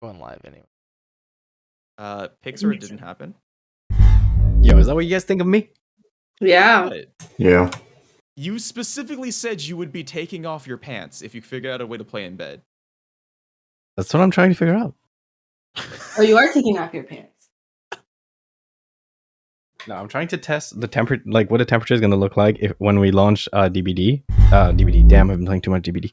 Going live anyway. Pixar didn't happen. Yo, is that what you guys think of me? Yeah. But Yeah. you specifically said you would be taking off your pants if you figured out a way to play in bed. That's what I'm trying to figure out. Oh, you are taking off your pants. No, I'm trying to test the temperature, like what the temperature is going to look like if when we launch DBD. DBD. Damn, I've been playing too much DBD.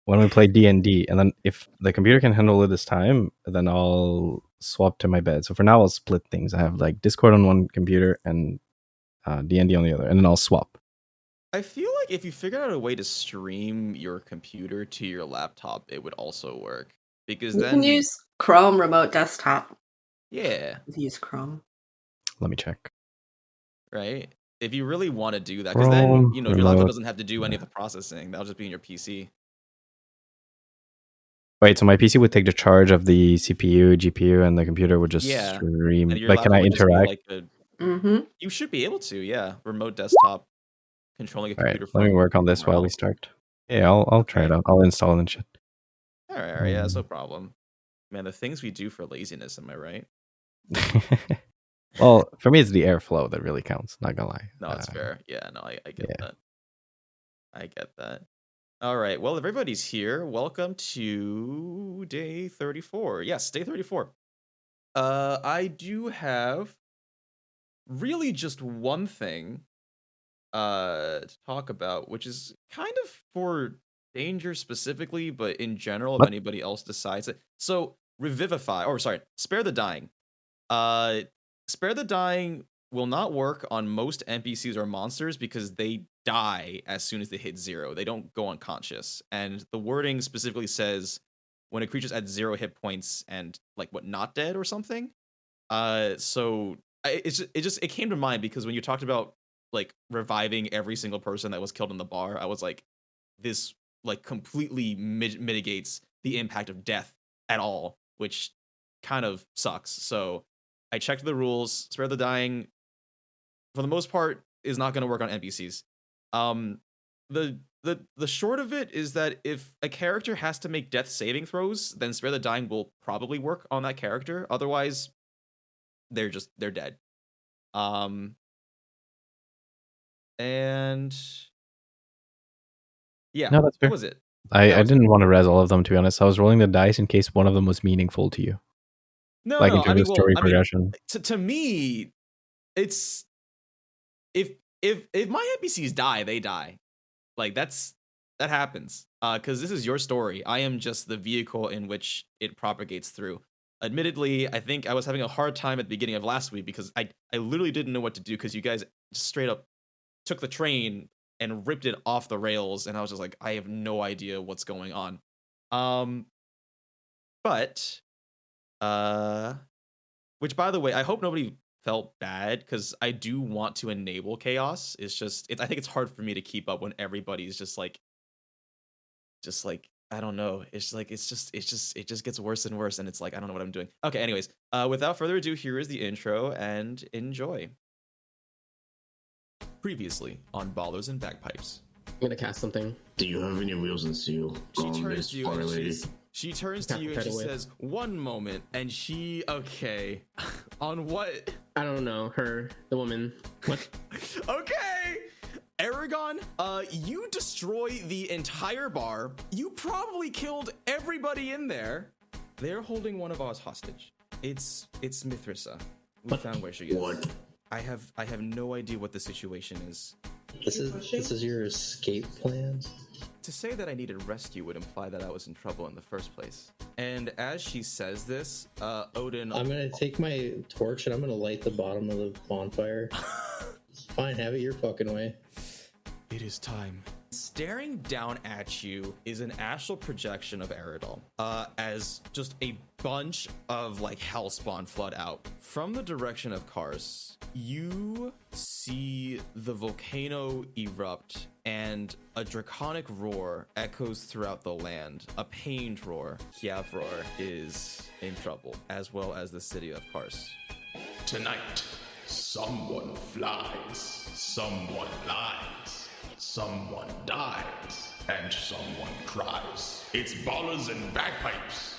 When we play D&D, and then if the computer can handle it this time, then I'll swap to my bed. So for now, I'll split things. I have like Discord on one computer and D&D on the other, and then I'll swap. I feel like if you figured out a way to stream your computer to your laptop, it would also work. Because You then can use Chrome Remote Desktop. yeah, If you use Chrome. Let me check. right? If you really want to do that, because then Chrome your laptop Remote. doesn't have to do any of the processing. That'll just be in your PC. Wait, so my PC would take the charge of the CPU, GPU, and the computer would just Yeah. stream. And your Like, can laptop I would just be interact? like Mm-hmm. you should be able to, yeah. Remote desktop controlling a All right, computer. let me from work on this somewhere while we else. start. Yeah, I'll try it out. I'll install it and shit. All right, yeah, that's no problem. Man, the things we do for laziness, am I right? Well, for me, it's the airflow that really counts. Not gonna lie. No, it's fair. Yeah, no, I get yeah. that. I get that. All right, well, everybody's here. Welcome to day 34. Yes, day 34. I do have really just one thing to talk about, which is kind of for danger specifically, but in general, if What? anybody else decides it. So revivify, or sorry, spare the dying. Spare the dying will not work on most NPCs or monsters because they die as soon as they hit 0. They don't go unconscious. And the wording specifically says when a creature's at 0 hit points and like what, not dead or something. So it came to mind because when you talked about like reviving every single person that was killed in the bar, I was like, this like completely mitigates the impact of death at all, which kind of sucks. So I checked the rules. Spare the dying, for the most part, is not going to work on NPCs. The short of it is that if a character has to make death saving throws, then spare the dying will probably work on that character. Otherwise, they're dead. And yeah, No, that's fair. what was it? I That was didn't want to res all of them, to be honest. I was rolling the dice in case one of them was meaningful to you. No, Like in no. terms of story progression. To me, it's if my NPCs die, they die. Like that happens. Because this is your story. I am just the vehicle in which it propagates through. Admittedly, I think I was having a hard time at the beginning of last week because I literally didn't know what to do because you guys just straight up took the train and ripped it off the rails, and I was just like, I have no idea what's going on. But which, by the way, I hope nobody felt bad because I do want to enable chaos. It's just I think it's hard for me to keep up when everybody's just like I don't know. It's like it just gets worse and worse, and it's like I don't know what I'm doing. Okay, anyways, without further ado, here is the intro and enjoy. Previously on Ballers and Bagpipes. I'm gonna cast something. Do you have any wheels and steel? She turns Miss to you Fire and Lady? she turns to Tap you her and head she away. says, "One moment." And she okay. On what? I don't know, her, the woman. What? Okay. Eragon, you destroy the entire bar. You probably killed everybody in there. They're holding one of ours hostage. It's Mithrissa. We found where she is. What? I have no idea what the situation is. This is your escape plan? To say that I needed rescue would imply that I was in trouble in the first place. And as she says this, Odin... I'm gonna take my torch and I'm gonna light the bottom of the bonfire. Fine, have it your fucking way. It is time. Staring down at you is an astral projection of Eridol, as just a bunch of like hellspawn flood out. From the direction of Kars, you see the volcano erupt and a draconic roar echoes throughout the land. A pained roar. Kiavror is in trouble, as well as the city of Kars. Tonight, someone flies, someone lies, someone dies, and someone cries. It's Ballers and Bagpipes.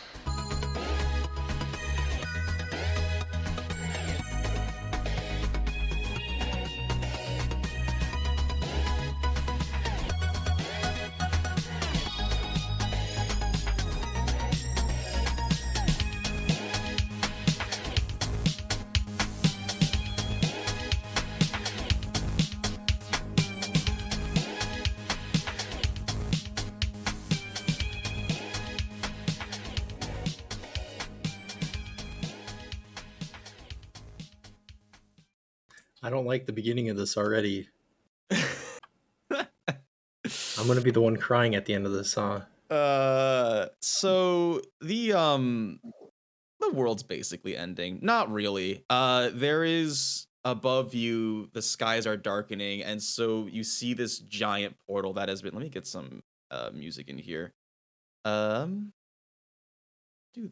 I don't like the beginning of this already. I'm gonna be the one crying at the end of this song. So the world's basically ending. Not really. There is above you, the skies are darkening, and so you see this giant portal that has been. Let me get some music in here. Do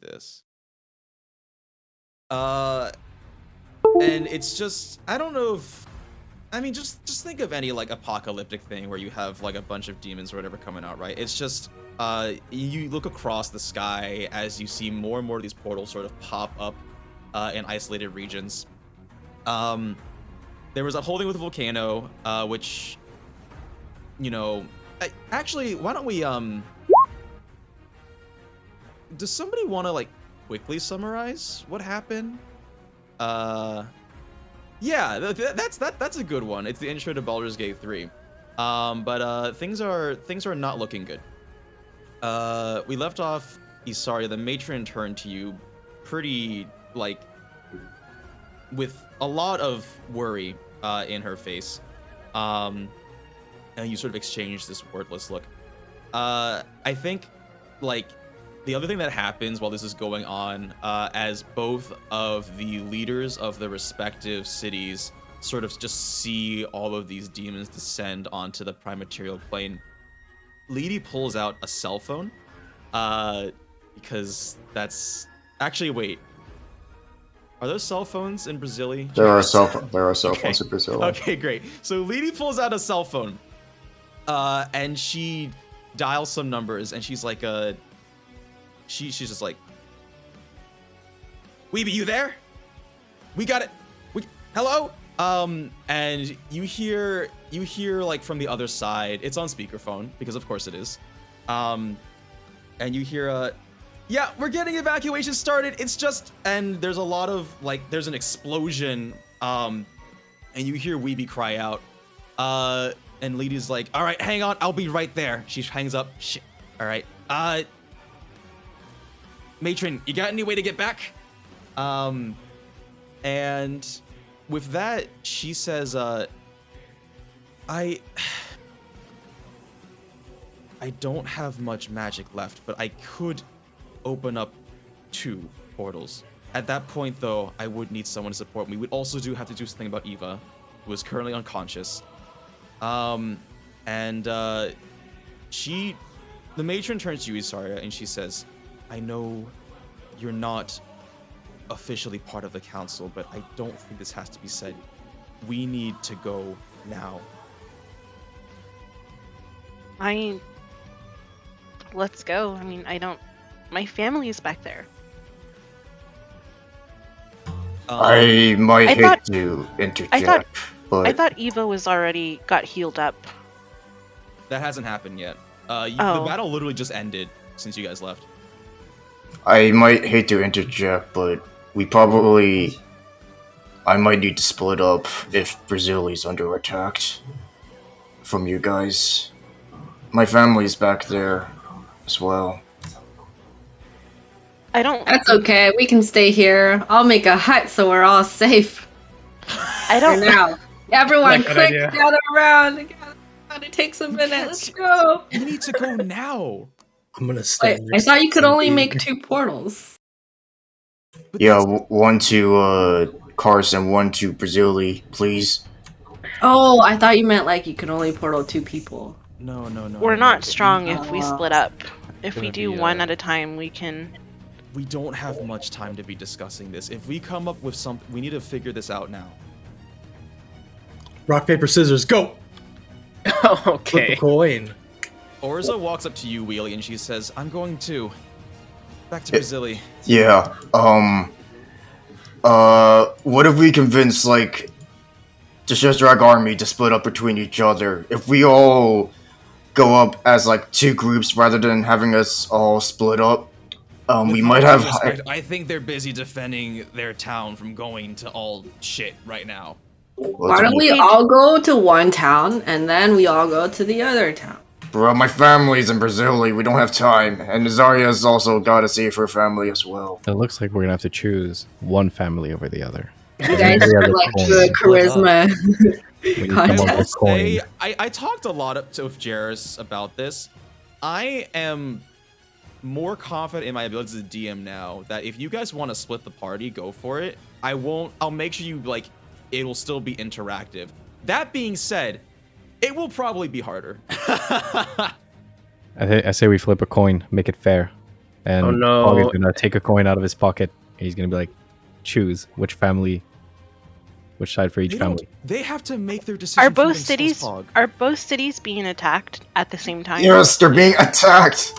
this. And it's just, I don't know if, I mean, just think of any like apocalyptic thing where you have like a bunch of demons or whatever coming out, right? It's just, you look across the sky as you see more and more of these portals sort of pop up in isolated regions. There was a whole thing with the volcano, which, you know, actually, why don't we, does somebody want to like quickly summarize what happened? Yeah, that's a good one. It's the intro to Baldur's Gate 3. But things are not looking good. We left off Isarya. The matron turned to you pretty like with a lot of worry in her face. And you sort of exchanged this wordless look. I think like the other thing that happens while this is going on, as both of the leaders of the respective cities sort of just see all of these demons descend onto the prime material plane, Lady pulls out a cell phone, because that's actually, wait, are those cell phones in Brazil? There are cell phones in Brazil. Okay, great. So Lady pulls out a cell phone, and she dials some numbers, and she's like, she's just like, Weeby, you there? We got it. Hello? And you hear like from the other side, it's on speakerphone because of course it is. And you hear, yeah, we're getting evacuation started. It's just, and there's a lot of like, there's an explosion. And you hear Weeby cry out. And Lady's like, all right, hang on, I'll be right there. She hangs up. Shit. All right. Matron, you got any way to get back? And with that, she says, I don't have much magic left, but I could open up 2 portals. At that point, though, I would need someone to support me. We'd also have to do something about Eva, who is currently unconscious. The matron turns to you, Isarya, and she says, I know you're not officially part of the council, but I don't think this has to be said. We need to go now. Let's go. I mean, my family is back there. I might hate to interject, but I thought Eva got healed up. That hasn't happened yet. The battle literally just ended since you guys left. I might hate to interject, but I might need to split up if Brazil is under attack from you guys. My family's back there as well. That's okay. We can stay here. I'll make a hut so we're all safe. For now. Everyone, quick, gather around. It takes a minute. Let's go. You need to go now. I'm gonna stay. Wait, I thought you could only make 2 portals. Yeah, 1 to Cars and 1 to Brazili, please. Oh, I thought you meant like you could only portal 2 people. No. We're not strong if we split up. If we do one at a time, we can. We don't have much time to be discussing this. If we come up with something, we need to figure this out now. Rock, paper, scissors, go! Okay. Flip a coin. Orza walks up to you, Wheelie, and she says, I'm going to. Back to Brazili. Yeah, what if we convince, like, the Shazdrag army to split up between each other? If we all go up as, like, 2 groups rather than having us all split up, we might have... I think they're busy defending their town from going to all shit right now. Why don't we all go to one town, and then we all go to the other town? Bro, my family's in Brazil. We don't have time. And Isarya's also got to save her family as well. It looks like we're gonna have to choose one family over the other. You guys Every are other like coin. the charisma We need I someone will with coin. say, I talked a lot with Jarius about this. I am more confident in my abilities as a DM now that if you guys want to split the party, go for it. I'll make sure you like, it will still be interactive. That being said, it will probably be harder. I say we flip a coin, make it fair. And Oh, no. Hog is gonna take a coin out of his pocket. And he's gonna be like, choose which family, which side for each family. They have to make their decision. Are for both themselves, cities Pog. are both cities being attacked at the same time? Yes, they're being attacked.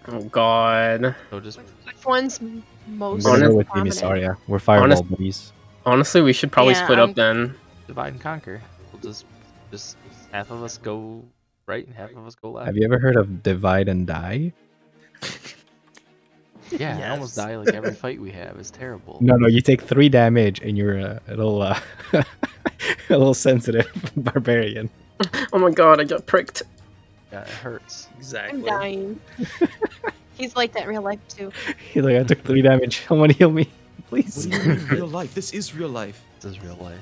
Oh god. So just Which one's I'm most gonna go with Team prominent? Isarya. We're fireball Honest- buddies. Honestly, we should probably Yeah, split up then. divide and conquer. We'll just half of us go right and half of us go left. Have you ever heard of divide and die? Yeah, I almost die like every fight we have. It's terrible. No, you take 3 damage and you're a little a little sensitive barbarian. Oh my god, I got pricked. Yeah, it hurts. I'm Exactly. dying. He's like that in real life too. He's like, I took 3 damage. Someone heal me, please. What do you mean real life? This is real life. This is real life.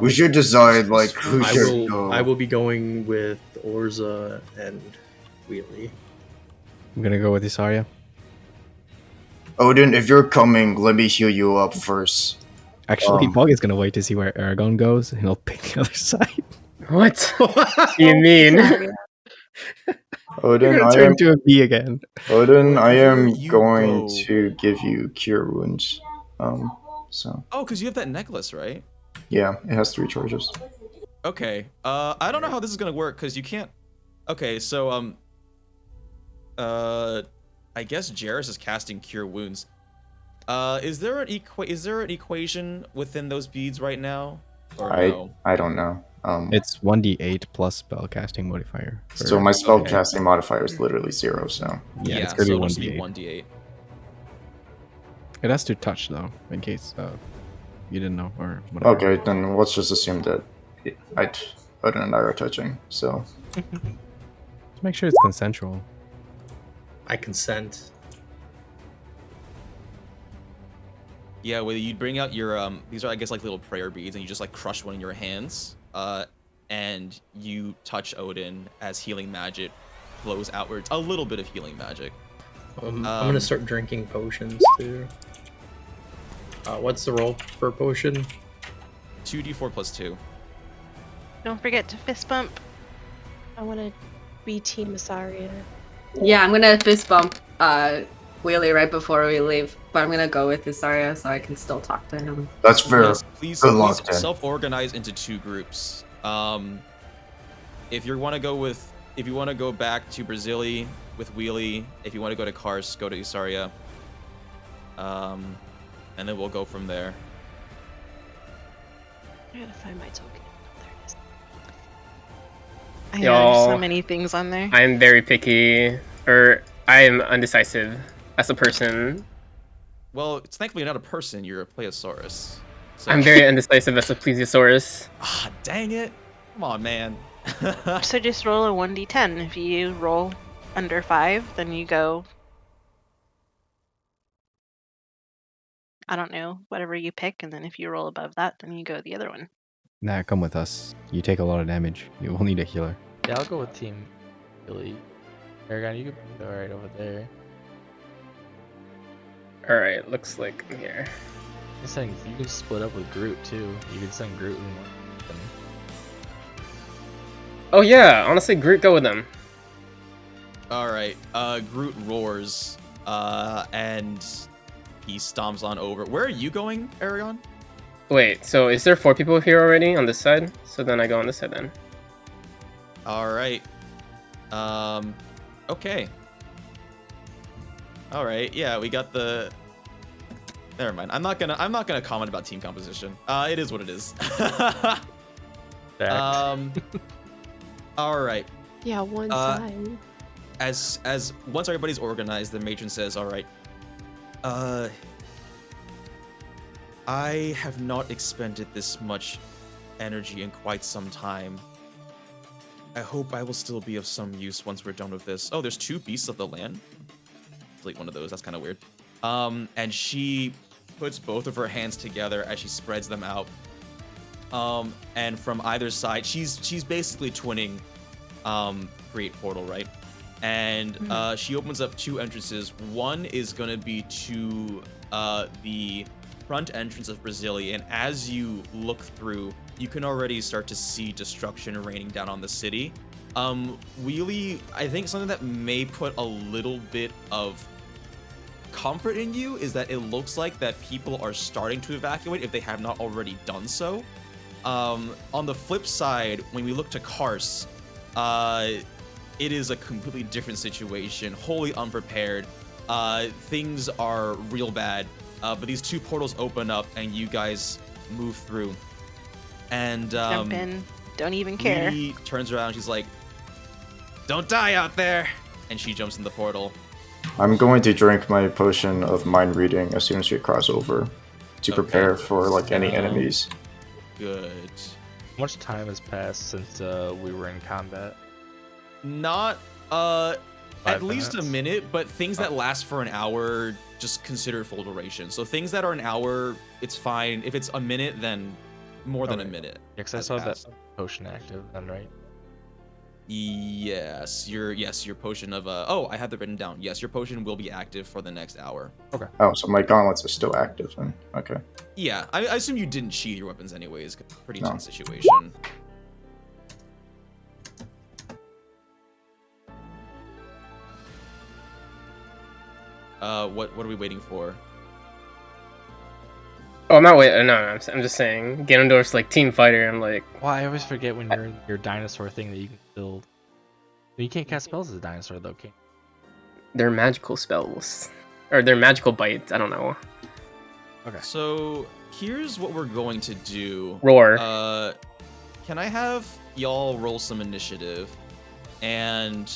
We should decide like who I should will. go. I will be going with Orza and Wheelie. I'm gonna go with Isarya. Odin, if you're coming, let me heal you up first. Actually, Pog is gonna wait to see where Eragon goes, and he'll pick the other side. What? do you mean? Odin, You're gonna I turn am. into a bee again. Odin, I am Wherever you going go. to give you cure wounds. So Oh, because you have that necklace, right? yeah, it has 3 charges. Okay. I don't know how this is gonna work because you can't. Okay, so I guess Jarius is casting Cure Wounds. Is there an equation within those beads right now? Or no? I don't know. It's 1d8 plus spellcasting modifier. So my spell Okay. casting modifier is literally 0. So Yeah, it's so gonna it'll just be be 1d8. 1d8. It has to touch though, in case you didn't know or whatever. okay, then let's just assume that Odin and I are touching. So Just make sure it's consensual. I consent. Yeah, well, you bring out your these are I guess like little prayer beads, and you just like crush one in your hands, and you touch Odin as healing magic flows outwards. A little bit of healing magic. I'm gonna start drinking potions too. What's the roll for a potion? 2d4 plus 2. Don't forget to fist bump. I want to be Team Isarya. Yeah, I'm gonna fist bump Wheelie right before we leave, but I'm gonna go with Isarya so I can still talk to him. that's fair. Yes, please, Good luck, then. self-organize into 2 groups. If you want to go back to Brazili with Wheelie, if you want to go to Kars, go to Isarya. And then we'll go from there. I gotta find my token. There it is. I know there's so Y'all, many things on there. I am very picky, or I am undecisive as a person. Well, it's thankfully you're not a person, you're a Plesiosaurus. So, I'm very undecisive as a plesiosaurus. Ah, dang it. Come on, man. So just roll a 1d10. If you roll under 5, then you go. I don't know, whatever you pick, and then if you roll above that, then you go the other one. Nah, come with us. You take a lot of damage. You will need a healer. Yeah, I'll go with Team Billy. Eragon, you could go right over there. Alright, looks like I'm here. I'm saying you can split up with Groot too. You can send Groot in one. Oh yeah, honestly, Groot, go with them. Alright, Groot roars, and he stomps on over. Where are you going, Eragon? Wait, so is there 4 people here already on this side? So then I go on this side then. Alright. Okay. Alright, yeah, we got the... Never mind. I'm not gonna comment about team composition. It is what it is. Alright. Yeah, one side. As once everybody's organized, the matron says, alright. I have not expended this much energy in quite some time. I hope I will still be of some use once we're done with this. Oh, there's 2 beasts of the land. Delete one of those, that's kind of weird. And she puts both of her hands together as she spreads them out. And from either side, she's basically twinning create portal, right? And she opens up 2 entrances. One is going to be to the front entrance of Brasilia, and as you look through, you can already start to see destruction raining down on the city. Wheelie, I think something that may put a little bit of comfort in you is that it looks like that people are starting to evacuate if they have not already done so. On the flip side, when we look to Kars, it is a completely different situation, wholly unprepared. Things are real bad, but these 2 portals open up and you guys move through. And jump in, don't even care. She turns around, she's like, "Don't die out there!" And she jumps in the portal. I'm going to drink my potion of mind reading as soon as we cross over to prepare for like any enemies. Good. How much time has passed since we were in combat? Not at least a minute, but things that last for an hour, just consider full duration. So things that are an hour, it's fine. If it's a minute, then more than a minute. Yeah, because I saw that potion active then, right? Yes, your potion of oh, I have that written down. Yes, your potion will be active for the next hour. Okay. Oh, so my gauntlets are still active then. Okay. Yeah, I assume you didn't sheath your weapons anyways. Pretty tense situation. What are we waiting for? Oh, I'm not waiting. No, I'm just saying. Ganondorf's like team fighter. I'm like, well, I always forget when you're in your dinosaur thing that you can build. You can't cast spells as a dinosaur though, can you? They're magical spells, or they're magical bites. I don't know. Okay. So here's what we're going to do. Roar. Can I have y'all roll some initiative? And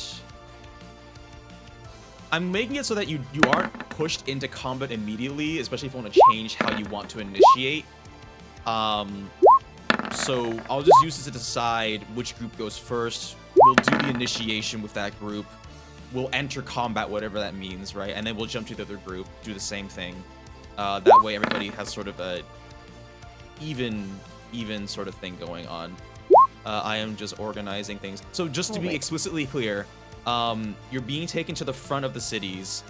I'm making it so that you aren't pushed into combat immediately, especially if you want to change how you want to initiate. So I'll just use this to decide which group goes first. We'll do the initiation with that group. We'll enter combat, whatever that means, right? And then we'll jump to the other group, do the same thing. That way everybody has sort of a even sort of thing going on. I am just organizing things. So just to be explicitly clear, you're being taken to the front of the cities.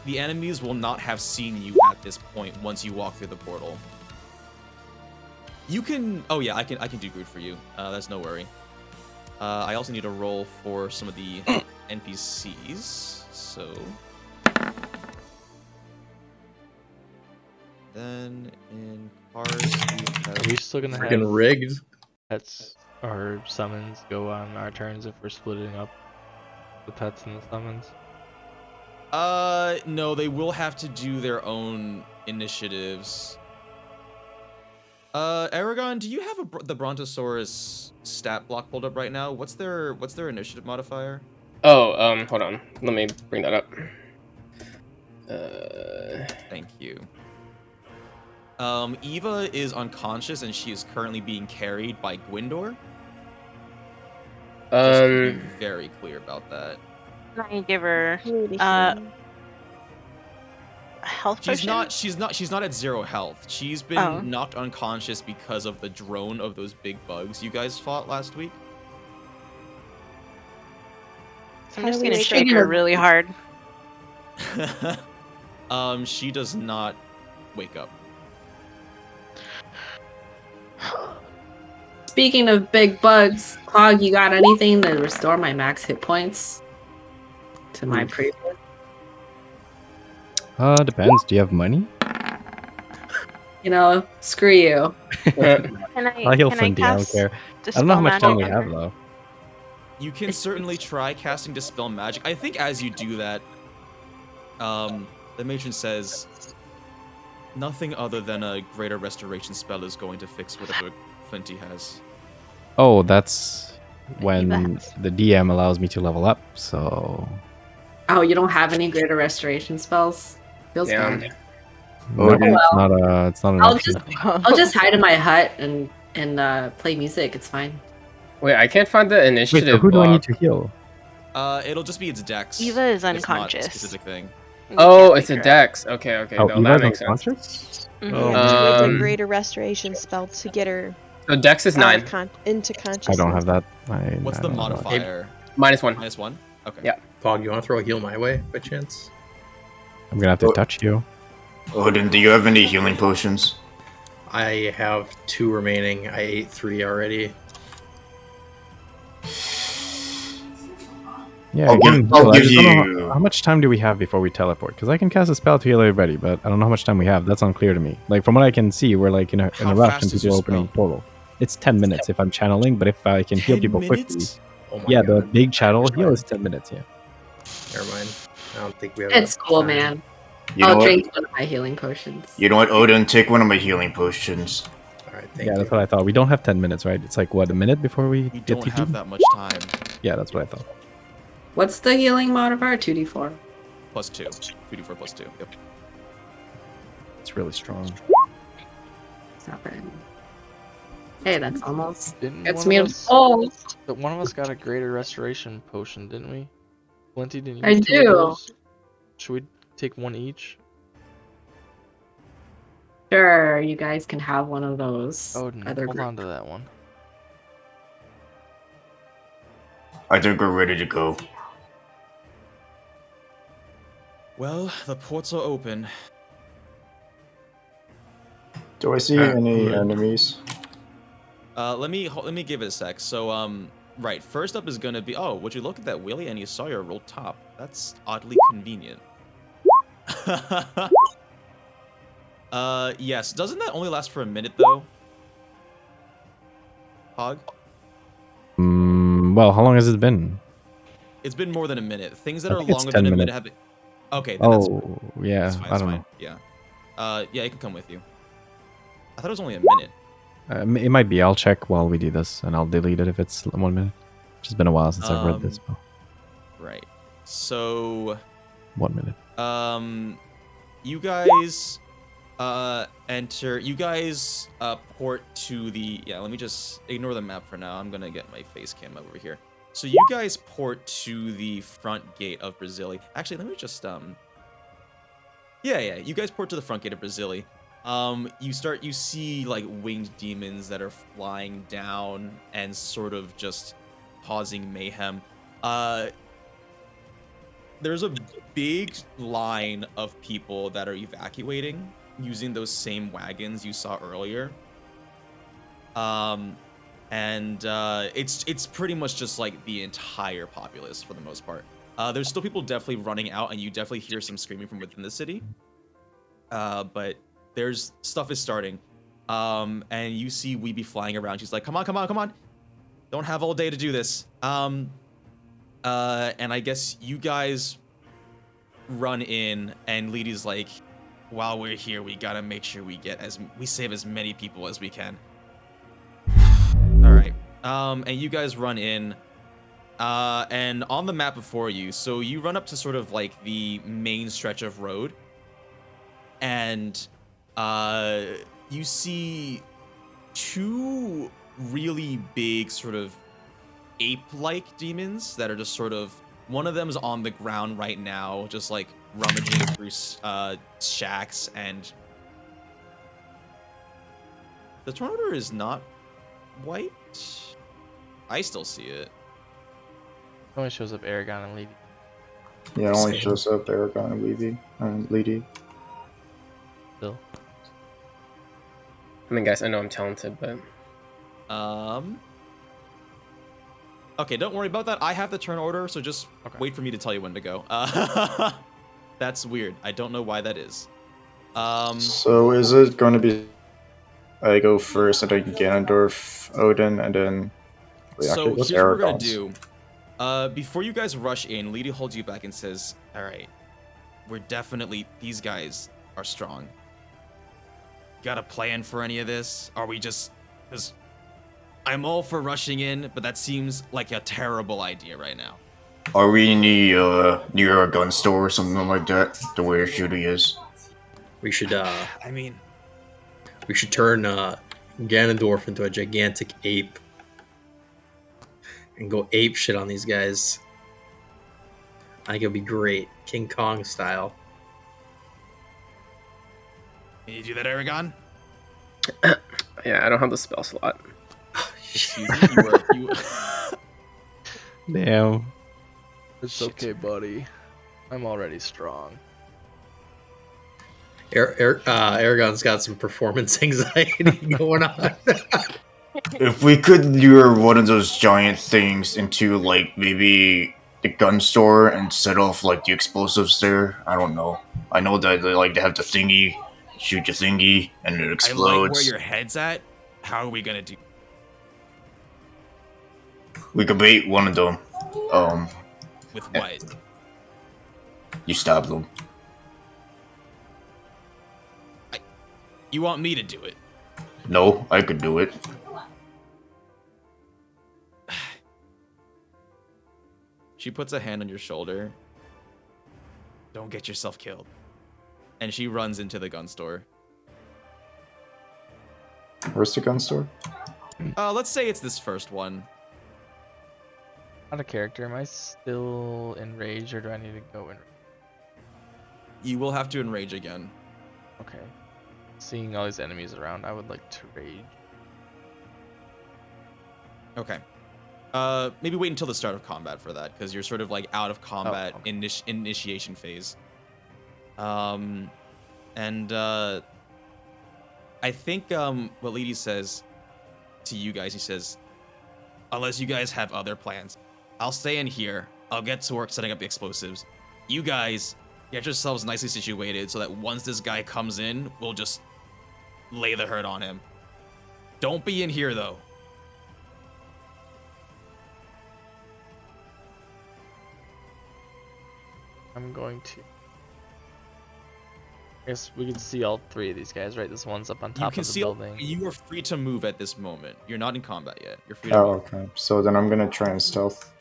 The enemies will not have seen you at this point once you walk through the portal. You can... Oh yeah, I can do good for you. That's no worry. I also need to roll for some of the NPCs. So... Then in cars we have... Are we still gonna have... Freaking rigged. Pets or summons go on our turns if we're splitting up the pets and the summons? No, they will have to do their own initiatives. Eragon, do you have the Brontosaurus stat block pulled up right now? What's their initiative modifier? Oh, hold on. Let me bring that up. Thank you. Eva is unconscious and she is currently being carried by Gwindor. Just to be very clear about that. I give her health potion? She's not at 0 health. She's been knocked unconscious because of the drone of those big bugs you guys fought last week. So I'm just gonna shake her really hard. She does not wake up. Speaking of big bugs, Clog, you got anything to restore my max hit points to my previous? Depends. Do you have money? You know, screw you. I'll heal Flinty, I don't care. I don't know how much time we have though. You can certainly try casting Dispel Magic. I think as you do that, the matron says, nothing other than a greater restoration spell is going to fix whatever Flinty has. Oh, that's when the DM allows me to level up, so... Oh, you don't have any greater restoration spells? Feels bad. No, it's not an option. I'll just hide in my hut and play music. It's fine. Wait, I can't find the initiative. Wait, so who do I need to heal? It'll just be its dex. Eva is It's not a unconscious. specific thing. Oh, it's a dex. Okay, okay. Oh, No, that Eva's makes sense. unconscious? Mhm. Oh, With a Um, greater restoration spell to get her So dex is out of 9. into I consciousness. don't have that. What's I the don't know. modifier? -1. -1? Okay. Yeah. Pog, you want to throw a heal my way by chance? I'm gonna have to touch you. Odin, do you have any healing potions? I have 2 remaining. I ate 3 already. Yeah, I'll give, give- I'll I give just don't know you- how much time do we have before we teleport? Because I can cast a spell to heal everybody, but I don't know how much time we have. That's unclear to me. Like from what I can see, we're like in a How rush fast and is people your opening spell? portal. It's 10 minutes if I'm channeling, but if I can heal 10 people quickly, minutes? Oh my yeah, god. the big channel heal is 10 minutes. Yeah. Never mind. I don't think we have It's enough cool, time. man. You know I'll what? drink one of my healing potions. You know what, Odin? Take one of my healing potions. Alright, thank Yeah, you. that's what I thought. We don't have 10 minutes, right? It's like what, a minute before we We get don't to have heal? that much time. Yeah, that's what I thought. What's the healing modifier? 2d4. +2. 2d4 +2. Yep. It's really strong. It's not bad. Hey, that's almost Didn't gets one me of in us- full. But one of us got a greater restoration potion, didn't we? Flinty, didn't you I get 2 of do. those? Should we take one each? Sure, you guys can have one of those. Odin, Other hold group. on to that one. I think we're ready to go. Well, the ports are open. Do I see any enemies? Let me give it a sec. So right, first up is gonna be, oh, would you look at that wheelie and you saw your roll top? That's oddly convenient. Yes. Doesn't that only last for a minute though? Hog? Well, how long has it been? It's been more than a minute. Things that I are think it's longer 10 than a minute minutes. have been... Okay, then that's fine. Oh, yeah. That's fine, I that's don't fine. know. Yeah. Yeah, it can come with you. I thought it was only a minute. It might be. I'll check while we do this, and I'll delete it if it's 1 minute. It's just been a while since I've read this. But Right. So 1 minute. you guys enter, you guys port to the, yeah, let me just ignore the map for now. I'm gonna get my face cam over here. So you guys port to the front gate of Brasilia. Actually, let me just yeah, you guys port to the front gate of Brasilia. You see like winged demons that are flying down and sort of just causing mayhem. There's a big line of people that are evacuating using those same wagons you saw earlier. It's pretty much just like the entire populace for the most part. There's still people definitely running out, and you definitely hear some screaming from within the city. But there's stuff is starting. And you see Weeby flying around. She's like, come on. Don't have all day to do this. And I guess you guys run in, and Leedy's like, while we're here, we gotta make sure we save as many people as we can. All right. And you guys run in, and on the map before you, so you run up to sort of like the main stretch of road, and you see 2 really big sort of ape-like demons that are just sort of, one of them is on the ground right now, just like rummaging through shacks, and the Tornado is not white. I still see it. It only shows up Eragon and Lady. Yeah, it only shows up Eragon and Lady. Still. I mean, guys, I know I'm talented, but okay, don't worry about that. I have the turn order, so just wait for me to tell you when to go. That's weird. I don't know why that is. So is it going to be I go first, and then Ganondorf, Odin, and then... Wait, So what's here's what we're gonna Eragon's? do. Before you guys rush in, Lady holds you back and says, all right, these guys are strong. Got a plan for any of this? Are we just, because I'm all for rushing in, but that seems like a terrible idea right now. Are we near a gun store or something like that? The way Shooty is. We should I mean, we should turn Ganondorf into a gigantic ape and go ape shit on these guys. I think it'd be great, King Kong style. Can you do that, Eragon? Yeah, I don't have the spell slot. Excuse me, you Damn. It's okay, buddy. I'm already strong. Aragon's got some performance anxiety going on. If we could lure one of those giant things into, like, maybe the gun store and set off, like, the explosives there, I don't know. I know that they like to have the thingy, shoot the thingy, and it explodes. I like where your head's at. How are we gonna do? We could bait one of them. With what? You stab them. You want me to do it? No, I could do it. She puts a hand on your shoulder. Don't get yourself killed. And she runs into the gun store. Where's the gun store? Let's say it's this first one. Out of character, am I still enraged or do I need to go enraged? You will have to enrage again. Okay. Seeing all these enemies around, I would like to rage. Okay. Maybe wait until the start of combat for that, because you're sort of like out of combat initiation phase. I think what Lady says to you guys, he says, unless you guys have other plans, I'll stay in here. I'll get to work setting up the explosives. You guys get yourselves nicely situated so that once this guy comes in, we'll just lay the hurt on him. Don't be in here though. I'm going to. I guess we can see all three of these guys, right? This one's up on top of the building. You are free to move at this moment. You're not in combat yet. You're free to Oh, move. okay. So then I'm gonna try and stealth.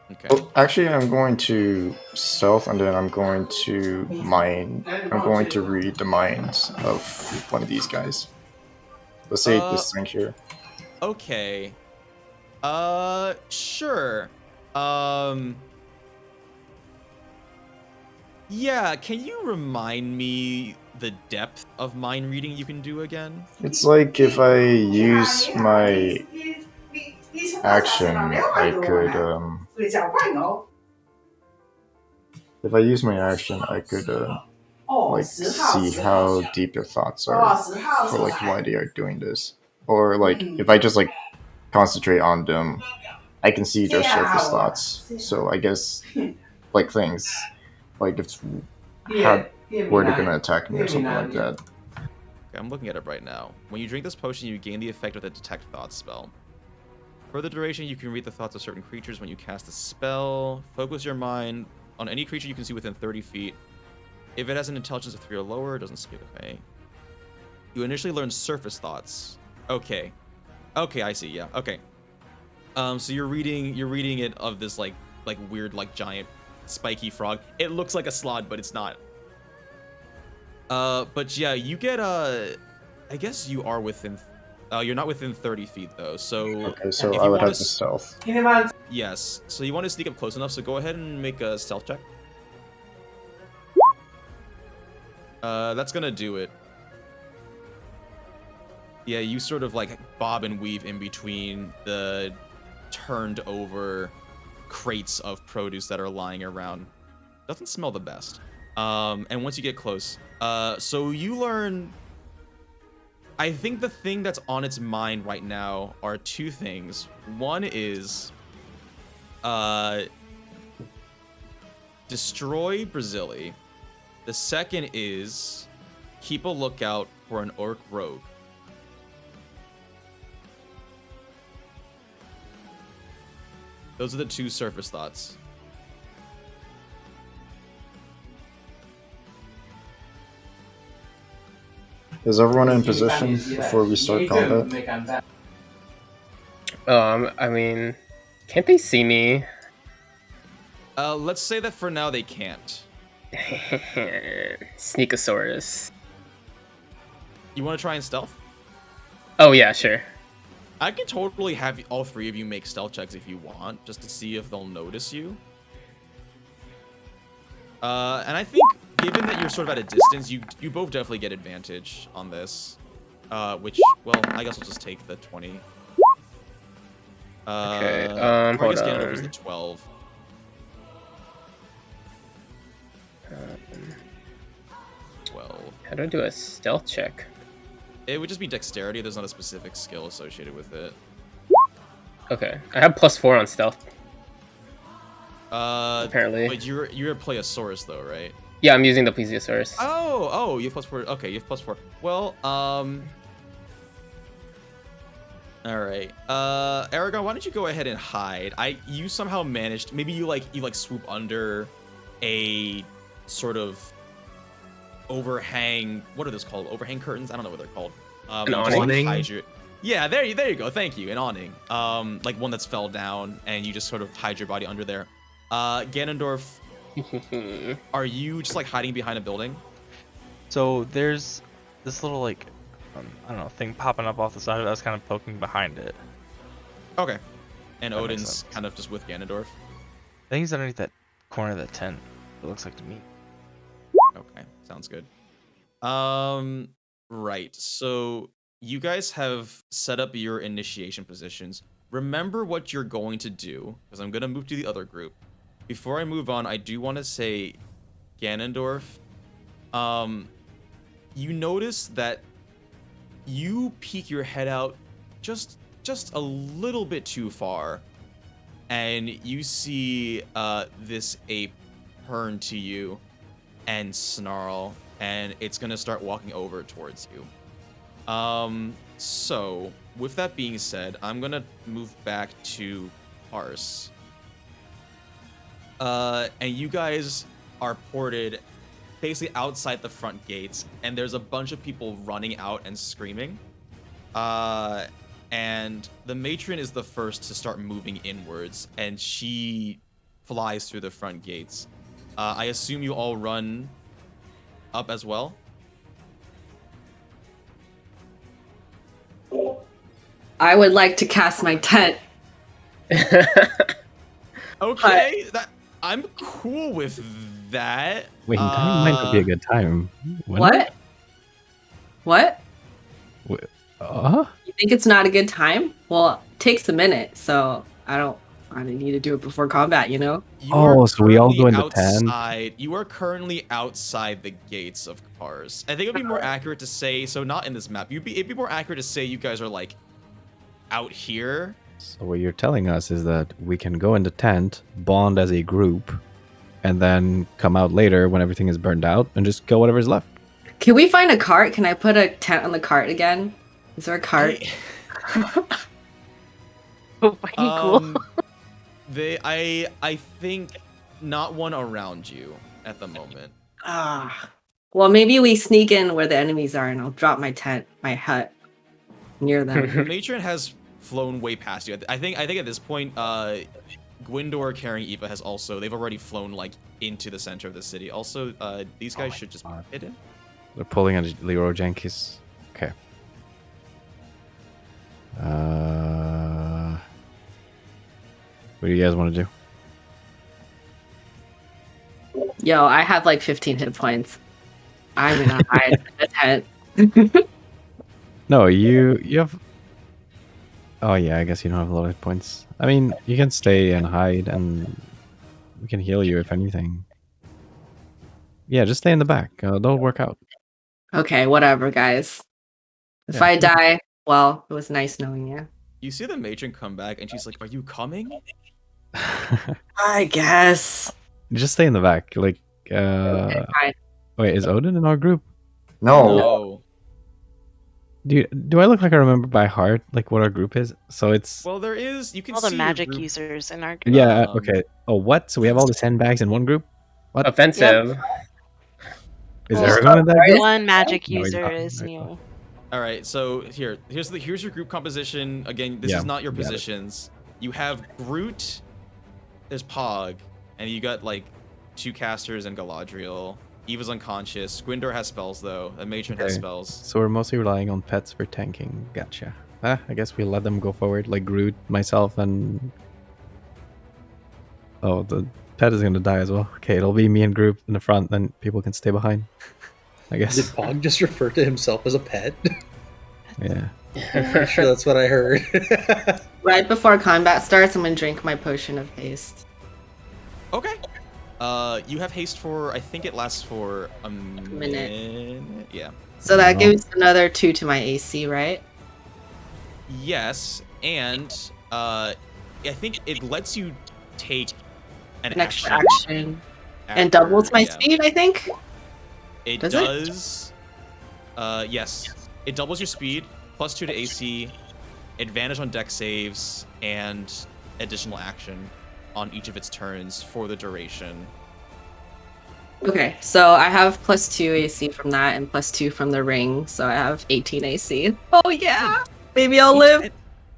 Okay. Oh, actually, I'm going to stealth, and then I'm going to mine. I'm going to read the minds of one of these guys. Let's say this thing here. Okay. Sure. Yeah, can you remind me the depth of mind reading you can do again? It's like if I use my action, I could if I use my action, I could like see how deep their thoughts are, or like why they are doing this, or like if I just like concentrate on them, I can see their surface thoughts. So I guess like things like if where they're gonna attack me or something like that. Okay, I'm looking at it right now. When you drink this potion, you gain the effect of the Detect Thoughts spell. For the duration, you can read the thoughts of certain creatures when you cast the spell. Focus your mind on any creature you can see within 30 feet. If it has an intelligence of 3 or lower, it doesn't speak. Okay. You initially learn surface thoughts. Okay. Okay, I see. Yeah. Okay. So you're reading it of this like weird like giant spiky frog. It looks like a slod, but it's not. But yeah, you get I guess you are within. You're not within 30 feet though. So okay, so I would have to stealth. Yes. So you want to sneak up close enough. So go ahead and make a stealth check. That's gonna do it. Yeah, you sort of like bob and weave in between the turned over crates of produce that are lying around. Doesn't smell the best. And once you get close, so you learn. I think the thing that's on its mind right now are two things. One is, destroy Brazili. The second is keep a lookout for an orc rogue. Those are the two surface thoughts. Is everyone in position before we start combat? I mean, can't they see me? Let's say that for now they can't. Sneakosaurus. You want to try and stealth? Oh yeah, sure. I could totally have all three of you make stealth checks if you want, just to see if they'll notice you. And I think given that you're sort of at a distance, you both definitely get advantage on this. Which, well, I guess I'll just take the 20. Okay, I hold guess Ganondorf is on. the 12. 12. How do I do a stealth check? It would just be dexterity. There's not a specific skill associated with it. Okay, I have +4 on stealth. Apparently. But you're a Plesiosaurus though, right? Yeah, I'm using the Plesiosaurus. Oh, you have +4. Okay, you have +4. Well, all right. Eragon, why don't you go ahead and hide? You somehow managed. Maybe you swoop under a sort of overhang. What are those called? Overhang curtains? I don't know what they're called. An awning. Yeah, there you go. Thank you. An awning. Like one that's fell down, and you just sort of hide your body under there. Ganondorf, are you just like hiding behind a building? So there's this little I don't know, thing popping up off the side of it. I was kind of poking behind it. Okay. And that Odin's kind of just with Ganondorf. I think he's underneath that corner of the tent. It looks like to me. Okay, sounds good. Right. So you guys have set up your initiation positions. Remember what you're going to do, because I'm going to move to the other group. Before I move on, I do want to say, Ganondorf, you notice that you peek your head out just a little bit too far, and you see this ape turn to you and snarl, and it's gonna start walking over towards you. So with that being said, I'm gonna move back to Parse. And you guys are ported basically outside the front gates, and there's a bunch of people running out and screaming. And the matron is the first to start moving inwards, and she flies through the front gates. I assume you all run up as well? I would like to cast my tent. Okay, I'm cool with that. Wait, timing might not be a good time. What? What? You think it's not a good time? Well, it takes a minute, so I don't need to do it before combat, you know? So we all go into outside. You are currently outside the gates of Kars. I think it would be more accurate to say, so not in this map. It'd be more accurate to say you guys are like out here. So what you're telling us is that we can go in the tent, bond as a group, and then come out later when everything is burned out and just kill whatever's left. Can we find a cart? Can I put a tent on the cart again? Is there a cart? Cool. I think not one around you at the moment. Well, maybe we sneak in where the enemies are, and I'll drop my tent, my hut, near them. The matron has flown way past you. I think at this point, Gwyndor carrying Eva has also. They've already flown like into the center of the city. Also, these guys should just be hidden. They're pulling at Leroy Jenkins. Okay. What do you guys want to do? Yo, I have like 15 hit points. I'm gonna hide in the tent. No, you have. Oh yeah, I guess you don't have a lot of hit points. I mean, you can stay and hide, and we can heal you if anything. Yeah, just stay in the back. They'll work out. Okay, whatever, guys. If I die, well, it was nice knowing you. You see the matron come back, and she's like, "Are you coming?" I guess. Just stay in the back. Like, wait, is Odin in our group? No. Do I look like I remember by heart like what our group is? So it's well, there is. You can all see the magic group. users in our group. Yeah. Okay. Oh, what? So we have all the sandbags in one group? What? Offensive. Yep. Is Eragon in that group? One magic No, he's user not. is new. All right, so here's your group composition. Again, this is not your positions. You have Groot, there's Pog, and you got like 2 casters and Galadriel. Eva's unconscious. Gwyndor has spells though. The matron has spells. So we're mostly relying on pets for tanking. Gotcha. I guess we'll let them go forward, like Groot, myself, and pet is gonna die as well. Okay, it'll be me and group in the front, then people can stay behind. I guess. Did Pog just refer to himself as a pet? Yeah. I'm sure that's what I heard. Right before combat starts, I'm gonna drink my potion of haste. Okay. You have haste for, I think it lasts for a minute. Yeah. So that gives another 2 to my AC, right? Yes, and I think it lets you take an extra action. action. And doubles my speed, I think? It Does does. Yes. It doubles your speed, plus 2 to AC, advantage on dex saves, and additional action on each of its turns for the duration. Okay, so I have plus 2 AC from that and plus 2 from the ring, so I have 18 AC. Oh yeah! Maybe I'll live!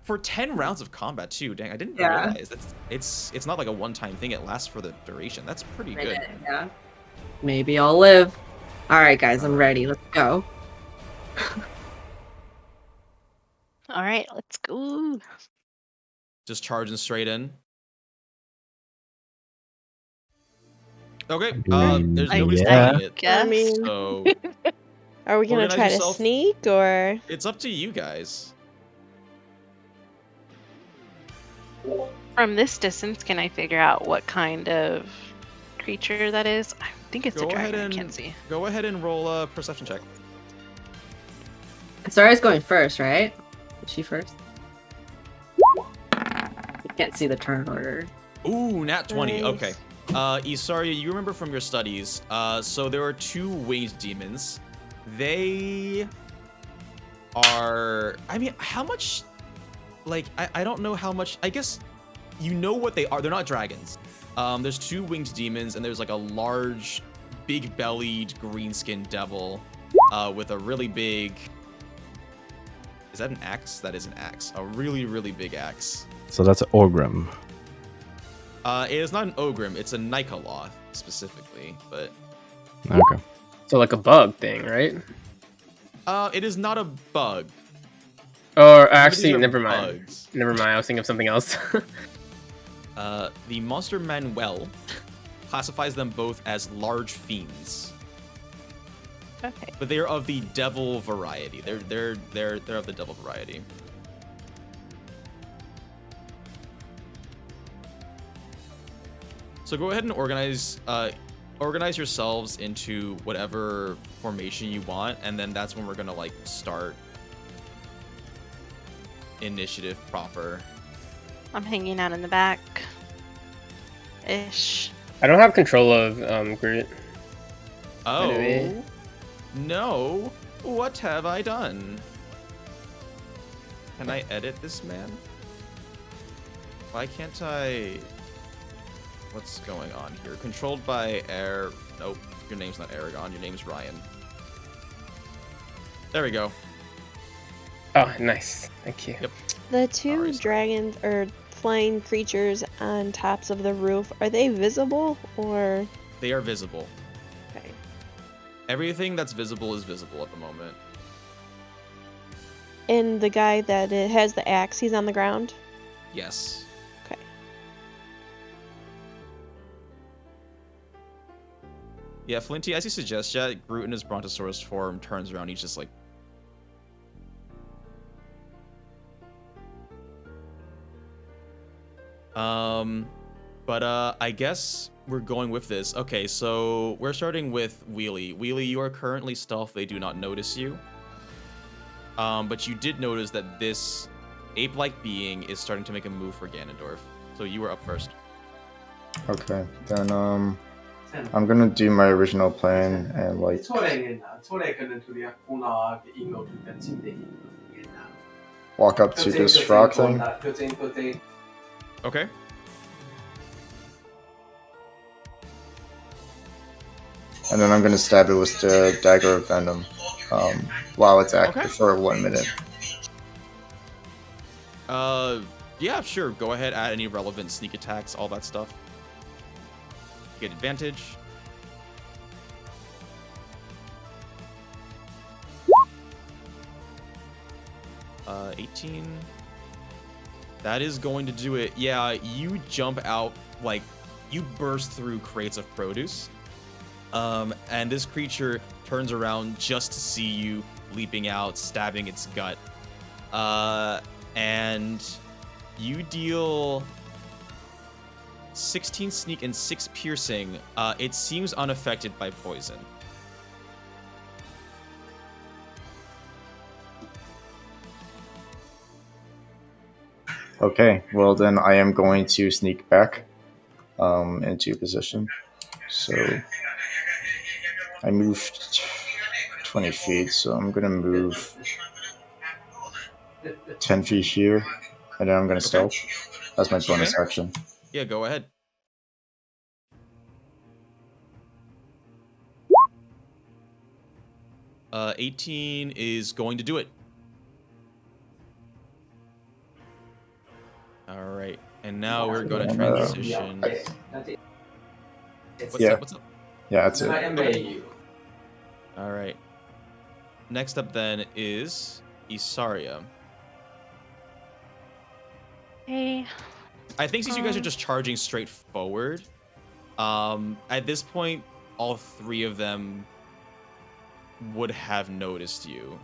For 10 rounds of combat too, dang, I didn't Yeah. realize it's not like a one-time thing, it lasts for the duration. That's pretty good. Yeah. Maybe I'll live. Alright guys, I'm ready. Let's go. All right, let's go. Just charging straight in. Okay, there's nobody stopping it. I mean, So are we gonna organize try to yourself. sneak or? It's up to you guys. From this distance, can I figure out what kind of creature that is? I think it's a dragon. I can't see. Go ahead and roll a perception check. Isarya's going first, right? Is she first? You can't see the turn order. Ooh, nat 20. Nice. Okay. Isarya, you remember from your studies, so there are 2 winged demons. They are, I mean, how much, like, I don't know how much, I guess you know what they are. They're not dragons. There's 2 winged demons, and there's like a large, big-bellied, green-skinned devil with a really big, is that an axe? That is an axe. A really, really big axe. So that's an Orgrim. It is not an Ogrim, it's a Nikoloth specifically, but Okay. So like a bug thing, right? it is not a bug. Or actually, These are never mind. bugs. Never mind. I was thinking of something else. The monster manual classifies them both as large fiends, Okay. but they are of the devil variety. They're of the devil variety. So go ahead and organize yourselves into whatever formation you want, and then that's when we're gonna like start initiative proper. I'm hanging out in the back. Ish. I don't have control of Groot. Oh Anyway. no! What have I done? Can I edit this man? Why can't I? What's going on here? Controlled by Air. Nope, your name's not Eragon. Your name's Ryan. There we go. Oh, nice. Thank you. Yep. The 2 dragons or flying creatures on tops of the roof, are they visible or? They are visible. Okay. Everything that's visible is visible at the moment. And the guy that has the axe, he's on the ground? Yes. Okay. Yeah, Flinty, as you suggest, yeah, Groot in his Brontosaurus form turns around. He's just like, but I guess we're going with this. Okay, so we're starting with Wheelie. Wheelie, you are currently stealth. They do not notice you. But you did notice that this ape-like being is starting to make a move for Ganondorf. So you were up first. Okay, then I'm gonna do my original plan and like walk up to this frog thing. Okay. And then I'm gonna stab it with the dagger of venom while it's active for 1 minute. Yeah, sure. Go ahead, add any relevant sneak attacks, all that stuff. Get advantage. Uh, 18. That is going to do it. Yeah, you jump out like you burst through crates of produce, and this creature turns around just to see you leaping out, stabbing its gut, and you deal 16 sneak and 6 piercing. It seems unaffected by poison. Okay, well then I am going to sneak back into position. So I moved 20 feet, so I'm gonna move 10 feet here, and then I'm gonna stealth. That's my bonus action. Yeah, go ahead. Uh, 18 is going to do it. All right, and now we're going to transition. What's up? What's up? Yeah, that's it. All right. Next up then is Isarya. Hey. I think since you guys are just charging straight forward, at this point, all 3 of them would have noticed you.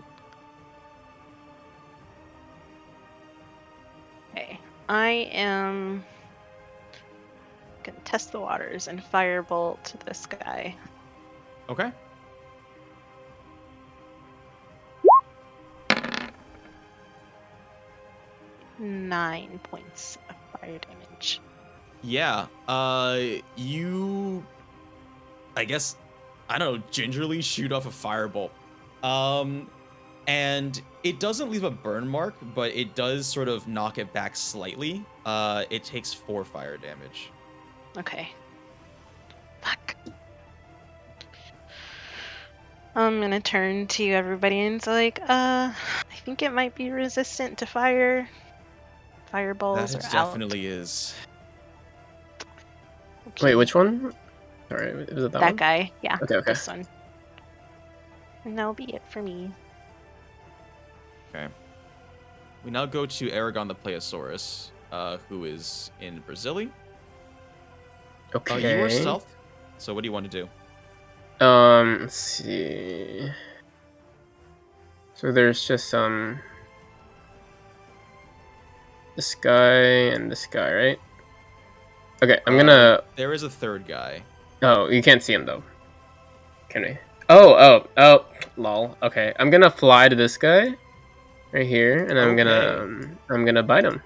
Okay. I am gonna test the waters and firebolt this guy. Okay. Nine points of fire damage. Yeah. You, I guess, I don't know, gingerly shoot off a firebolt. And it doesn't leave a burn mark, but it does sort of knock it back slightly. It takes 4 fire damage. Okay. Fuck. I'm gonna turn to everybody and it's like, I think it might be resistant to fire. Fireballs That are definitely is. Okay. Wait, which one? Sorry, was it that one? guy, yeah. Okay, okay. This one. And that'll be it for me. Okay. We now go to Eragon the Plesiosaurus, who is in Brazili. Okay. You are stealth. So what do you want to do? Let's see. So there's just this guy and this guy, right? Okay, I'm gonna. There is a third guy. Oh, you can't see him though. Can we? Oh, lol. Okay, I'm gonna fly to this guy, right here, and I'm gonna bite him.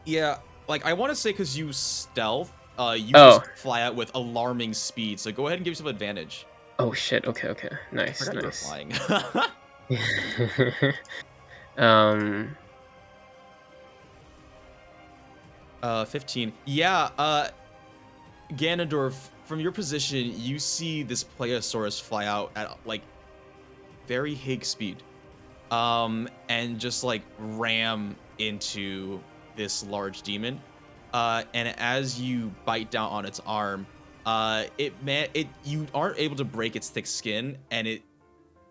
Yeah, like I want to say because you stealth, you just fly out with alarming speed. So go ahead and give yourself advantage. Oh shit. Okay. Nice. I forgot you were flying. 15. Yeah, Ganondorf, from your position, you see this Plesiosaurus fly out at like very Higg speed, and just like ram into this large demon. And as you bite down on its arm, you aren't able to break its thick skin, and it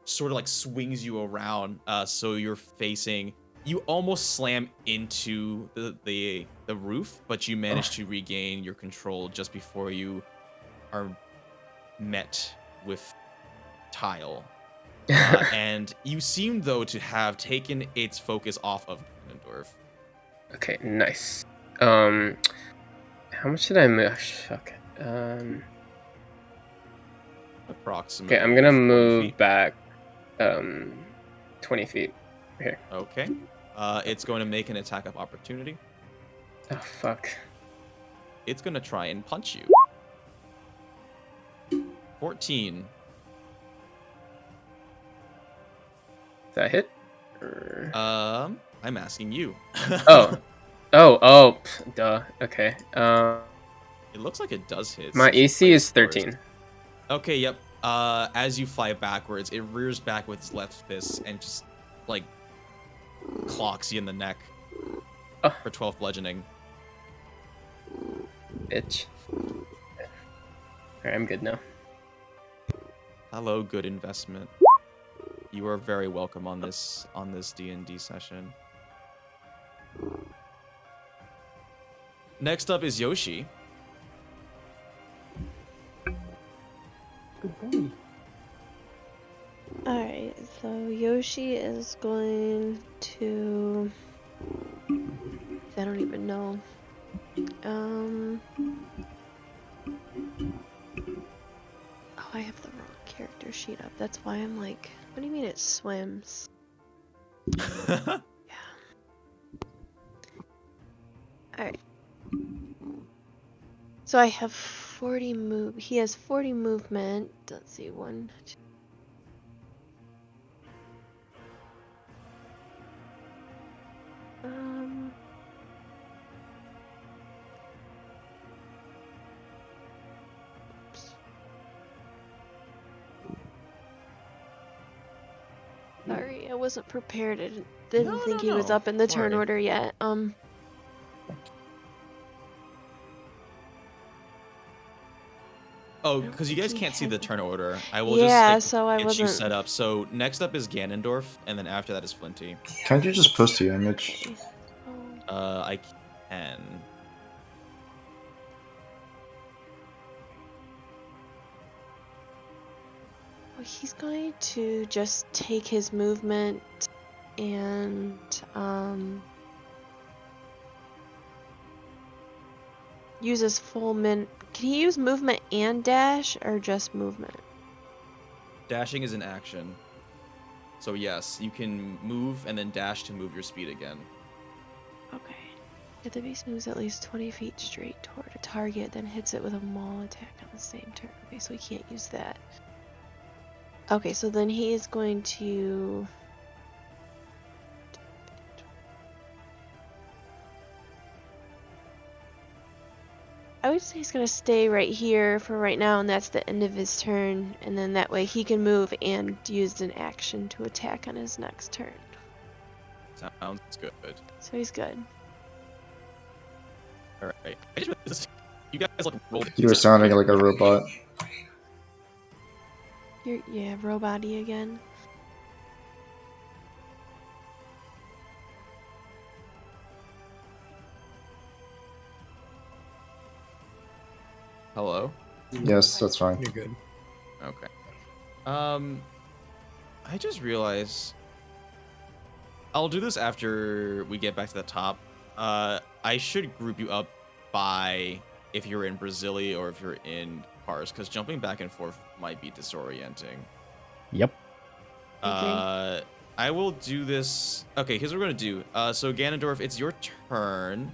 sort of like swings you around. So you're facing. You almost slam into the roof, but you manage to regain your control just before you are met with tile. And you seem though to have taken its focus off of Ganondorf. Okay, nice. How much did I move? Fuck. Approximately. Okay, I'm gonna 40 move feet. back 20 feet. Here. Okay. It's going to make an attack of opportunity. Oh fuck. It's going to try and punch you. 14. Is that a hit? Or... I'm asking you. Duh. Okay. It looks like it does hit. My AC is 13. Okay, yep. As you fly backwards, it rears back with its left fist and just like clocks you in the neck for 12 bludgeoning. Bitch. Alright, I'm good now. Hello, good investment. You are very welcome on this D&D session. Next up is Yoshi. Good boy. Alright, so Yoshi is going to... I don't even know. Oh, I have the wrong character sheet up. That's why I'm like, what do you mean it swims? Yeah. Alright. So I have 40 move. He has 40 movement. Let's see, 1, 2. Oops. Sorry, I wasn't prepared. I didn't think he was up in the turn order yet. Oh, because you guys can't see the turn order. I will just so I get wasn't... you set up. So next up is Ganondorf, and then after that is Flinty. Can't you just post the image? I can. Well, he's going to just take his movement and use his full min. Can he use movement and dash, or just movement? Dashing is an action. So yes, you can move and then dash to move your speed again. Okay. If the beast moves at least 20 feet straight toward a target, then hits it with a maul attack on the same turn. Okay, so he can't use that. Okay, so then he is going to... I would say he's going to stay right here for right now, and that's the end of his turn. And then that way he can move and use an action to attack on his next turn. Sounds good. So he's good. All right. You guys like rolled. You were sounding like a robot. Yeah, robot-y again. Hello? Yes, that's fine. You're good. Okay. I just realized I'll do this after we get back to the top. I should group you up by if you're in Brasilia or if you're in Pars, because jumping back and forth might be disorienting. Yep. I will do this. Okay, here's what we're gonna do. So Ganondorf, it's your turn.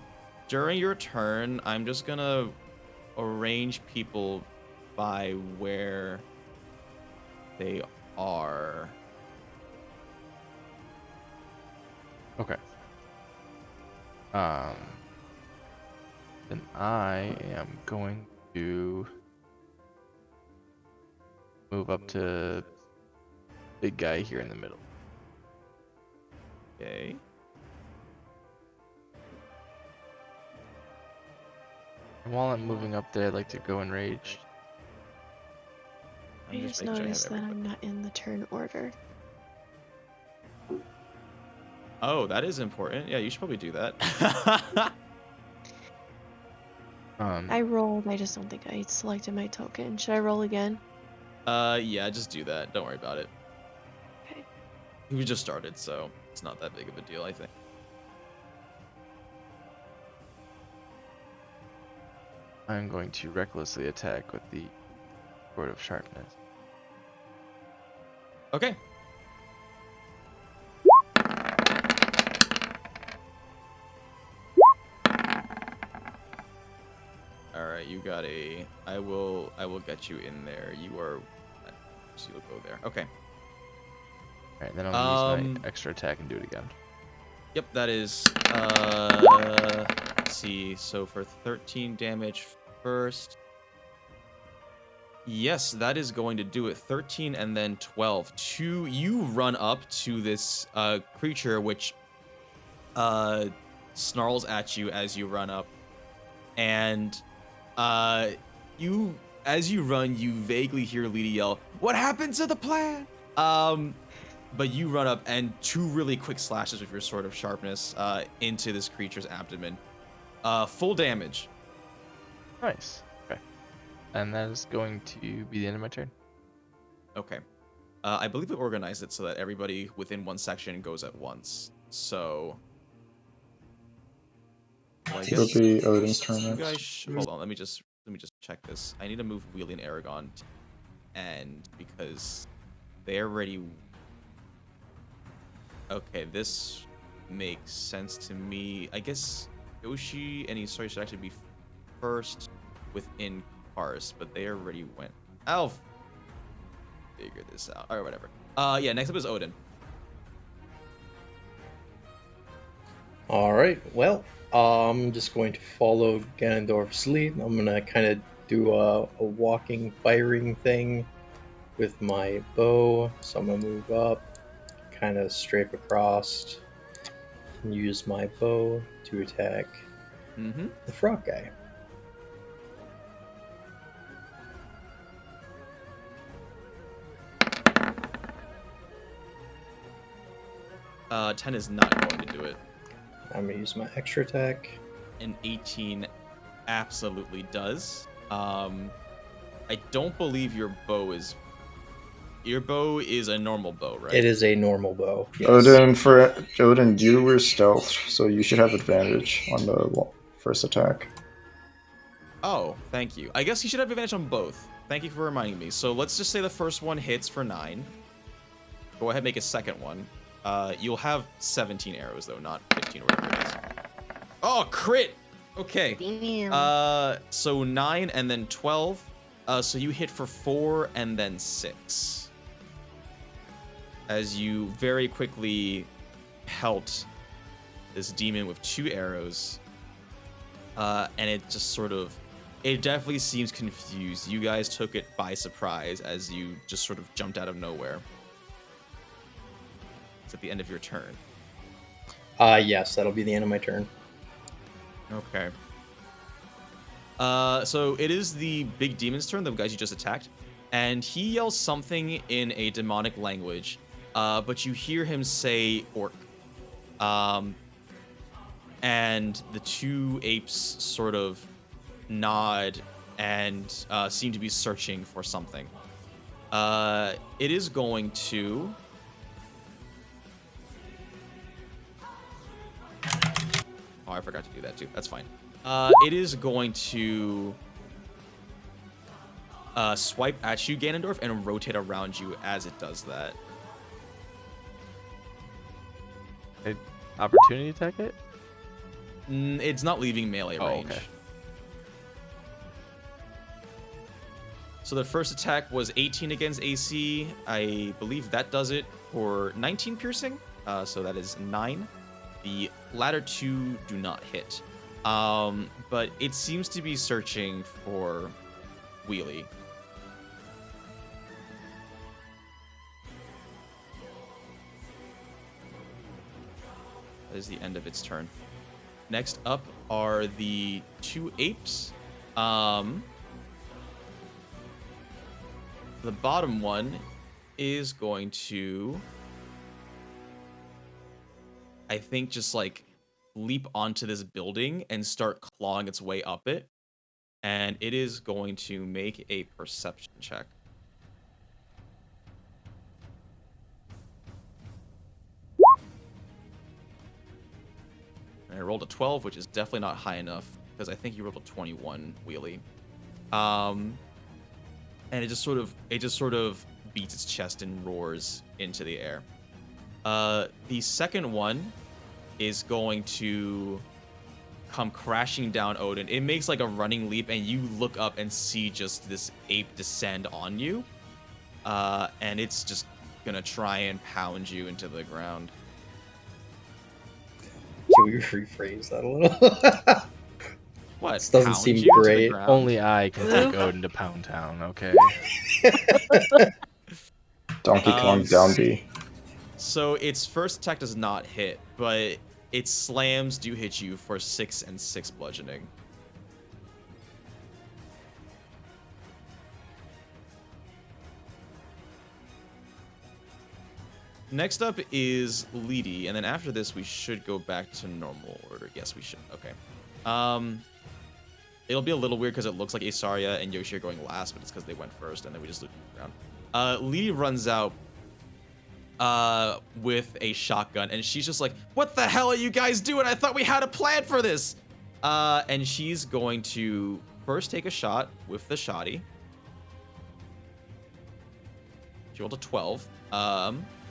During your turn, I'm just gonna arrange people by where they are. Okay. Then I am going to move up to big guy here in the middle. Okay. And while I'm moving up there, I'd like to go in rage. I just noticed that I'm not in the turn order. Oh, that is important. Yeah, you should probably do that. I rolled, I just don't think I selected my token. Should I roll again? Yeah, just do that. Don't worry about it. Okay. We just started, so it's not that big of a deal, I think. I'm going to recklessly attack with the Sword of Sharpness. Okay. All right, you got a. I will get you in there. You are. So you'll go there. Okay. All right, then I'll use my extra attack and do it again. Yep, that is. Let's see. So for 13 damage first. Yes, that is going to do it. 13 and then 12. You run up to this creature which snarls at you as you run up, and as you run, you vaguely hear Lady yell, "What happened to the plan?" But you run up and 2 really quick slashes with your Sword of Sharpness into this creature's abdomen. Full damage. Nice. Okay. And that is going to be the end of my turn. Okay. I believe we organized it so that everybody within one section goes at once. So. Well, I It'll guess be Odin's turn you next. guys hold on. Let me just check this. I need to move Wheelie and Eragon, and because they're already. Okay, this makes sense to me. I guess Yoshi and Isarya should actually be first within cars, but they already went. I'll figure this out. Or whatever. Yeah, next up is Odin. Alright, well, I'm just going to follow Ganondorf's lead. I'm going to kind of do a walking, firing thing with my bow. So I'm going to move up, kind of strafe across, and use my bow to attack the frog guy. Uh, 10 is not going to do it. I'm going to use my extra attack. An 18 absolutely does. I don't believe your bow is... Your bow is a normal bow, right? It is a normal bow. Yes. Odin, you were stealth, so you should have advantage on the first attack. Oh, thank you. I guess you should have advantage on both. Thank you for reminding me. So let's just say the first one hits for 9. Go ahead and make a second one. You'll have 17 arrows, though, not 15 or whatever it is. Oh, crit! Okay. Damn. So 9 and then 12. So you hit for 4 and then 6. As you very quickly pelt this demon with 2 arrows. And it just sort of... It definitely seems confused. You guys took it by surprise as you just sort of jumped out of nowhere. It's at the end of your turn. Yes, that'll be the end of my turn. Okay. So it is the big demon's turn, the guys you just attacked. And he yells something in a demonic language. But you hear him say orc. And the 2 apes sort of nod and seem to be searching for something. It is going to... Oh, I forgot to do that too. That's fine. It is going to swipe at you, Ganondorf, and rotate around you as it does that. Opportunity attack it? It's not leaving melee range. Okay. So the first attack was 18 against AC. I believe that does it for 19 piercing. So that is 9. The latter 2 do not hit. But it seems to be searching for Wheelie. That is the end of its turn. Next up are the 2 apes. The bottom one is going to, I think, just like leap onto this building and start clawing its way up it. And it is going to make a perception check. And I rolled a 12, which is definitely not high enough because I think you rolled a 21, Wheelie. And it just sort of beats its chest and roars into the air. The second one is going to come crashing down Odin. It makes like a running leap, and you look up and see just this ape descend on you. And it's just gonna try and pound you into the ground. Can we rephrase that a little? What? This doesn't seem great. Only I can take Odin to Pound Town, okay? Donkey Kong down B. So its first attack does not hit, but its slams do hit you for 6 and 6 bludgeoning. Next up is Leedy, and then after this we should go back to normal order. Yes, we should. Okay. It'll be a little weird because it looks like Isarya and Yoshi are going last, but it's because they went first, and then we just looped around. Lee runs out with a shotgun, and she's just like, "What the hell are you guys doing? I thought we had a plan for this." And she's going to first take a shot with the shotty. She rolled a 12,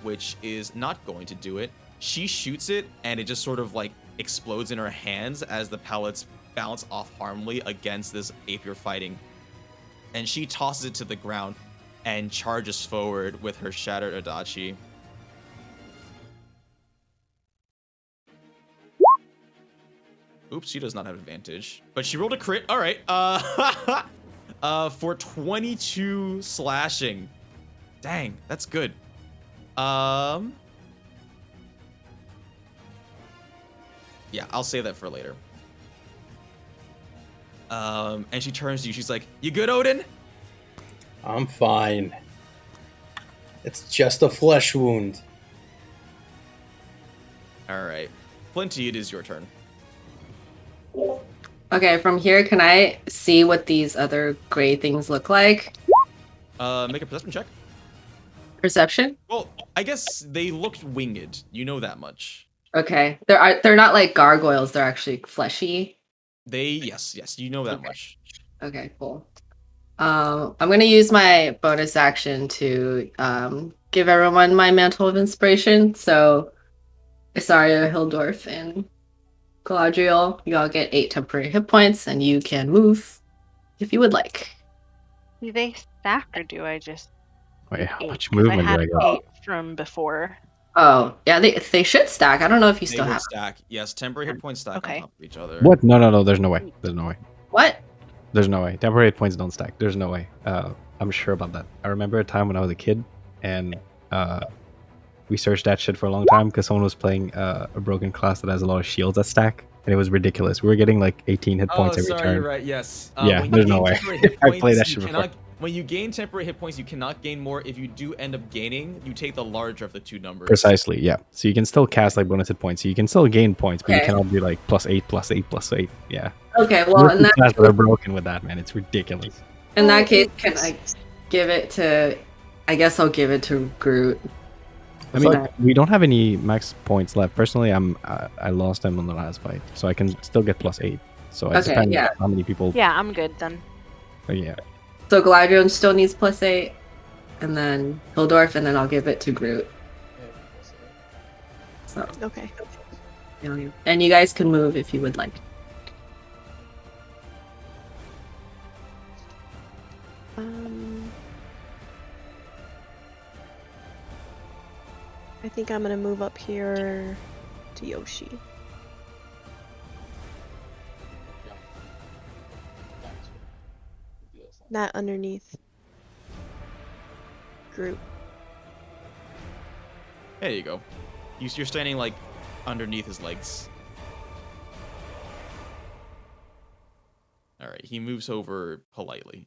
which is not going to do it. She shoots it, and it just sort of like explodes in her hands as the pellets bounce off harmfully against this ape you're fighting. And she tosses it to the ground and charges forward with her shattered Adachi. Oops, she does not have advantage. But she rolled a crit. All right. For 22 slashing. Dang, that's good. Yeah, I'll save that for later. And she turns to you. She's like, "You good, Odin?" I'm fine. It's just a flesh wound. All right. Flinty, it is your turn. Okay, from here, can I see what these other gray things look like? Make a perception check. Perception? Well, I guess they looked winged. You know that much. Okay. They're not like gargoyles, they're actually fleshy. Yes, you know that much. Okay, cool. I'm gonna use my bonus action to give everyone my mantle of inspiration. So Isarya, Hildorf, and Galadriel, you all get 8 temporary hit points, and you can move if you would like. Do they stack, or do I just? Wait, how 8? much movement I had do I get? 8 from before. Oh, yeah, they should stack. I don't know if you They still would have. stack. Yes, temporary hit points stack on top of each other. What? No. There's no way. There's no way. What? There's no way. Temporary hit points don't stack. There's no way. I'm sure about that. I remember a time when I was a kid, and we searched that shit for a long time because someone was playing a broken class that has a lot of shields that stack, and it was ridiculous. We were getting like 18 hit points every turn. You're right. Yes. Yeah, there's no way. I played that shit before. When you gain temporary hit points, you cannot gain more. If you do end up gaining, you take the larger of the two numbers. Precisely, yeah. So you can still cast like bonus hit points. So you can still gain points, but you cannot be like +8, +8, +8. Yeah. Okay, well, in that classes are broken with that, man. It's ridiculous. In that case, can I give it to? I guess I'll give it to Groot. I mean, we don't have any max points left. Personally, I lost them on the last fight, so I can still get +8. So it depends on how many people. Yeah, I'm good then. But yeah. So Galadriel still needs +8, and then Hildorf, and then I'll give it to Groot. So okay. And you guys can move if you would like. I think I'm gonna move up here to Yoshi. Not underneath Groot. There you go. You're standing like underneath his legs. All right, he moves over politely.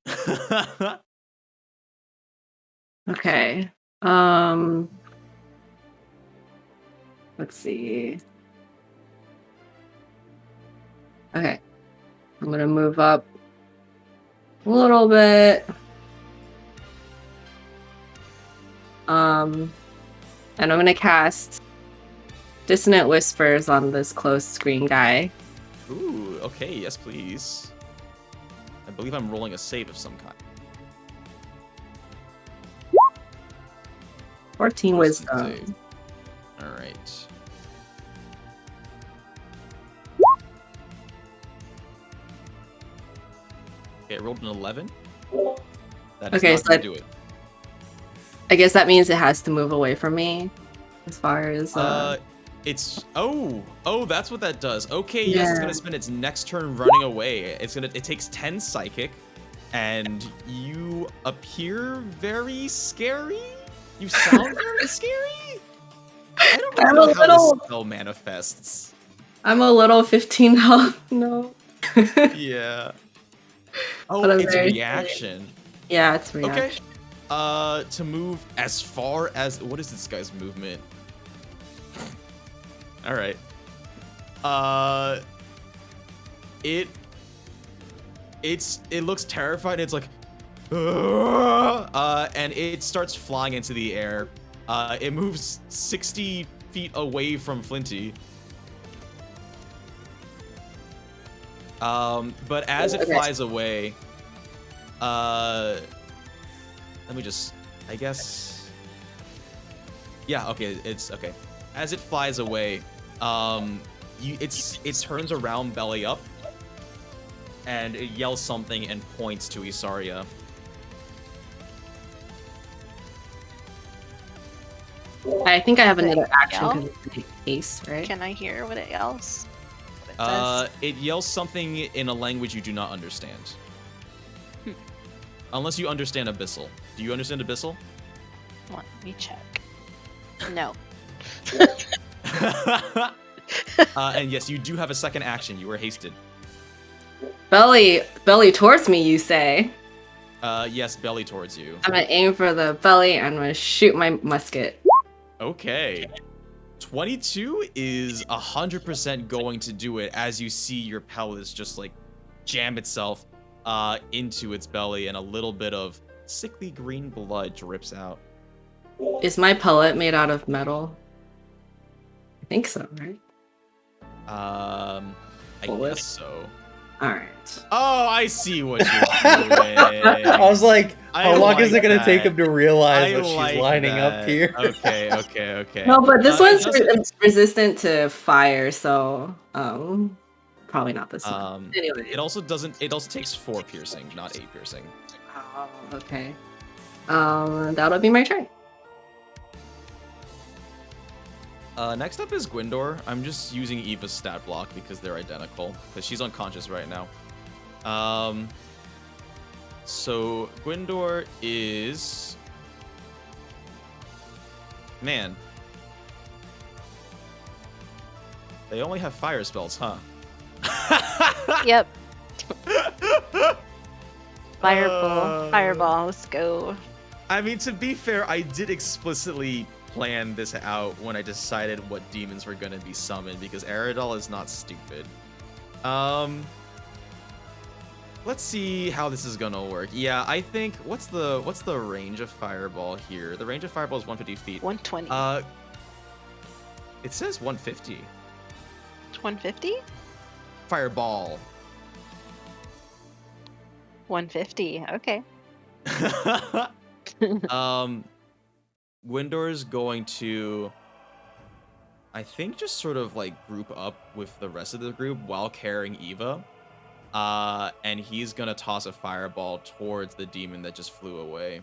Okay. Let's see. Okay. I'm gonna move up a little bit. And I'm gonna cast Dissonant Whispers on this close screen guy. Ooh, okay, yes please. I believe I'm rolling a save of some kind. 14 wisdom. Alright. Okay, I rolled an 11. That is not gonna do it. I guess that means it has to move away from me, as far as. It's that's what that does. Okay, yes, it's gonna spend its next turn running away. It takes 10 psychic, and you appear very scary. You sound very scary. I don't really know how this spell manifests. I'm a little 15 health. No. Yeah. Oh, it's a reaction. Yeah, it's a reaction. Okay. To move as far as what is this guy's movement? All right. It looks terrified. It's like, and it starts flying into the air. It moves 60 feet away from Flinty. But as it flies away, let me just, I guess, yeah, okay, it's okay. As it flies away, it turns around belly up, and it yells something and points to Isarya. I think I have another action because it's an ace, right? Can I hear what it yells? It yells something in a language you do not understand. Unless you understand Abyssal. Do you understand Abyssal? Let me check. No. And yes, you do have a second action. You were hasted. Belly towards me, you say? Yes, belly towards you. I'm gonna aim for the belly and I'm gonna shoot my musket. Okay. 22 is 100% going to do it as you see your pellet just like jam itself into its belly and a little bit of sickly green blood drips out. Is my pellet made out of metal? I think so, right? I guess so. Alright. Oh, I see what you're doing. I was like, how long is it gonna take that. him to realize I what she's like lining that. up here? Okay. No, but this one's it doesn't- resistant to fire, so probably not this one. Anyway. It also takes 4 piercing, not 8 piercing. Oh, okay. That'll be my turn. Next up is Gwendor. I'm just using Eva's stat block because they're identical, because she's unconscious right now. So Gwendor is... Man. They only have fire spells, huh? Yep. Fireball, let's go. I mean, to be fair, I did explicitly plan this out when I decided what demons were gonna be summoned because Eridol is not stupid. Let's see how this is gonna work. Yeah, I think what's the range of fireball here? The range of fireball is 150 feet. 120. It says 150. 150? Fireball. 150. Okay. Gwendor's going to, I think, just sort of like group up with the rest of the group while carrying Eva. And he's gonna toss a fireball towards the demon that just flew away.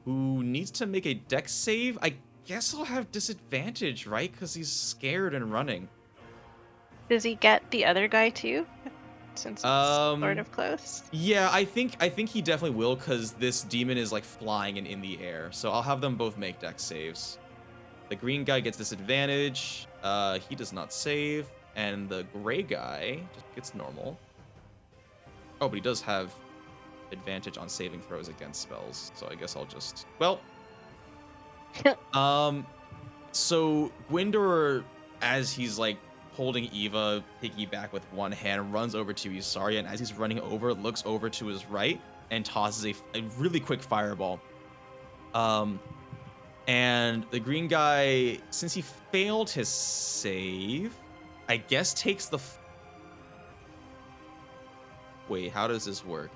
Who needs to make a dex save? I guess I'll have disadvantage, right? Because he's scared and running. Does he get the other guy too? Since it's sort of close. Yeah, I think he definitely will, because this demon is like flying and in the air. So I'll have them both make dex saves. The green guy gets disadvantage. He does not save. And the gray guy just gets normal. Oh, but he does have advantage on saving throws against spells. So I guess I'll just... Well... So Gwendor, as he's like holding Eva piggyback with one hand, runs over to Isarya, and as he's running over, looks over to his right and tosses a really quick fireball. And the green guy, since he failed his save, I guess takes the... Wait, how does this work?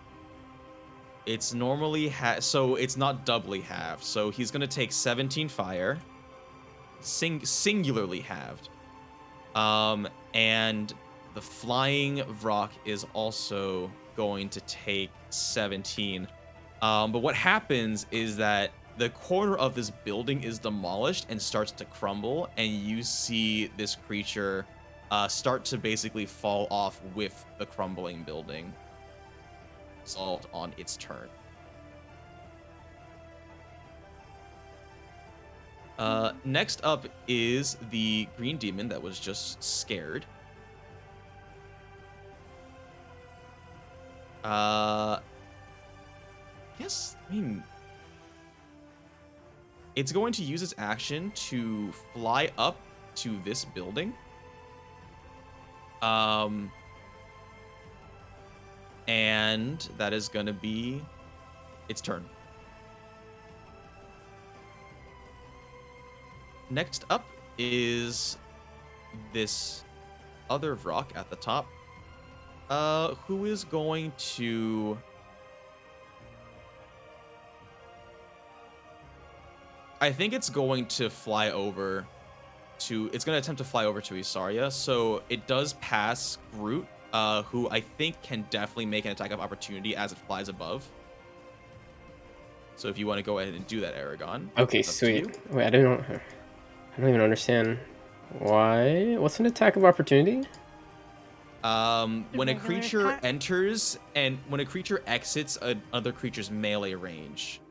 It's normally so it's not doubly halved. So he's gonna take 17 fire, singularly halved. And the flying Vrock is also going to take 17. But what happens is that the corner of this building is demolished and starts to crumble, and you see this creature start to basically fall off with the crumbling building. Solved on its turn. Next up is the green demon that was just scared. Yes, I mean, it's going to use its action to fly up to this building. And that is going to be its turn. Next up is this other Vrock at the top, who is going to... I think it's going to fly over to... It's going to attempt to fly over to Isarya, so it does pass Groot, who I think can definitely make an attack of opportunity as it flies above. So if you want to go ahead and do that, Eragon. Okay, sweet. Wait, I don't even understand why. What's an attack of opportunity? When a creature enters and when a creature exits another creature's melee range,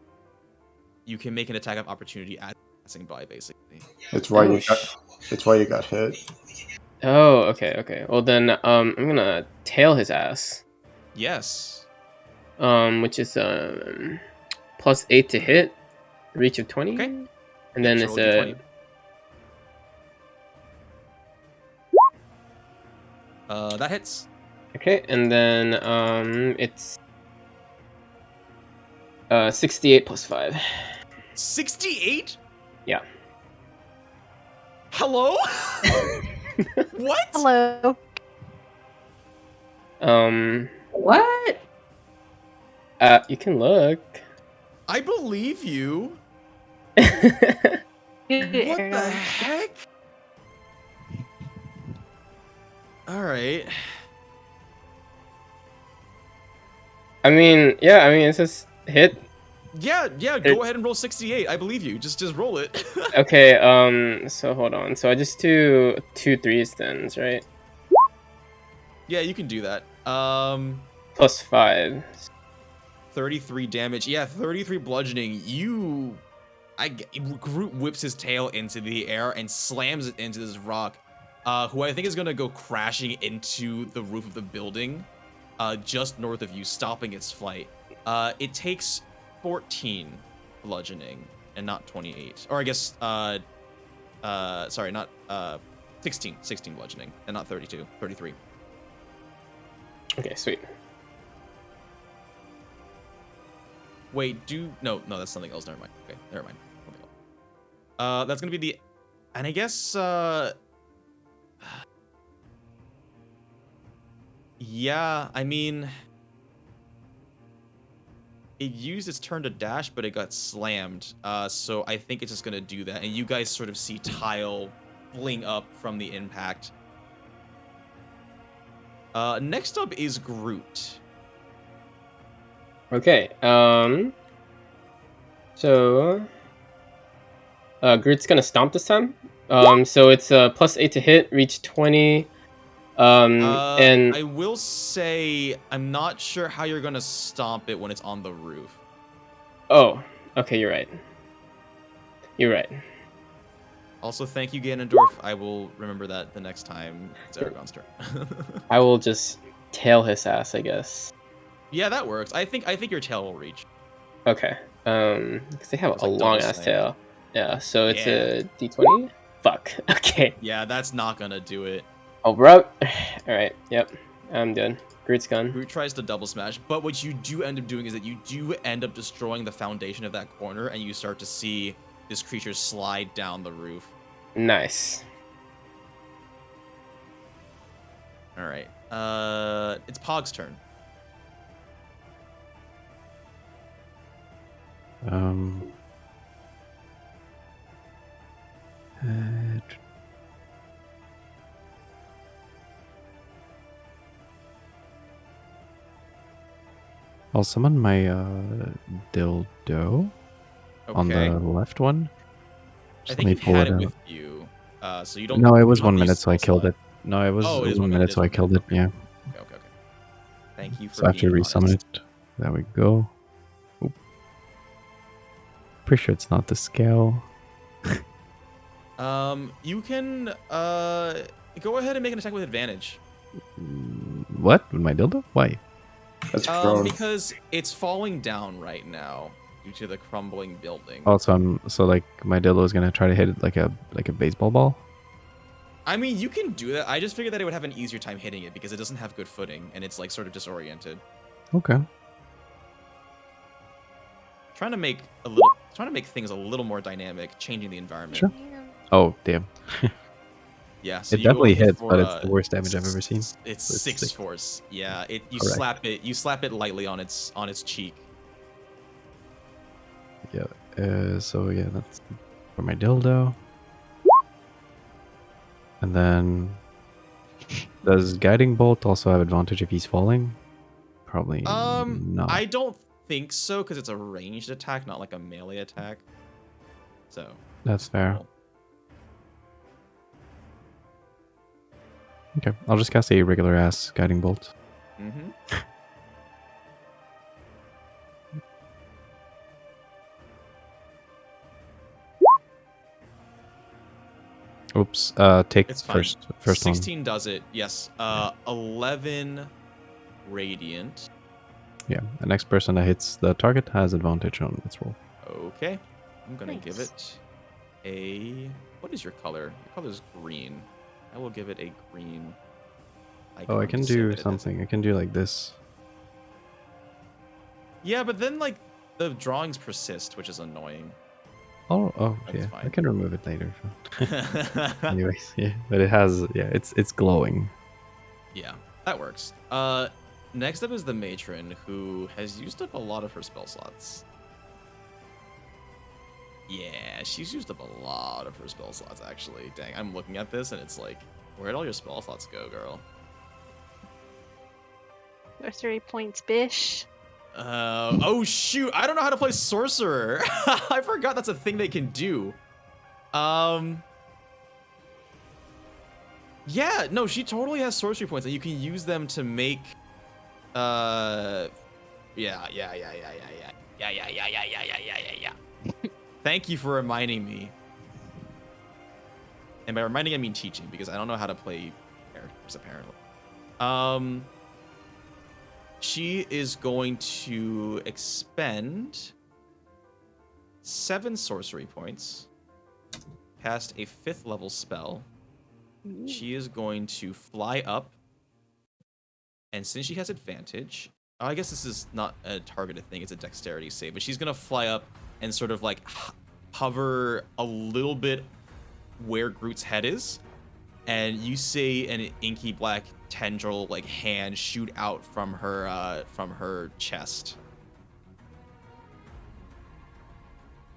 you can make an attack of opportunity as passing by, basically. It's why you got hit. Oh, okay. Well then, I'm gonna tail his ass. Yes. Which is +8 to hit, reach of 20. Okay. And then it's a... That hits. Okay, and then it's 68 plus 5. 68? Yeah. Hello? What? Hello. What? You can look. I believe you. What What the heck? All right. I mean, it's just hit. Yeah, go ahead and roll 68. I believe you. Just roll it. Okay, so hold on. So I just do 2 3s then, right? Yeah, you can do that. Plus 5. 33 damage. Yeah, 33 bludgeoning. Groot whips his tail into the air and slams it into this rock, who I think is gonna go crashing into the roof of the building, just north of you, stopping its flight. It takes 14 bludgeoning and not 28. Or I guess, sorry, not 16 bludgeoning and not 32. 33. Okay, sweet. Wait, no, that's something else. Never mind. Okay, never mind. That's gonna be the, and I guess, yeah, I mean, it used its turn to dash, but it got slammed. So I think it's just gonna do that, and you guys sort of see tile bling up from the impact. Next up is Groot. Okay, so Groot's gonna stomp this time. So it's +8 to hit, reach 20. And I will say I'm not sure how you're gonna stomp it when it's on the roof. Oh, okay, you're right. Also, thank you, Ganondorf. I will remember that the next time it's Eragon's turn. I will just tail his ass, I guess. Yeah, that works. I think your tail will reach. Okay. Because they have a long ass tail. Yeah. So it's Yeah. a D20. Fuck. Okay. Yeah, that's not gonna do it. Oh, bro. All right. Yep. I'm done. Groot's gone. Groot tries to double smash, but what you do end up doing is that you do end up destroying the foundation of that corner, and you start to see this creature slide down the roof. Nice. All right. It's Pog's turn. I'll summon my dildo on the left one. I think you had it with you, so you don't. No, it was 1 minute, so I killed it. No, it was 1 minute, so I killed it. Yeah. Okay. Thank you for. So I have to resummon it. There we go. Oop. Pretty sure it's not the scale. You can go ahead and make an attack with advantage. What? With my dildo? Why? That's because it's falling down right now due to the crumbling building. Oh, so like my dildo is gonna try to hit it like a baseball ball. I mean, you can do that. I just figured that it would have an easier time hitting it because it doesn't have good footing and it's like sort of disoriented. Okay. Trying to make things a little more dynamic, changing the environment. Sure. Oh, damn. Yeah, so it definitely hits, for, but it's the worst damage I've ever seen. It's So 6 force. Yeah, you Correct. slap it lightly on its cheek. Yeah. So yeah, that's for my dildo. And then, does guiding bolt also have advantage if he's falling? Probably not. I don't think so because it's a ranged attack, not like a melee attack. So That's fair. Okay, I'll just cast a regular ass guiding bolt. Mm-hmm. Oops. Take It's fine. first 16 one. does it. Yes. 11 radiant. Yeah, the next person that hits the target has advantage on its roll. Okay. I'm gonna give it a. What is your color? Your color is green. I will give it a green. Oh, I icon can to say do that it has- something. I can do like this. Yeah, but then like the drawings persist, which is annoying. Oh, That's yeah. fine. I can remove it later. Anyways, yeah, but it has, yeah, it's glowing. Yeah, that works. Next up is the matron, who has used up a lot of her spell slots. Yeah, she's used up a lot of her spell slots, actually. Dang, I'm looking at this, and it's like, where'd all your spell slots go, girl? Sorcery points, bish. Oh shoot, I don't know how to play Sorcerer. I forgot that's a thing they can do. Yeah, no, she totally has sorcery points, and you can use them to make, yeah. Thank you for reminding me. And by reminding, I mean teaching, because I don't know how to play characters, apparently. She is going to expend 7 sorcery points, cast a 5th level spell. She is going to fly up, and since she has advantage, I guess this is not a targeted thing, it's a dexterity save, but she's going to fly up and sort of like hover a little bit where Groot's head is, and you see an inky black tendril like hand shoot out from her chest.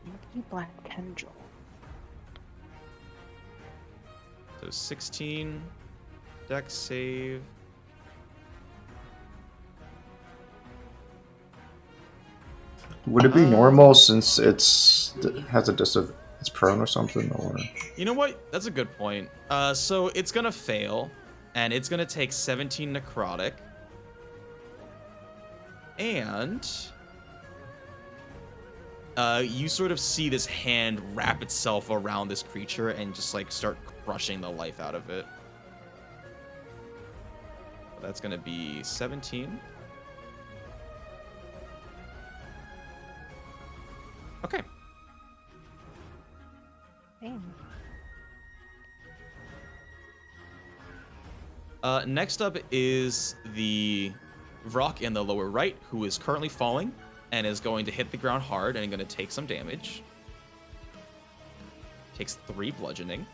Inky black tendril. So 16 dex save. Would it be normal since it's it's prone or something, or? You know what? That's a good point. So it's gonna fail, and it's gonna take 17 necrotic, and you sort of see this hand wrap itself around this creature and just like start crushing the life out of it. That's gonna be 17. Okay. Damn. Next up is the Vrock in the lower right, who is currently falling and is going to hit the ground hard and going to take some damage. Takes 3 bludgeoning.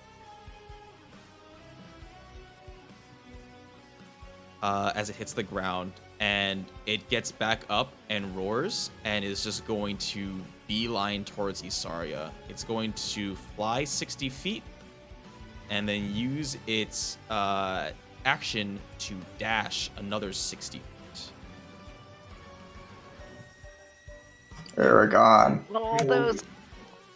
As it hits the ground, and it gets back up and roars and is just going to beeline towards Isarya. It's going to fly 60 feet and then use its action to dash another 60 feet. Eragon. All those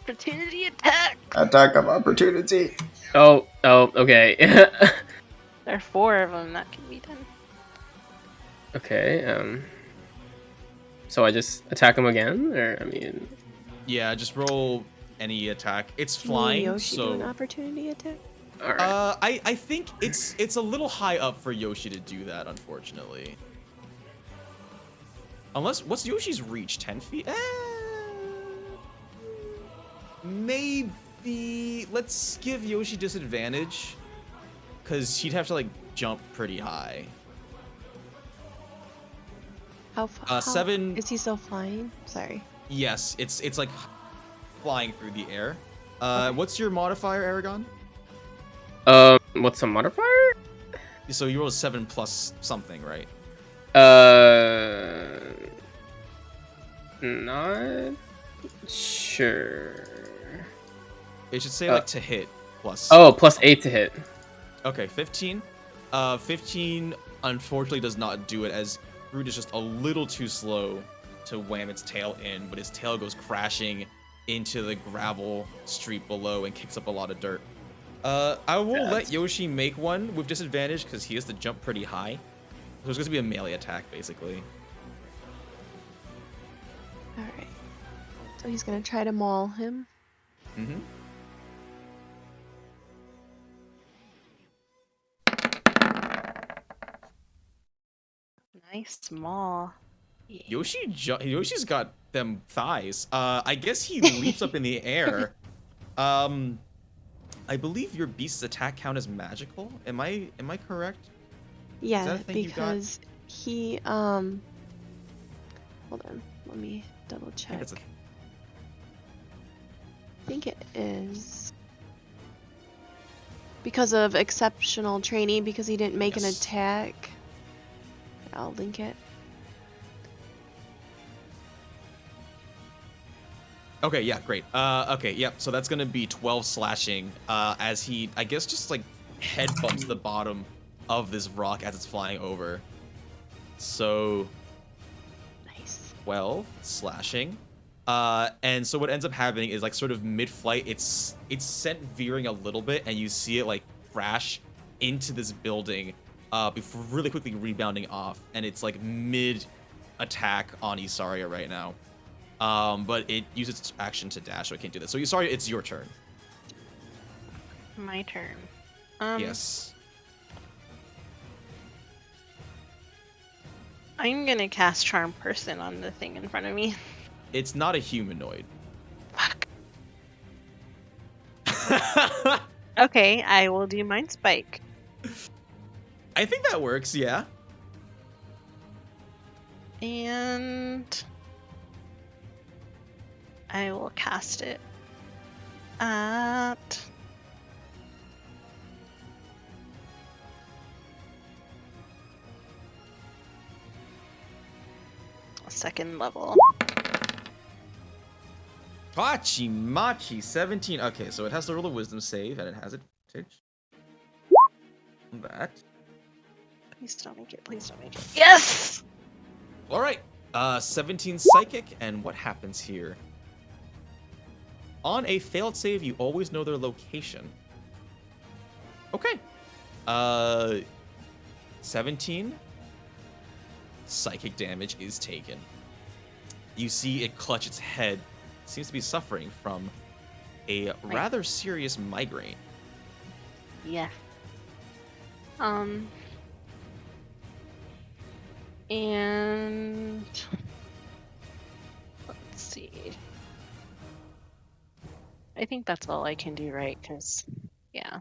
opportunity attacks. Attack of opportunity. Oh, okay. There are 4 of them that can be done. Okay, so I just attack him again, or I mean, Yeah, just roll any attack. It's Can flying, Yoshi do an so opportunity attack? all right. I think it's a little high up for Yoshi to do that, unfortunately. Unless, what's Yoshi's reach? 10 feet? Maybe. Let's give Yoshi disadvantage because he'd have to like jump pretty high. How 7. Is he still flying? Sorry. Yes, it's like flying through the air. What's your modifier, Eragon? What's the modifier? So you roll a 7 plus something, right? Not sure. It should say like to hit plus. Oh, plus 8 to hit. Okay, 15. 15 unfortunately does not do it, as Druid is just a little too slow to wham its tail in, but his tail goes crashing into the gravel street below and kicks up a lot of dirt. I will let Yoshi make one with disadvantage because he has to jump pretty high. So it's going to be a melee attack, basically. Alright. So he's gonna try to maul him. Mm-hmm. Nice maul. Yoshi's got them thighs. I guess he leaps up in the air. I believe your beast's attack count as magical. Am I correct? Yeah, because he hold on, let me double check. I think it is because of exceptional training, because he didn't make an attack. I'll link it. Okay, yeah, great. Okay, yep, so that's gonna be 12 slashing, as he, I guess, just like head bumps the bottom of this rock as it's flying over. So, nice. 12 slashing. And so what ends up happening is, like, sort of mid-flight, it's sent veering a little bit, and you see it like crash into this building, before really quickly rebounding off, and it's like mid-attack on Isarya right now. But it uses its action to dash, so it can't do that. So Isarya, it's your turn. My turn. Yes. I'm gonna cast Charm Person on the thing in front of me. It's not a humanoid. Fuck. Okay, I will do Mind Spike. I think that works, yeah. And I will cast it at second level. Hachi Machi 17. Okay, so it has to roll a wisdom save, and it has advantage. That. Please don't make it. Please don't make it. Yes! All right. 17 psychic, and what happens here? On a failed save, you always know their location. Okay. 17 psychic damage is taken. You see it clutch its head. It seems to be suffering from a rather serious migraine. Yeah. And let's see. I think that's all I can do, right? Because, yeah.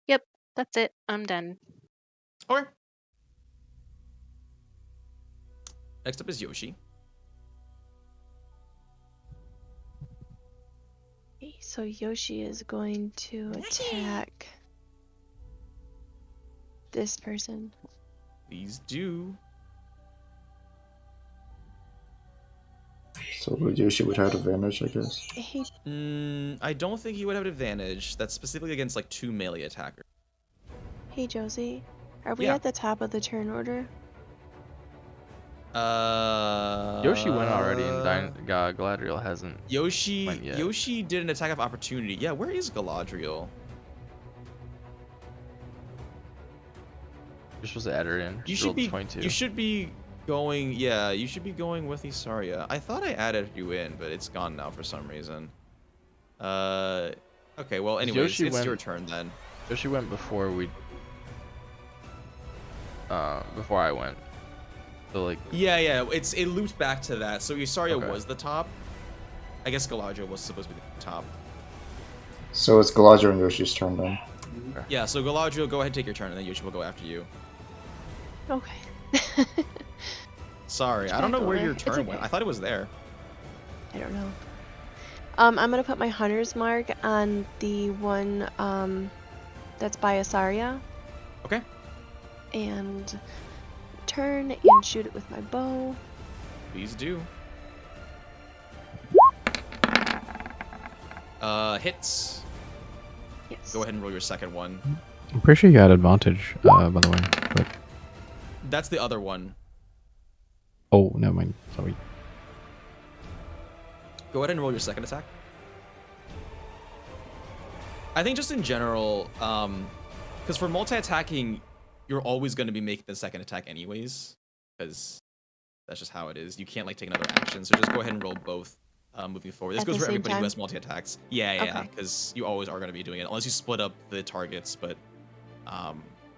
Yep, that's it. I'm done. Okay. Next up is Yoshi. Okay, so Yoshi is going to attack this person. Please do. So Yoshi would have advantage, I guess. I don't think he would have advantage. That's specifically against like 2 melee attackers. Hey Josie, are we Yeah. at the top of the turn order? Yoshi went already, and Galadriel hasn't. went yet. Yoshi did an attack of opportunity. Yeah, where is Galadriel? You're supposed to add her in. You She should rolled be. 22. You should be going. Yeah, you should be going with Isarya. I thought I added you in, but it's gone now for some reason. Okay. Well, anyways, it's your turn then. Yoshi went before we. Before I went. So like. Yeah. It loops back to that. So Isarya Okay. was the top. I guess Galadriel was supposed to be the top. So it's Galadriel and Yoshi's turn then. Yeah, so Galadriel, go ahead and take your turn, and then Yoshi will go after you. Okay. Sorry, I don't know where Back your over. turn It's went. okay. I thought it was there. I don't know. I'm gonna put my hunter's mark on the one that's by Isarya. Okay. And turn and shoot it with my bow. Please do. Hits. Yes. Go ahead and roll your second one. I'm pretty sure you had advantage, by the way. But That's the other one. oh, never mind. Sorry. Go ahead and roll your second attack. I think just in general, because for multi-attacking, you're always going to be making the second attack anyways, because that's just how it is. You can't like take another action, so just go ahead and roll both moving forward. This At goes the for same everybody who time? has multi-attacks. Yeah, Okay. because you always are going to be doing it, unless you split up the targets, but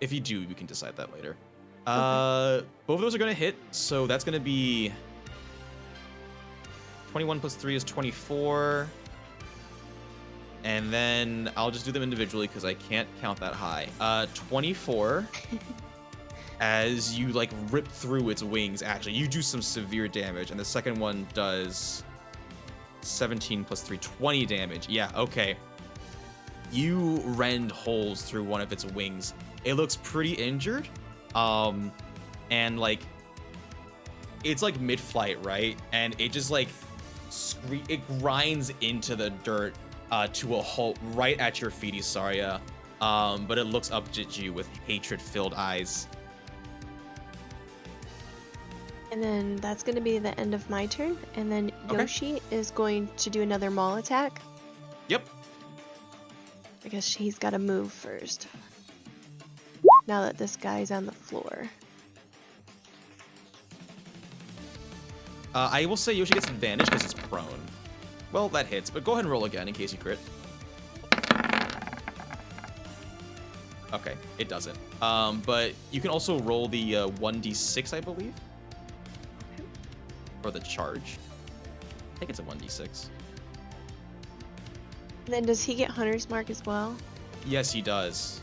if you do, you can decide that later. Both of those are going to hit, so that's going to be 21 plus 3 is 24. And then I'll just do them individually because I can't count that high. 24. As you like rip through its wings, actually, you do some severe damage. And the second one does 17 plus 3, 20 damage. Yeah, okay. You rend holes through one of its wings. It looks pretty injured. And like, it's like mid-flight, right? And it just like, it grinds into the dirt to a halt right at your feet, Isarya. But it looks up at you with hatred-filled eyes. And then that's going to be the end of my turn. And then Yoshi is going to do another maul attack. Yep. I guess he's got to move first. Now that this guy's on the floor. I will say Yoshi gets advantage because he's prone. Well, that hits, but go ahead and roll again in case you crit. Okay, it doesn't. But you can also roll the 1d6, I believe. For the charge. I think it's a 1d6. And then does he get Hunter's Mark as well? Yes, he does.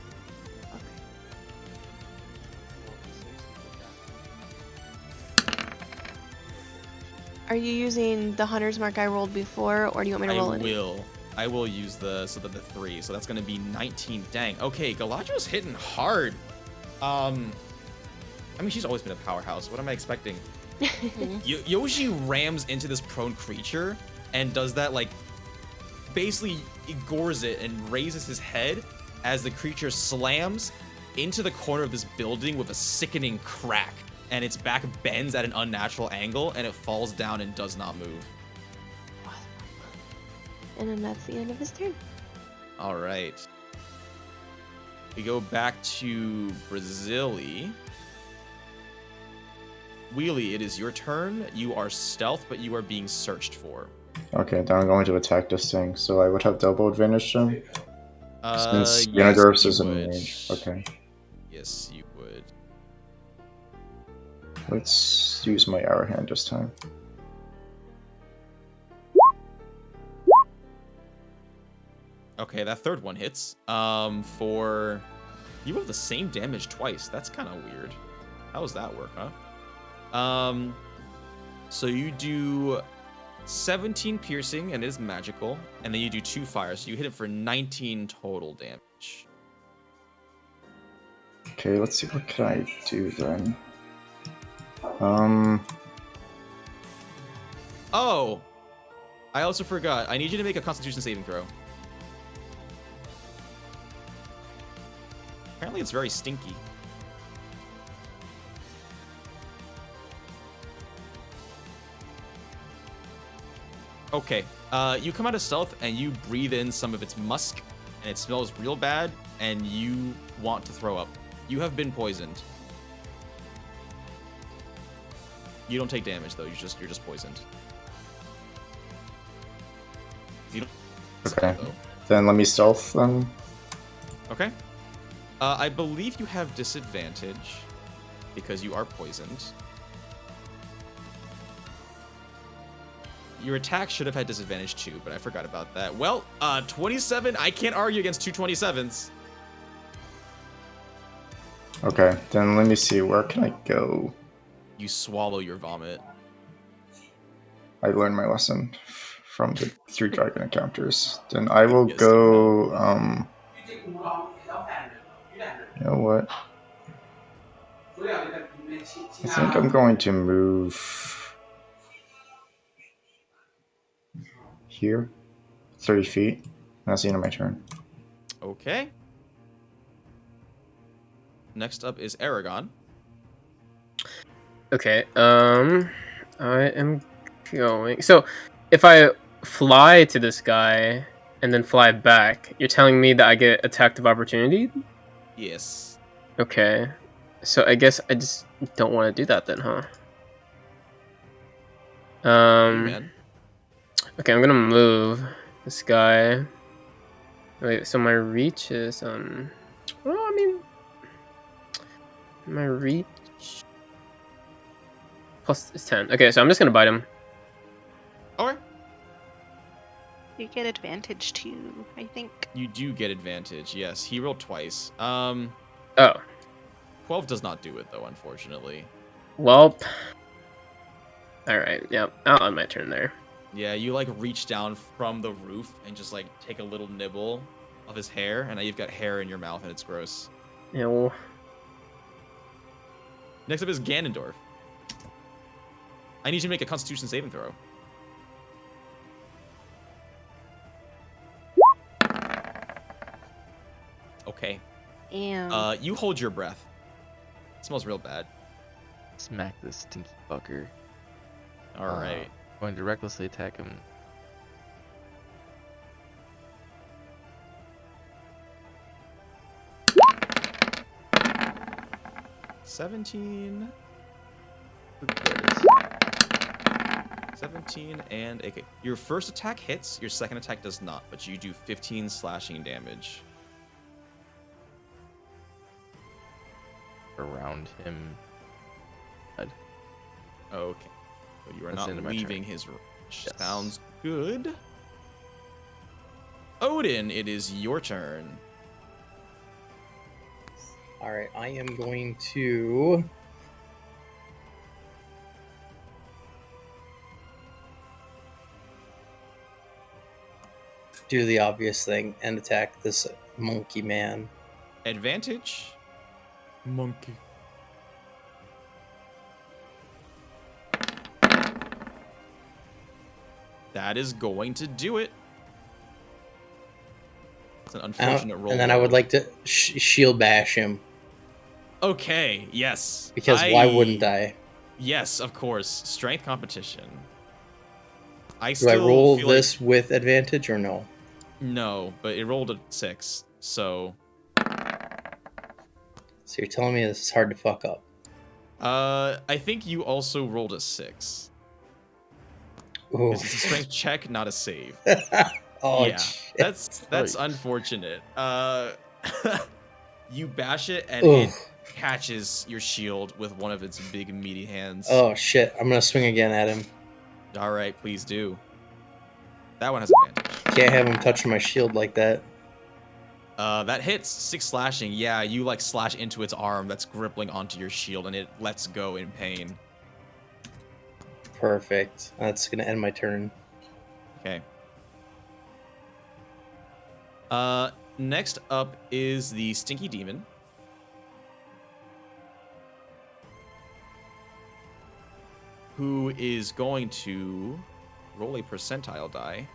Are you using the Hunter's Mark I rolled before, or do you want me to roll it? I will use the 3. So that's going to be 19. Dang. Okay, Galadriel's hitting hard. I mean, she's always been a powerhouse. What am I expecting? Yoshi rams into this prone creature and does that, like, basically gores it and raises his head as the creature slams into the corner of this building with a sickening crack. And its back bends at an unnatural angle and it falls down and does not move. And then that's the end of his turn. All right. We go back to Brazili. Wheelie, it is your turn. You are stealth, but you are being searched for. Okay, then I'm going to attack this thing. So I would have double advantage then? Since Yes, Ganondorf you is in would. range. Okay. Yes, you would. Let's use my arrow hand this time. Okay, that third one hits. For you have the same damage twice. That's kind of weird. How does that work, huh? So you do 17 piercing, and it is magical, and then you do 2 fire, so you hit it for 19 total damage. Okay, let's see what can I do then. Oh, I also forgot. I need you to make a Constitution saving throw. Apparently, it's very stinky. Okay, you come out of stealth and you breathe in some of its musk, and it smells real bad, and you want to throw up. You have been poisoned. You don't take damage though. You're just poisoned. You don't. Okay. Then let me stealth then. Okay. I believe you have disadvantage because you are poisoned. Your attack should have had disadvantage too, but I forgot about that. Well, 27. I can't argue against two 27s. Okay, then let me see. Where can I go? You swallow your vomit. I learned my lesson from the 3 dragon encounters. Then I will Yes, go. You know what? I think I'm going to move here, 30 feet. That's the end of my turn. Okay. Next up is Eragon. Okay. I am going. So, if I fly to this guy and then fly back, you're telling me that I get attack of opportunity? Yes. Okay. So I guess I just don't want to do that then, huh? Man. Okay, I'm gonna move this guy. Wait, so my reach is well, I mean, my reach plus is 10. Okay, so I'm just gonna bite him. Alright. You get advantage too, I think. You do get advantage, yes. He rolled twice. Oh. 12 does not do it though, unfortunately. Well. Alright, yep. I'll end my turn there. Yeah, you like reach down from the roof and just like take a little nibble of his hair, and now you've got hair in your mouth and it's gross. Ew. Next up is Ganondorf. I need you to make a Constitution saving throw. Okay. Damn. You hold your breath. It smells real bad. Smack this stinky fucker. Alright. Going to recklessly attack him. $17 and okay. Your first attack hits, your second attack does not, but you do 15 slashing damage. Around him. Okay. So you are That's the end not of my leaving turn. his range. Yes. Sounds good. Odin, it is your turn. Alright, I am going to do the obvious thing and attack this monkey man. Advantage. Monkey. That is going to do it. It's an unfortunate roll. And then I would like to shield bash him. Okay, yes. Because why wouldn't I? Yes, of course. Strength competition. Do I roll this with advantage or no? No, but it rolled a 6, so... So you're telling me this is hard to fuck up. I think you also rolled a 6. Ooh. It's a strength check, not a save. Oh, yeah, shit. that's unfortunate. You bash it and Ooh. it catches your shield with one of its big meaty hands. Oh shit, I'm gonna swing again at him. Alright, please do. That one has advantage. Can't have him touching my shield like that. That hits 6 slashing. Yeah, you like slash into its arm that's gripping onto your shield and it lets go in pain. Perfect. That's gonna end my turn. Okay. Next up is the Stinky Demon. Who is going to roll a percentile die.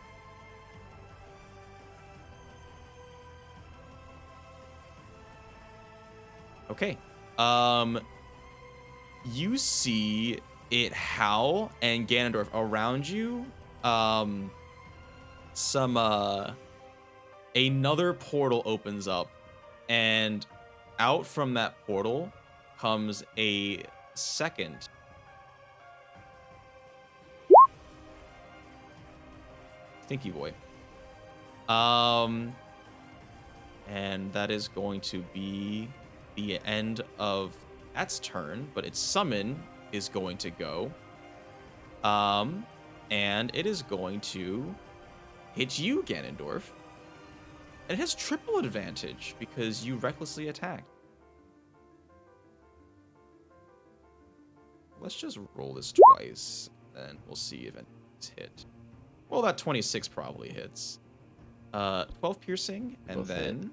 Okay. You see it howl and Ganondorf around you. Another portal opens up, and out from that portal comes a second Stinky Boy. And that is going to be the end of that's turn, but its summon is going to go. And it is going to hit you, Ganondorf. And it has triple advantage because you recklessly attacked. let's just roll this twice, and we'll see if it's hit. Well, that 26 probably hits. 12 piercing, and Both then... hit.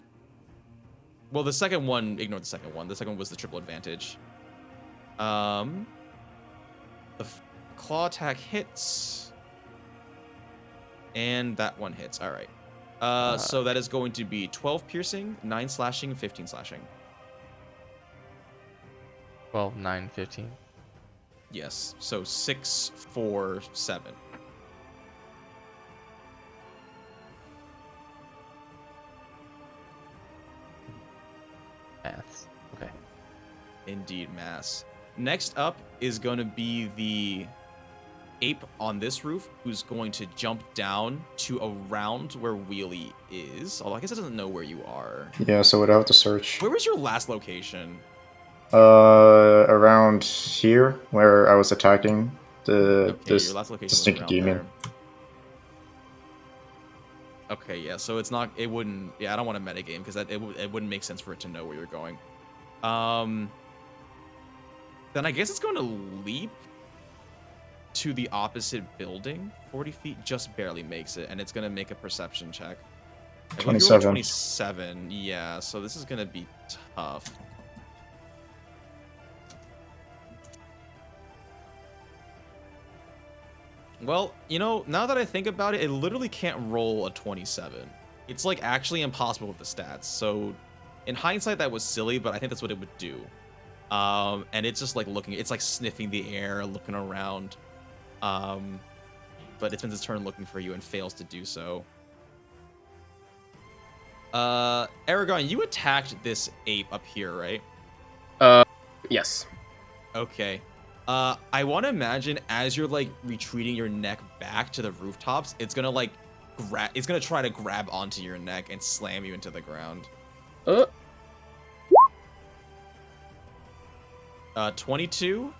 Well, the second one, ignore the second one. The second one was the triple advantage. The claw attack hits. And that one hits. All right. So that is going to be 12 piercing, 9 slashing, 15 slashing. 12, 9, 15. Yes. So 6, 4, 7. Maths. Okay. Indeed, mass. Next up is going to be the ape on this roof, who's going to jump down to around where Wheelie is. Although I guess it doesn't know where you are. Yeah, so we'd have to search. Where was your last location? Around here, where I was attacking this your last location was distinct around demon. there. Okay, yeah, so it's not, it wouldn't, yeah, I don't want to metagame because it wouldn't make sense for it to know where you're going. Then I guess it's going to leap to the opposite building. 40 feet just barely makes it, and it's going to make a perception check. I believe you rolled 27. 27, yeah, so this is going to be tough. Well, you know, now that I think about it, it literally can't roll a 27. It's like actually impossible with the stats. So in hindsight, that was silly, but I think that's what it would do. And it's just like looking, it's like sniffing the air, looking around. But it spends its turn looking for you and fails to do so. Eragon, you attacked this ape up here, right? Yes. Okay. I want to imagine as you're like retreating your neck back to the rooftops, it's gonna like it's gonna try to grab onto your neck and slam you into the ground. 22.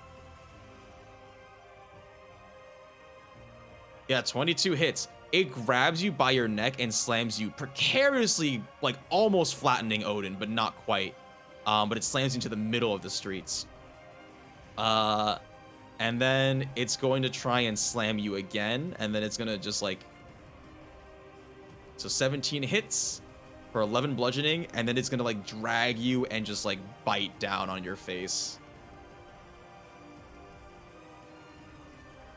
Yeah, 22 hits. It grabs you by your neck and slams you precariously, like almost flattening Odin, but not quite. But it slams you into the middle of the streets. And then it's going to try and slam you again, and then it's gonna just like... So 17 hits for 11 bludgeoning, and then it's gonna like drag you and just like bite down on your face.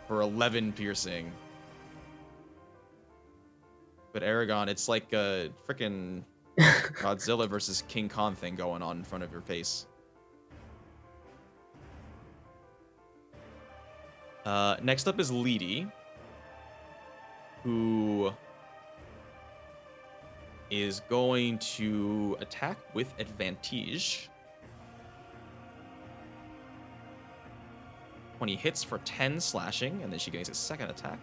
For 11 piercing. But Eragon, it's like a freaking Godzilla versus King Kong thing going on in front of your face. Next up is Leedy, who is going to attack with advantage. 20 hits for 10 slashing, and then she gains a second attack.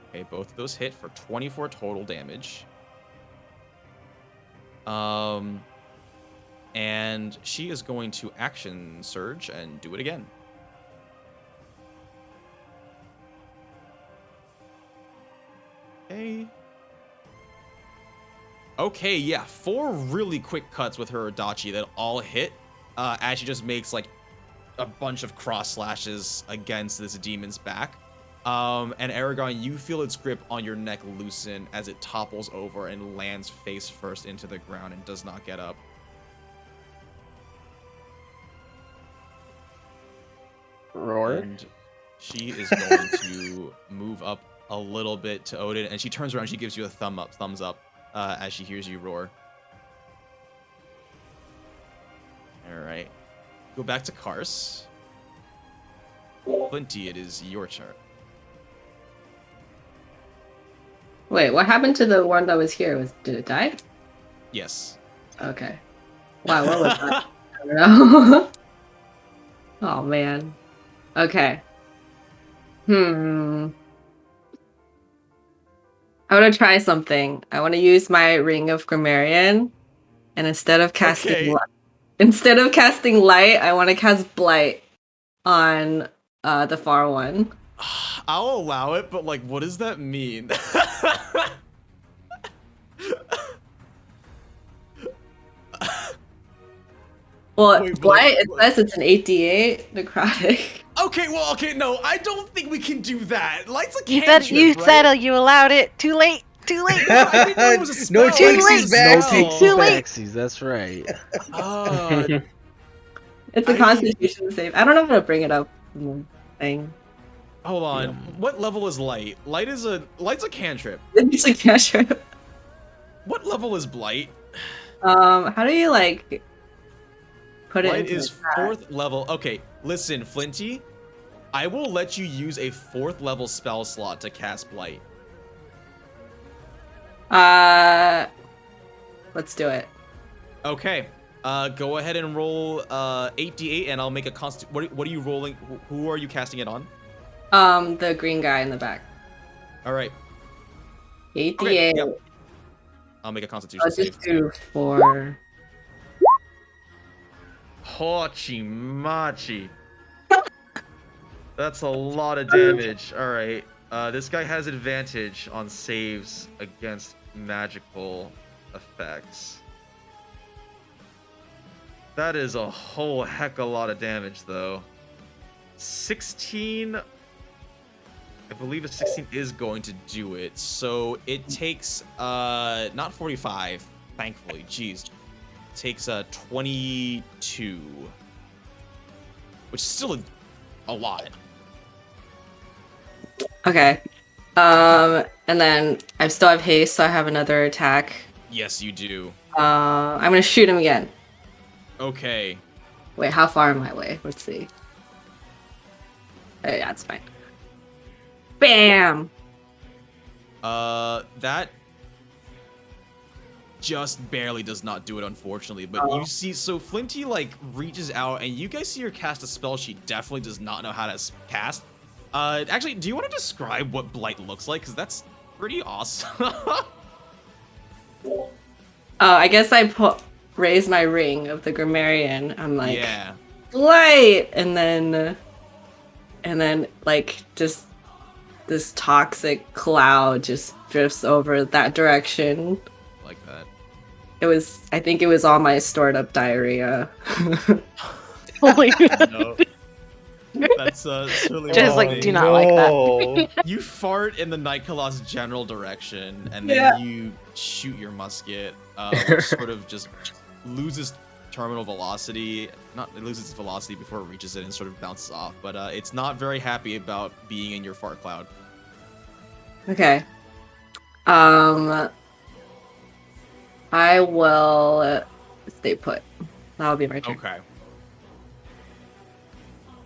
Okay, both of those hit for 24 total damage. And she is going to action surge and do it again. Okay. Okay, yeah, 4 really quick cuts with her Adachi that all hit as she just makes like a bunch of cross slashes against this demon's back. And Eragon, you feel its grip on your neck loosen as it topples over and lands face first into the ground and does not get up. Roar. And she is going to move up a little bit to Odin, and she turns around, she gives you a thumbs up as she hears you roar. Alright. Go back to Kars. Flinty, it is your turn. Wait, what happened to the one that was here? Did it die? Yes. Okay. Wow, what was that? I don't know. Oh man. Okay. I want to try something. I want to use my Ring of Grammarian, and instead of casting light, I want to cast Blight on the far one. I'll allow it, but like, what does that mean? Well, Wait, Blight, it says it's an 8d8 necrotic. Okay, well, okay, no, I don't think we can do that. Light's a You cantrip, said you right? said you allowed it. Too late. Too late. I didn't know it was a spell. No I didn't know it was a takesies, spell. No Baxi. takesies, Too late. backsies, that's right. It's a Constitution save. I don't know how to bring it up in the thing. Hold on. What level is Light? Light's a cantrip. It's a cantrip. What level is Blight? How do you like put it Blight into is the chat? 4th level. Okay, listen, Flinty. I will let you use a 4th level spell slot to cast Blight. Let's do it. Okay. Go ahead and roll 8d8, and I'll make a constant. What are you rolling? Who are you casting it on? The green guy in the back. All right. 8d8. Okay, yep. I'll make a Constitution I'll save. just do 4. Hochi machi. That's a lot of damage. All right. This guy has advantage on saves against magical effects. That is a whole heck of a lot of damage, though. 16. I believe a 16 is going to do it. So it takes not 45, thankfully. Jeez. It takes 22, which is still a lot. Okay. And then I still have haste, so I have another attack. Yes, you do. I'm gonna shoot him again. Okay. Wait, how far am I away? Let's see. Oh, yeah, it's fine. Bam! That just barely does not do it, unfortunately. But you see, so Flinty, like, reaches out, and you guys see her cast a spell she definitely does not know how to cast. Actually, do you want to describe what Blight looks like? Because that's pretty awesome. I guess I raise my ring of the Grammarian. I'm like, yeah. Blight! And then, like, just this toxic cloud just drifts over that direction. Like that. I think it was all my stored up diarrhea. Oh my god. No. That's really Just like, do not like that. You fart in the Night Colossus general direction, and then you shoot your musket, which sort of just loses terminal velocity. It loses its velocity before it reaches it and sort of bounces off. But it's not very happy about being in your fart cloud. Okay. I will stay put. That'll be my turn. Okay.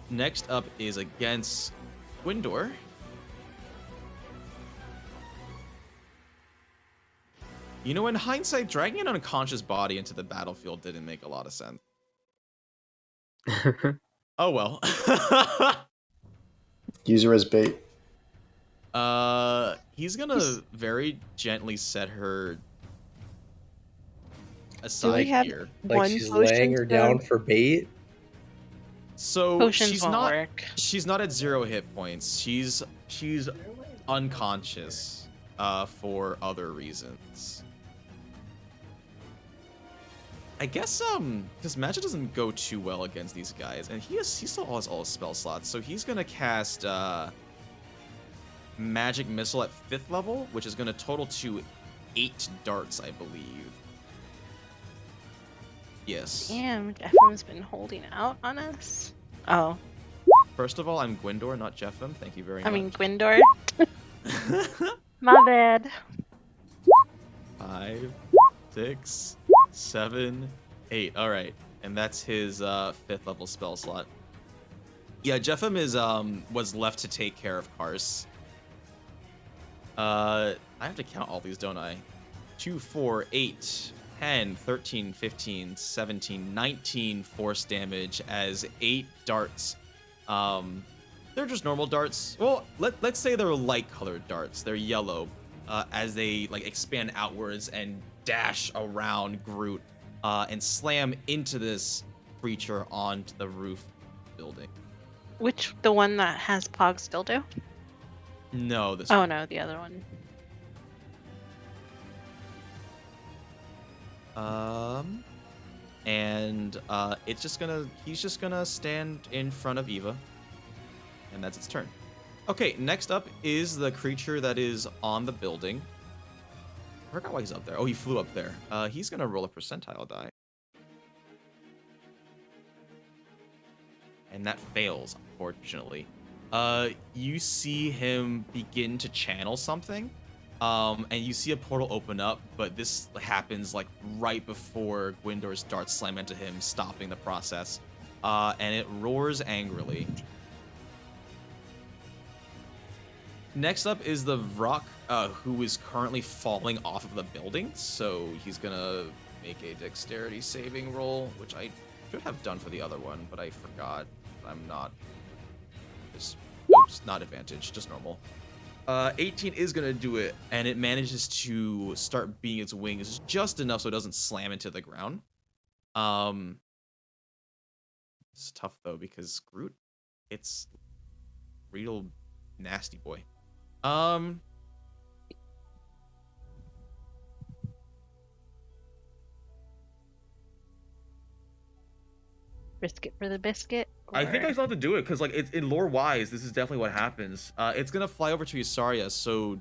Next up is against Gwindor. You know, in hindsight, dragging an unconscious body into the battlefield didn't make a lot of sense. Oh well. Use her as bait. He's gonna very gently set her aside here. Like she's laying her down for bait. So Potions she's won't not work. she's not at 0 hit points. She's unconscious for other reasons. I guess because magic doesn't go too well against these guys, and he still has all his spell slots, so he's gonna cast magic missile at 5th level, which is gonna total to 8 darts, I believe. Yes. Damn, Jeffrem's been holding out on us. Oh. First of all, I'm Gwindor, not Jeffem. Thank you very much. I mean, Gwindor. My bad. 5, 6, 7, 8. All right, and that's his 5th level spell slot. Yeah, Jeffem is was left to take care of Kars. I have to count all these, don't I? 2, 4, 8, 10, 13, 15, 17, 19 force damage as 8 darts. They're just normal darts. Well, let's say they're light-colored darts. They're yellow, as they like expand outwards and dash around Groot, and slam into this creature onto the roof building. The one that has Pog's dildo? No, this Oh one. no, the other one. and he's just gonna stand in front of Eva, and that's its turn. Okay, next up is the creature that is on the building. I forgot why he's up there. Oh, he flew up there. He's gonna roll a percentile die. And that fails, unfortunately. You see him begin to channel something, and you see a portal open up, but this happens like right before Gwyndor's darts slam into him, stopping the process. And it roars angrily. Next up is the Vrock, who is currently falling off of the building, so he's gonna make a dexterity saving roll, which I should have done for the other one, but I forgot. I'm not. Oops, not advantage, just normal. 18 is gonna do it, and it manages to start beating its wings just enough so it doesn't slam into the ground. It's tough though because Groot, it's real nasty boy. Risk it for the biscuit. I think I or- still have to do it because, like, it's in lore wise, this is definitely what happens. It's gonna fly over to Isarya. So,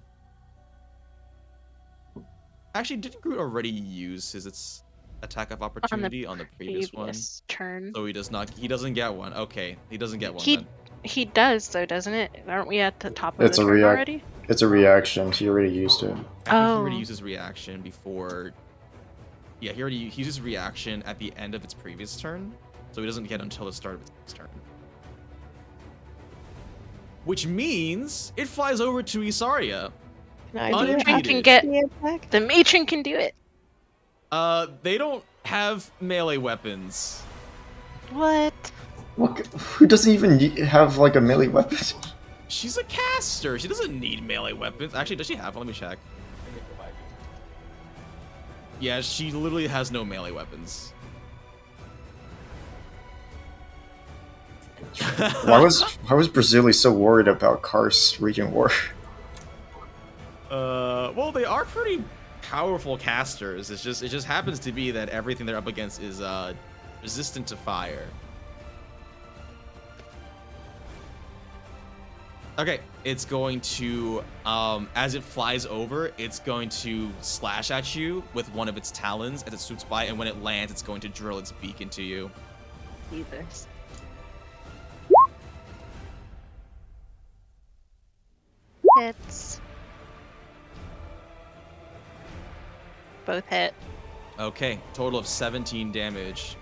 actually, didn't Groot already use his attack of opportunity on the previous one? Turn. So he does not. He doesn't get one. Okay, he doesn't get one. He Then. he does though, doesn't it? Aren't we at the top of It's the a turn react. already? It's a reaction. He already used it. I think he Oh. already uses reaction before. Yeah, he uses reaction at the end of its previous turn, so he doesn't get until the start of its next turn. Which means it flies over to Isarya. Can I do it? Matron can get the matron can do it. They don't have melee weapons. What? Who doesn't even have like a melee weapon? She's a caster. She doesn't need melee weapons. Actually, does she have one? Let me check. Yeah, she literally has no melee weapons. Why was Brazili so worried about Karst wreaking war? Well, they are pretty powerful casters. It just happens to be that everything they're up against is resistant to fire. Okay, it's going to, as it flies over, it's going to slash at you with one of its talons as it swoops by, and when it lands, it's going to drill its beak into you. Jesus. Hits. Both hit. Okay, total of 17 damage.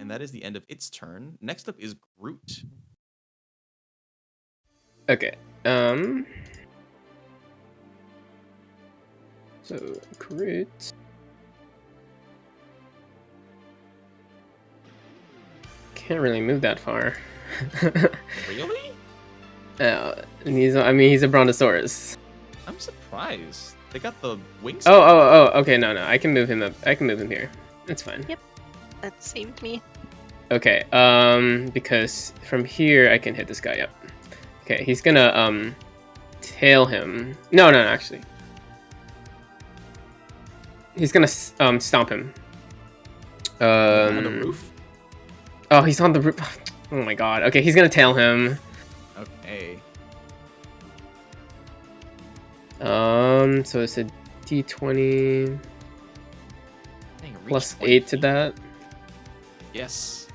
And that is the end of its turn. Next up is Groot. Okay. So Groot. Can't really move that far. Really? And he's a Brontosaurus. I'm surprised. They got the wings. Oh, okay, no, I can move him up. I can move him here. That's fine. Yep. That saved me. Okay, because from here I can hit this guy up. Okay, he's gonna tail him. No, actually. He's gonna stomp him. On the roof? Oh, he's on the roof. Oh my god. Okay, he's gonna tail him. Okay. So it's a D20 Dang, it plus reached 8 to that. Yes.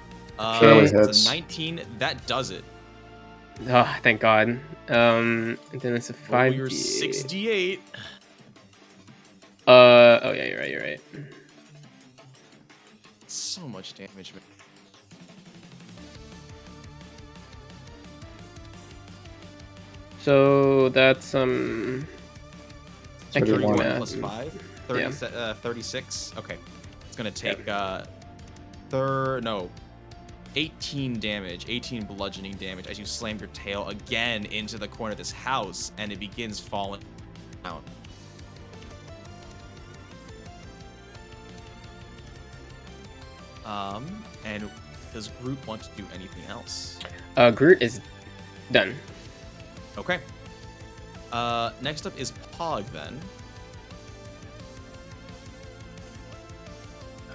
Surely It's hits. a 19. That does it. Oh, thank god. And then it's a 5. Roll your 6d8. Oh yeah, you're right. So much damage, man. So that's I can do 31 math. plus 5. 36. Okay. It's gonna take 18 damage, 18 bludgeoning damage as you slam your tail again into the corner of this house, and it begins falling down. And does Groot want to do anything else? Groot is done. Okay. Next up is Pog then.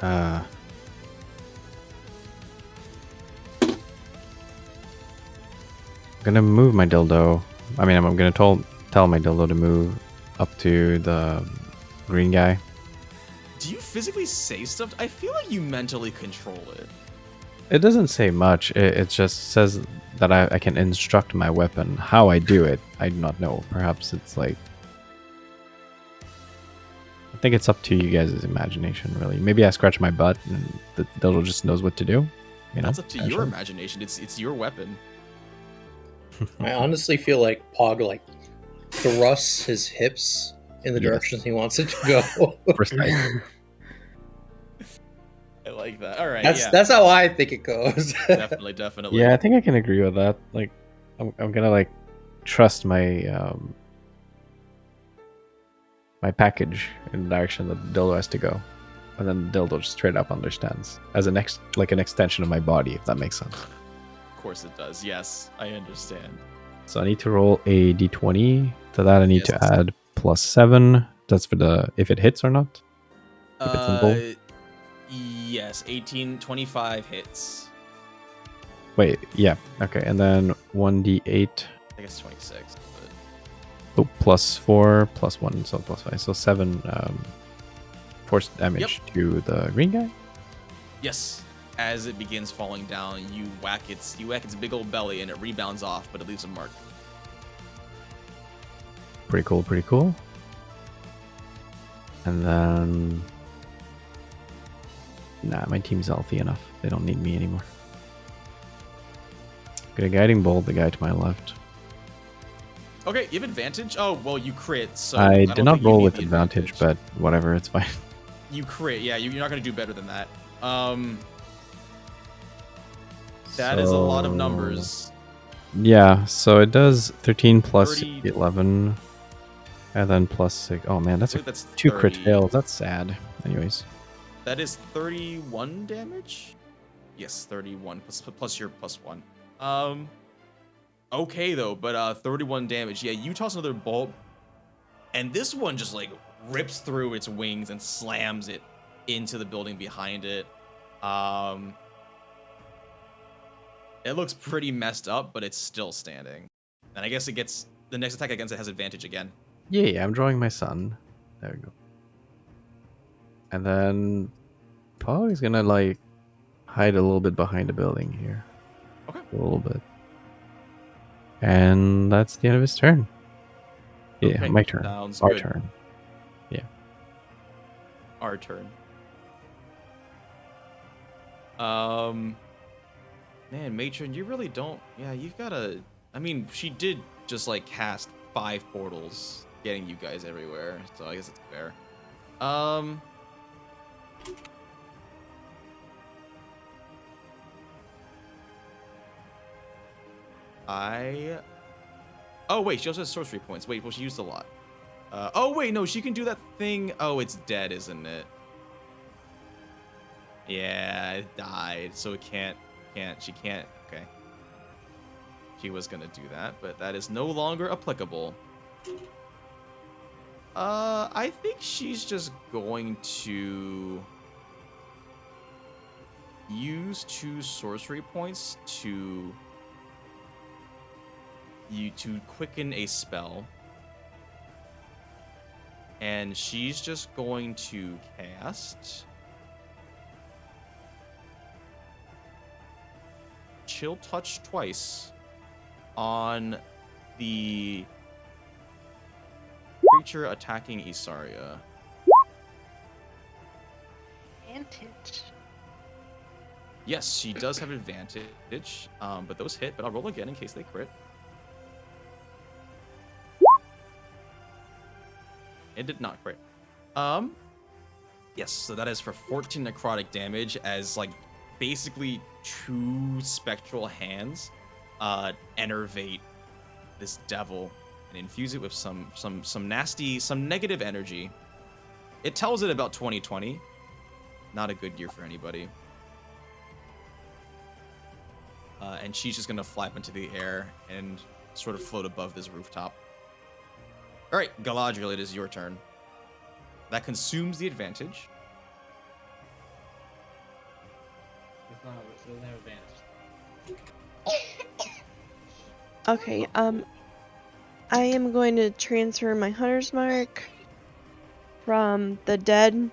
I'm gonna move my dildo. I mean, I'm gonna tell my dildo to move up to the green guy. Do you physically say stuff? I feel like you mentally control it. It doesn't say much. It just says that I can instruct my weapon. How I do it, I do not know. Perhaps it's like... I think it's up to you guys' imagination, really. Maybe I scratch my butt and the dildo just knows what to do. You know? That's up to your imagination. It's your weapon. I honestly feel like Pog like thrusts his hips in the direction he wants it to go. I like that. All right, that's how I think it goes. Definitely. Yeah, I think I can agree with that. Like, I'm gonna like trust my my package in the direction that the dildo has to go, and then the dildo just straight up understands as an extension of my body, if that makes sense. Of course it does. Yes, I understand. So I need to roll a d20. To that, I need to add +7. That's for the if it hits or not. Keep it simple. Yes, 18, 25 hits. Wait, yeah, okay, and then 1d8. I guess 26. Oh, +4, +1, so +5, so 7 force damage to the green guy. Yes. As it begins falling down, you whack its big old belly and it rebounds off, but it leaves a mark. Pretty cool, pretty cool. And then... Nah, my team's healthy enough. They don't need me anymore. Gonna guiding bolt the guy to my left. Okay, you have advantage? Oh, well, you crit, so... I did not roll with advantage, but whatever, it's fine. You crit, yeah, you're not gonna do better than that. That is a lot of numbers. Yeah, so it does 13 plus 11, and then +6. Oh man, that's 2 crit fails. That's sad. Anyways. That is 31 damage? Yes, 31 plus your +1. Okay though, but 31 damage. Yeah, you toss another bolt, and this one just like rips through its wings and slams it into the building behind it. It looks pretty messed up, but it's still standing. And I guess it gets the next attack against it has advantage again. Yeah, I'm drawing my son. There we go. And then Pog is gonna like hide a little bit behind the building here. Okay. A little bit. And that's the end of his turn. Yeah, Okay, my turn. sounds Our good. turn. Yeah. Our turn. Man, Matron, you really don't... Yeah, you've got to... I mean, she did just, like, cast 5 portals, getting you guys everywhere, so I guess it's fair. Oh, wait, she also has sorcery points. Wait, well, she used a lot. Oh, wait, no, she can do that thing... Oh, it's dead, isn't it? Yeah, it died, so it can't... She can't. Okay. She was gonna do that, but that is no longer applicable. I think she's just going to use 2 sorcery points to quicken a spell. And she's just going to cast Chill Touch twice on the creature attacking Isarya. Advantage. Yes, she does have advantage, but those hit, but I'll roll again in case they crit. It did not crit. Yes, so that is for 14 necrotic damage as, like, basically 2 spectral hands enervate this devil and infuse it with some negative energy. It tells it about 2020. Not a good year for anybody. And she's just gonna fly up into the air and sort of float above this rooftop. All right, Galadriel, it is your turn. That consumes the advantage. So they have advantage. Okay, I am going to transfer my hunter's mark from the dead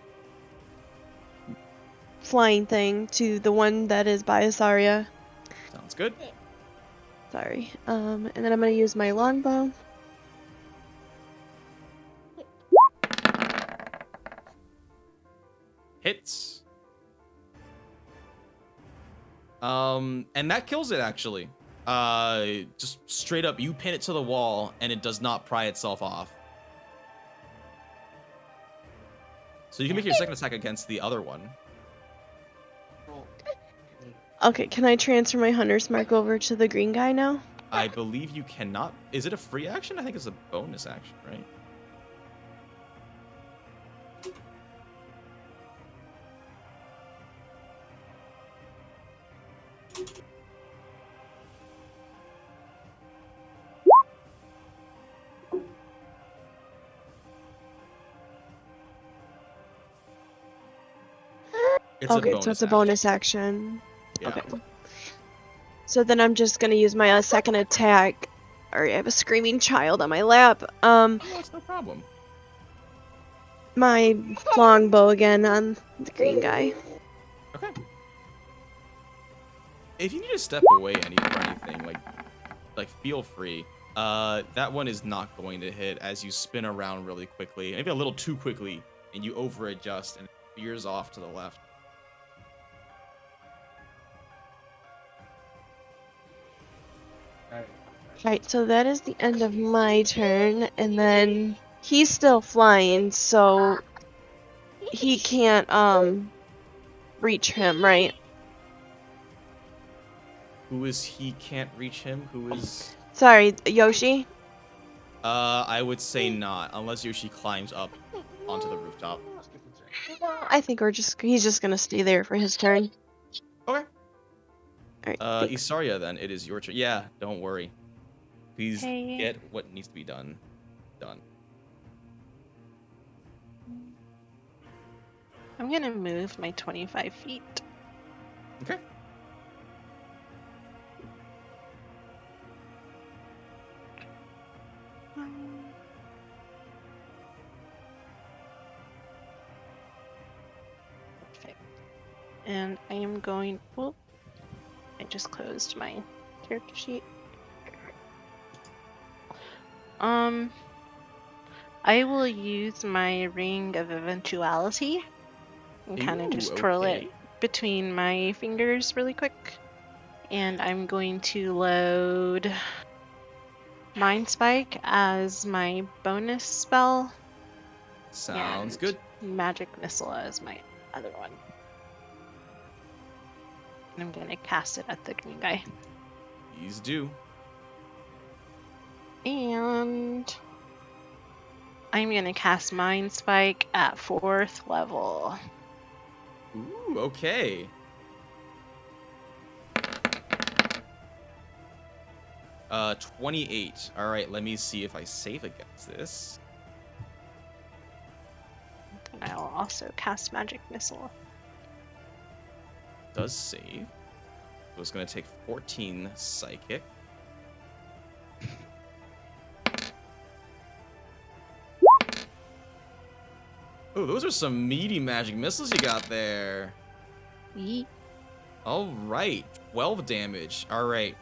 flying thing to the one that is by Isarya. Sounds good. Sorry. And then I'm gonna use my longbow. Hits. And that kills it actually. Just straight up, you pin it to the wall, and it does not pry itself off. So you can make your second attack against the other one. Okay, can I transfer my hunter's mark over to the green guy now? I believe you cannot. Is it a free action? I think it's a bonus action, right? Okay, so it's a bonus action. Yeah. Okay. So then I'm just gonna use my second attack. Alright, I have a screaming child on my lap. No, it's no problem. My longbow again on the green guy. Okay. If you need to step away for anything, like feel free. That one is not going to hit as you spin around really quickly, maybe a little too quickly, and you over adjust and it veers off to the left. Right, so that is the end of my turn, and then he's still flying, so he can't reach him, right? Who is he can't reach him? Who is... Sorry, Yoshi? I would say not, unless Yoshi climbs up onto the rooftop. I think he's just gonna stay there for his turn. Okay. Alright, Isarya, then, it is your turn. Yeah, don't worry. Please Okay. get what needs to be done. I'm gonna move my 25 feet. Okay. Perfect. And I am going. Well, I just closed my character sheet. I will use my Ring of Eventuality and kind of just twirl it between my fingers really quick. And I'm going to load Mind Spike as my bonus spell. Sounds and good. Magic Missile as my other one. And I'm going to cast it at the green guy. Please do. And I'm going to cast Mind Spike at 4th level. Ooh, okay. Uh, 28. All right, let me see if I save against this. And I will also cast Magic Missile. Does save. So it's going to take 14 psychic. Oh, those are some meaty magic missiles you got there. Yeet. All right, 12 damage. All right.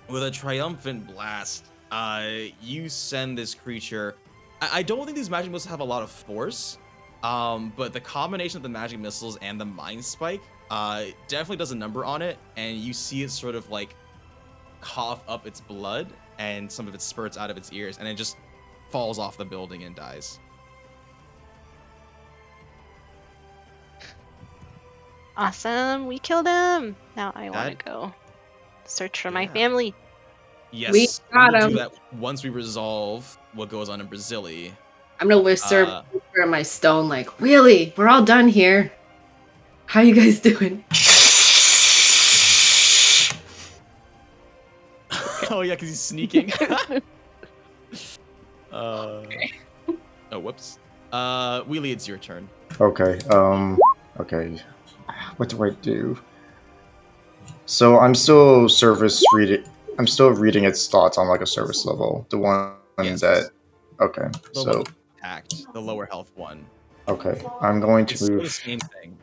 With a triumphant blast, you send this creature. I don't think these magic missiles have a lot of force, but the combination of the magic missiles and the mind spike definitely does a number on it, and you see it sort of like cough up its blood, and some of it spurts out of its ears, and it just falls off the building and dies. Awesome, we killed him. Now I want to go search for my family. Yes, We got will him. do that once we resolve what goes on in Brazili. I'm gonna whisper in my stone, like, really? We're all done here. How you guys doing? Oh yeah, because he's sneaking. Oh, whoops. Wheelie, it's your turn. Okay. Okay. What do I do? So I'm still service reading. I'm still reading its thoughts on like a service level. The one Yes. that. Okay. The So one attacked, the lower health one. okay, I'm going to It's still the move. same thing.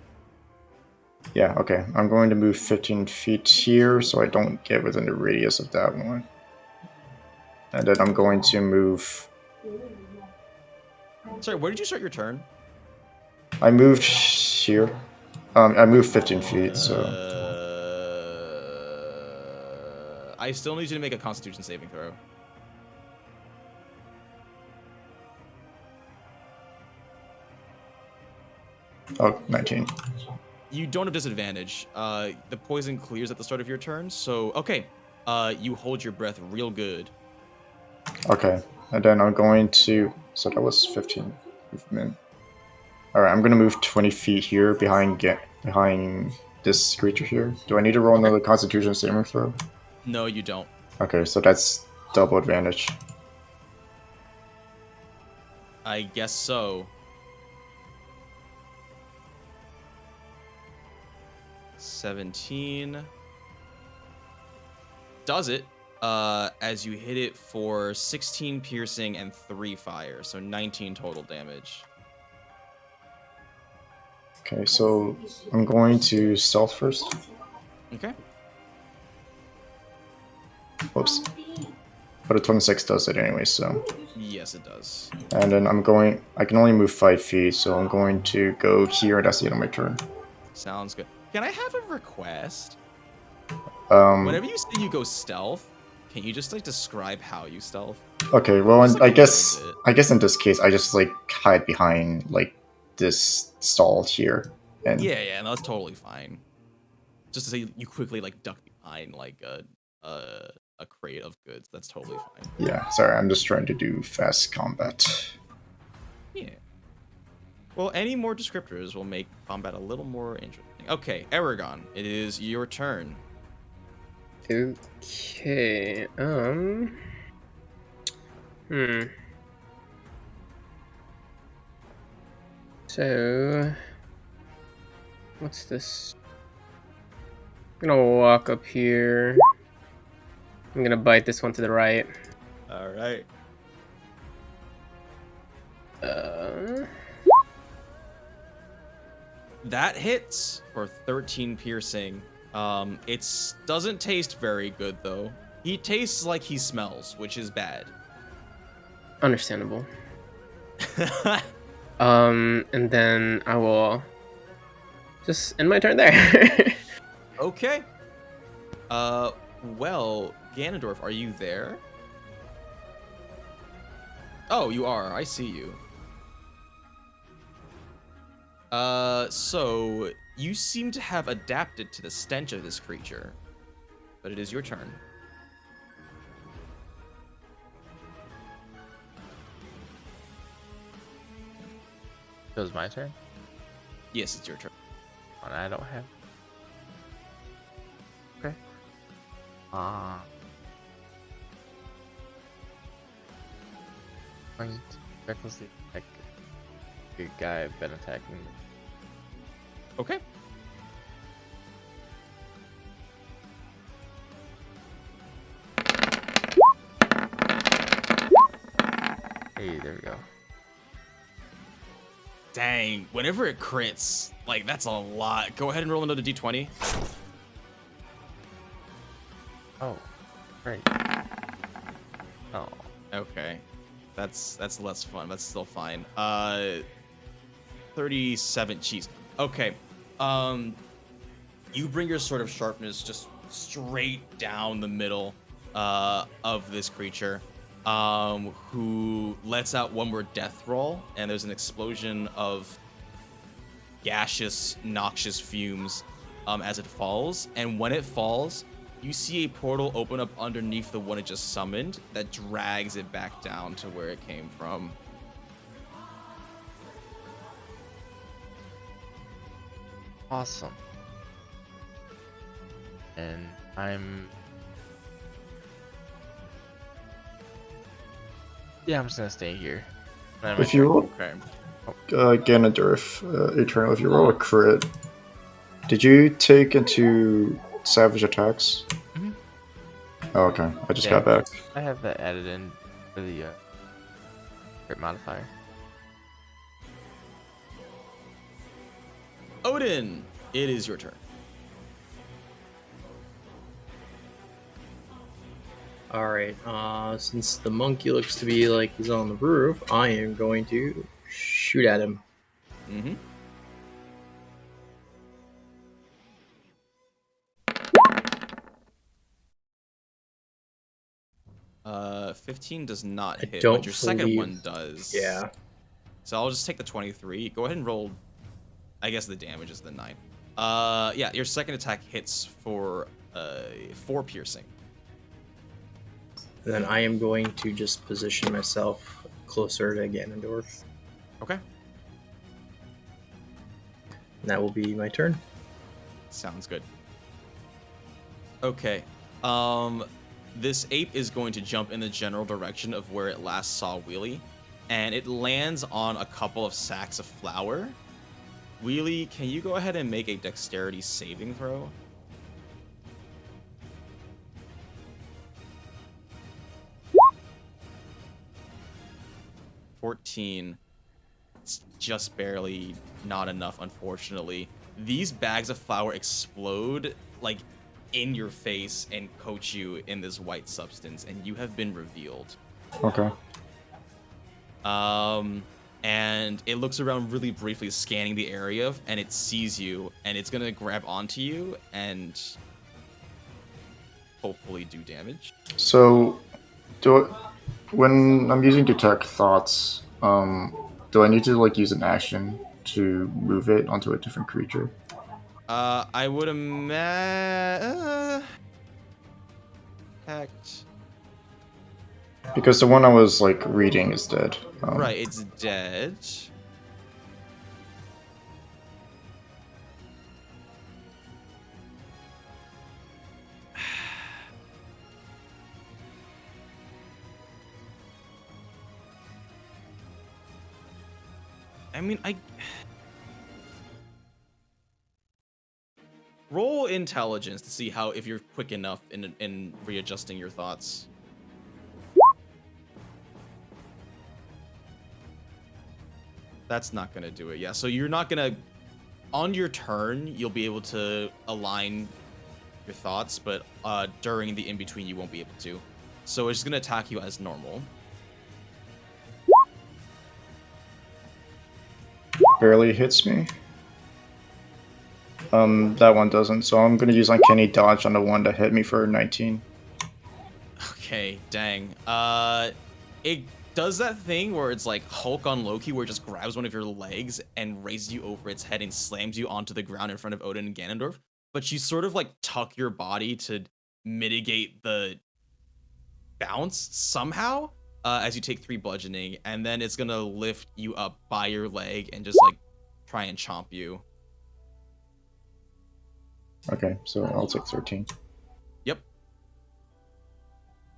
Yeah. Okay, I'm going to move 15 feet here, so I don't get within the radius of that one. And then I'm going to move. Sorry, where did you start your turn? I moved here. I moved 15 feet, so. I still need you to make a Constitution saving throw. Oh, 19. You don't have disadvantage. The poison clears at the start of your turn, so okay. You hold your breath real good. Okay, and then I'm going to. So that was 15 movement. All right, I'm gonna move 20 feet here behind this creature here. Do I need to roll another Constitution saving throw? No, you don't. Okay, so that's double advantage. I guess so. 17 does it as you hit it for 16 piercing and 3 fire, so 19 total damage. Okay, so I'm going to stealth first. Okay. Whoops. But a 26 does it anyway, so. Yes, it does. And then I can only move 5 feet, so I'm going to go here. That's the end of my turn. Sounds good. Can I have a request? Um, Whenever you say you go stealth, can you just like describe how you stealth? Okay, well, Just, I like, a guess little bit. I guess in this case, I just like hide behind like this stall here, and Yeah, no, that's totally fine. Just to say you quickly like duck behind like a crate of goods. That's totally fine. yeah. Sorry, I'm just trying to do fast combat. Yeah. Well, any more descriptors will make combat a little more interesting. Okay, Eragon, it is your turn. Okay. So, what's this? I'm gonna walk up here. I'm gonna bite this one to the right. All right. That hits for 13 piercing. It doesn't taste very good though. He tastes like he smells, which is bad. Understandable. And then I will just end my turn there. Okay. Well, Ganondorf, are you there? Oh, you are. I see you. So you seem to have adapted to the stench of this creature, but it is your turn. It was my turn? Yes, it's your turn. And I don't have. Okay. Going to recklessly attack the guy I've been attacking. Okay. Hey, there we go. Dang, whenever it crits, like, that's a lot. Go ahead and roll another d20. Oh, great. Oh. Okay. That's less fun. That's still fine. 37 cheese. Okay. You bring your sword of sharpness just straight down the middle of this creature, who lets out one more death roll, and there's an explosion of gaseous, noxious fumes as it falls. And when it falls, you see a portal open up underneath the one it just summoned that drags it back down to where it came from. Awesome. And I'm... Yeah, I'm just gonna stay here. If you roll, Okay. Ganondorf, Eternal, if you roll a crit, did you take into savage attacks? Mhm. Oh, okay. I just Yeah. got back. I have that added in for the crit modifier. Odin, it is your turn. Alright, since the monkey looks to be like he's on the roof, I am going to shoot at him. Mm-hmm. 15 does not hit, but your second one does. Yeah. So I'll just take the 23. Go ahead and roll. I guess the damage is the 9. Yeah, your second attack hits for 4 piercing. And then I am going to just position myself closer to Ganondorf. Okay. And that will be my turn. Sounds good. Okay. This ape is going to jump in the general direction of where it last saw Wheelie, and it lands on a couple of sacks of flour. Wheelie, can you go ahead and make a dexterity saving throw? It's just barely not enough, unfortunately. These bags of flour explode like in your face and coat you in this white substance, and you have been revealed. Okay. And it looks around really briefly, scanning the area, and it sees you, and it's gonna grab onto you and hopefully do damage. So, when I'm using detect thoughts, do I need to like use an action to move it onto a different creature? I would imagine. Because the one I was like reading is dead. Right, it's dead. I mean, roll intelligence to see how if you're quick enough in readjusting your thoughts. That's not gonna do it. Yeah, so you're not gonna. On your turn, you'll be able to align your thoughts, but during the in between, you won't be able to. So it's gonna attack you as normal. Barely hits me. That one doesn't, so I'm gonna use Uncanny Dodge on the one that hit me for 19. Okay, dang. It does that thing where it's like Hulk on Loki, where it just grabs one of your legs and raises you over its head and slams you onto the ground in front of Odin and Ganondorf. But you sort of like tuck your body to mitigate the bounce somehow as you take 3 bludgeoning, and then it's gonna lift you up by your leg and just like try and chomp you. Okay, so I'll take 13. Yep.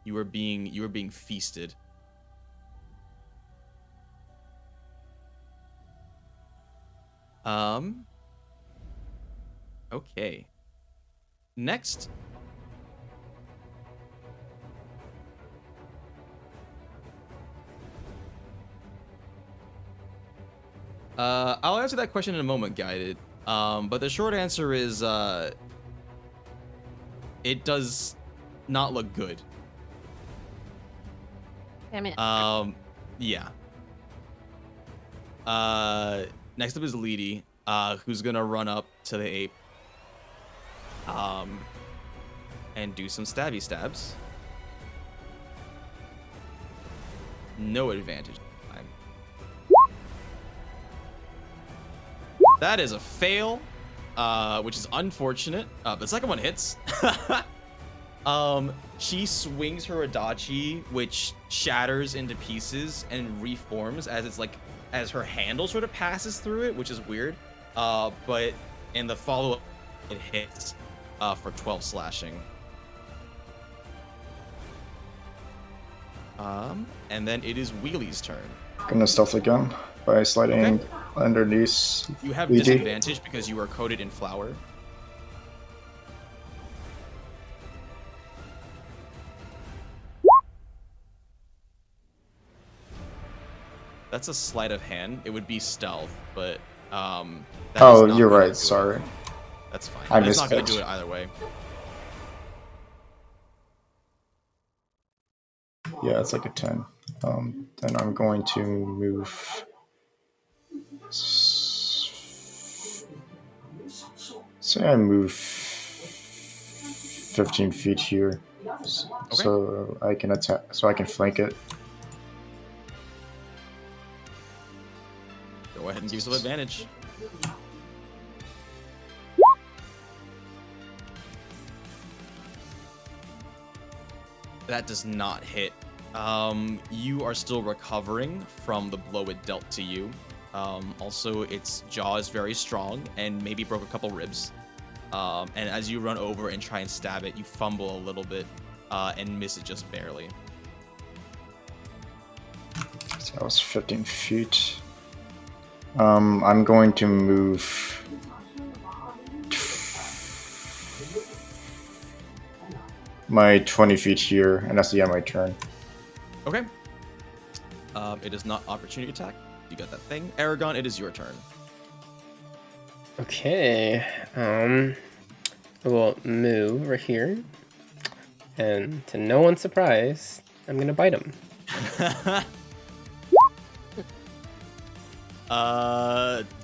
You are being feasted. Okay. Next. I'll answer that question in a moment, Guided. But the short answer is, it does not look good. Damn it. Yeah. Next up is Leedy, who's gonna run up to the ape, and do some stabby stabs. No advantage. That is a fail, which is unfortunate. The second one hits. She swings her Adachi, which shatters into pieces and reforms as her handle sort of passes through it, which is weird. But in the follow-up, it hits for 12 slashing. And then it is Wheelie's turn. Gonna stealth again by sliding underneath. You have Luigi. disadvantage because you are coated in flour. That's a sleight of hand. It would be stealth, but that is Oh, not you're gonna right. do it. Sorry. That's fine. I It's not gonna missed do it. it either way. Yeah, it's like a 10. Then I'm going to move. Say I move 15 feet here, so I can attack. So I can flank it. Go ahead and give yourself advantage. That does not hit. You are still recovering from the blow it dealt to you. Also, its jaw is very strong and maybe broke a couple ribs. And as you run over and try and stab it, you fumble a little bit and miss it just barely. So that was 15 feet. I'm going to move. My 20 feet here, and that's the end of my turn. Okay. It is not opportunity attack. You got that thing. Eragon, it is your turn. Okay. I will move over here. And to no one's surprise, I'm gonna bite him.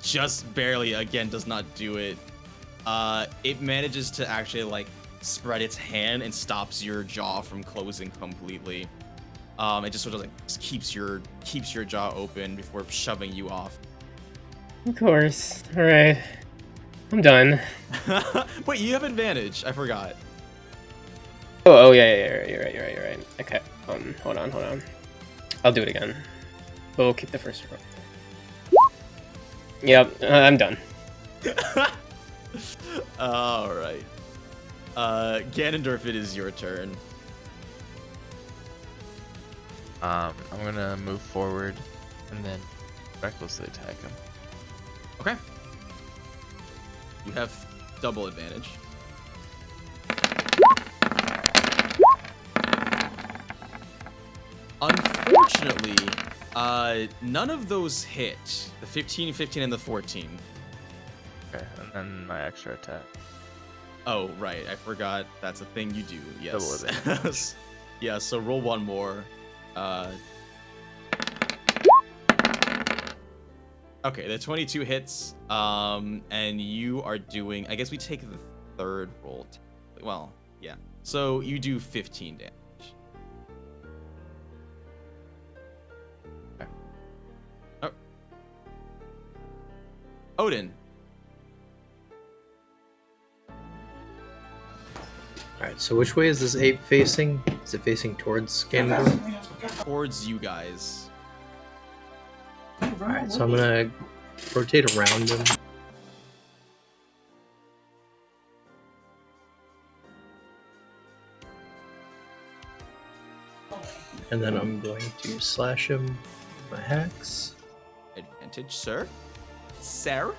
Just barely. Again, does not do it. It manages to actually like spread its hand and stops your jaw from closing completely. It just sort of like keeps your jaw open before shoving you off. Of course. All right. I'm done. Wait, you have advantage. I forgot. Oh yeah. You're right. Okay. Hold on. I'll do it again. We'll keep the first roll. Yep, I'm done. All right. Ganondorf, it is your turn. I'm gonna move forward and then recklessly attack him. Okay. You have double advantage. Unfortunately, none of those hit. The 15, 15, and the 14. Okay, and then my extra attack. Oh, right. I forgot. That's a thing you do. Yes. Double advantage. Yeah, so roll one more. Okay, the 22 hits. And you are doing... I guess we take the third roll. Well, yeah. So you do 15 damage. Okay. Oh. Odin. Alright, so which way is this ape facing? Is it facing towards Ganondorf? Towards you guys. Alright, so I'm gonna rotate around him. And then I'm going to slash him with my hacks. Advantage, sir. Sir.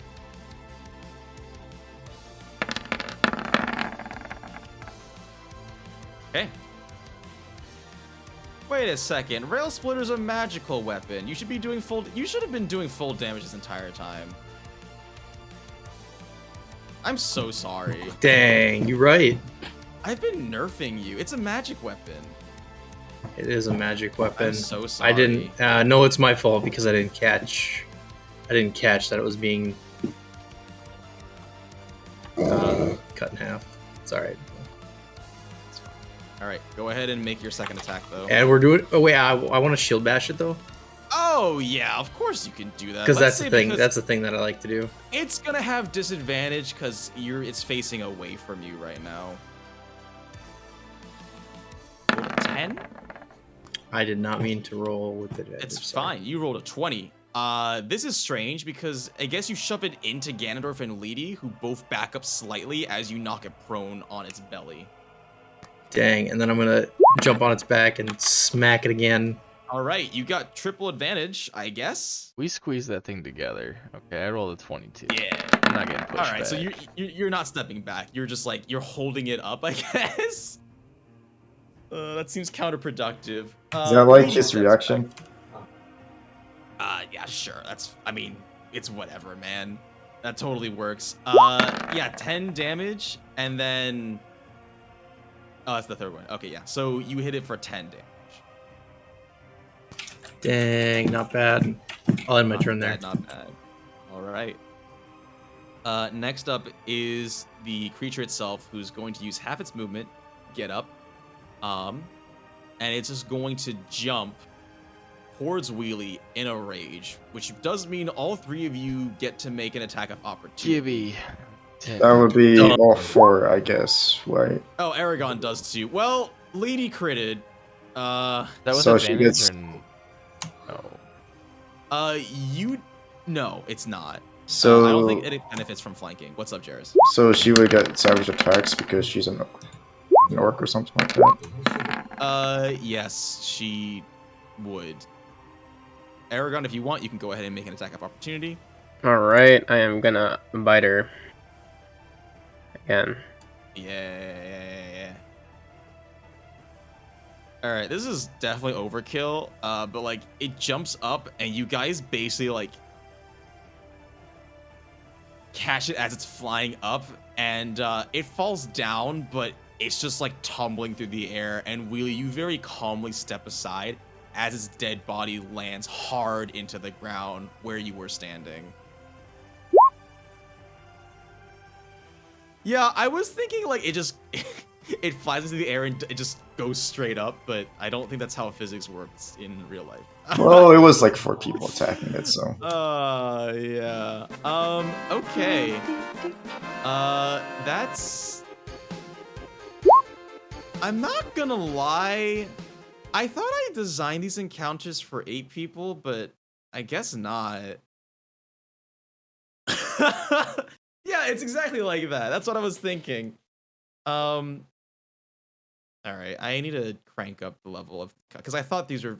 Okay. Wait a second. Rail Splitter's a magical weapon. You should be doing full. You should have been doing full damage this entire time. I'm so sorry. Dang, you're right. I've been nerfing you. It's a magic weapon. It is a magic weapon. I'm so sorry. I didn't. No, it's my fault because I didn't catch that it was being cut in half. It's alright. All right, go ahead and make your second attack, though. And we're doing. Oh wait, I want to shield bash it though. Oh yeah, of course you can do that. Because Let's that's the say thing. because That's the thing that I like to do. It's gonna have disadvantage because it's facing away from you right now. 10? I did not mean to roll with it. It's fine. You rolled a 20. This is strange because I guess you shove it into Ganondorf and Lady, who both back up slightly as you knock it prone on its belly. Dang, and then I'm gonna jump on its back and smack it again. All right, you got triple advantage, I guess. We squeezed that thing together. Okay, I rolled a 22. Yeah. I'm not getting pushed All right, back. so you're not stepping back. You're just like you're holding it up, I guess. That seems counterproductive. Is that like his reaction? Yeah, sure. I mean, it's whatever, man. That totally works. Yeah, 10 damage, and then... Oh, that's the third one. Okay, yeah. So you hit it for 10 damage. Dang, not bad. I'll end my turn there. Not bad. All right. Next up is the creature itself, who's going to use half its movement, get up, and it's just going to jump towards Wheelie in a rage, which does mean all three of you get to make an attack of opportunity. That would be all 4, I guess, right? Oh, Eragon does too. Well, Lady critted. That was So she advantage gets- or no? No, it's not. So I don't think it benefits from flanking. What's up, Jarius? So she would get savage attacks because she's an orc or something like that? Yes, she would. Eragon, if you want, you can go ahead and make an attack of opportunity. Alright, I am gonna bite her. Again. Yeah. Alright, this is definitely overkill, but like, it jumps up and you guys basically like catch it as it's flying up, and it falls down, but it's just like tumbling through the air, and Wheelie, you very calmly step aside as its dead body lands hard into the ground where you were standing. Yeah, I was thinking like it just it flies into the air and it just goes straight up, but I don't think that's how physics works in real life. Well, it was like 4 people attacking it, so. Yeah. Okay. That's... I'm not gonna lie. I thought I designed these encounters for 8 people, but I guess not. Yeah, it's exactly like that. That's what I was thinking. All right, I need to crank up the level of, because I thought these were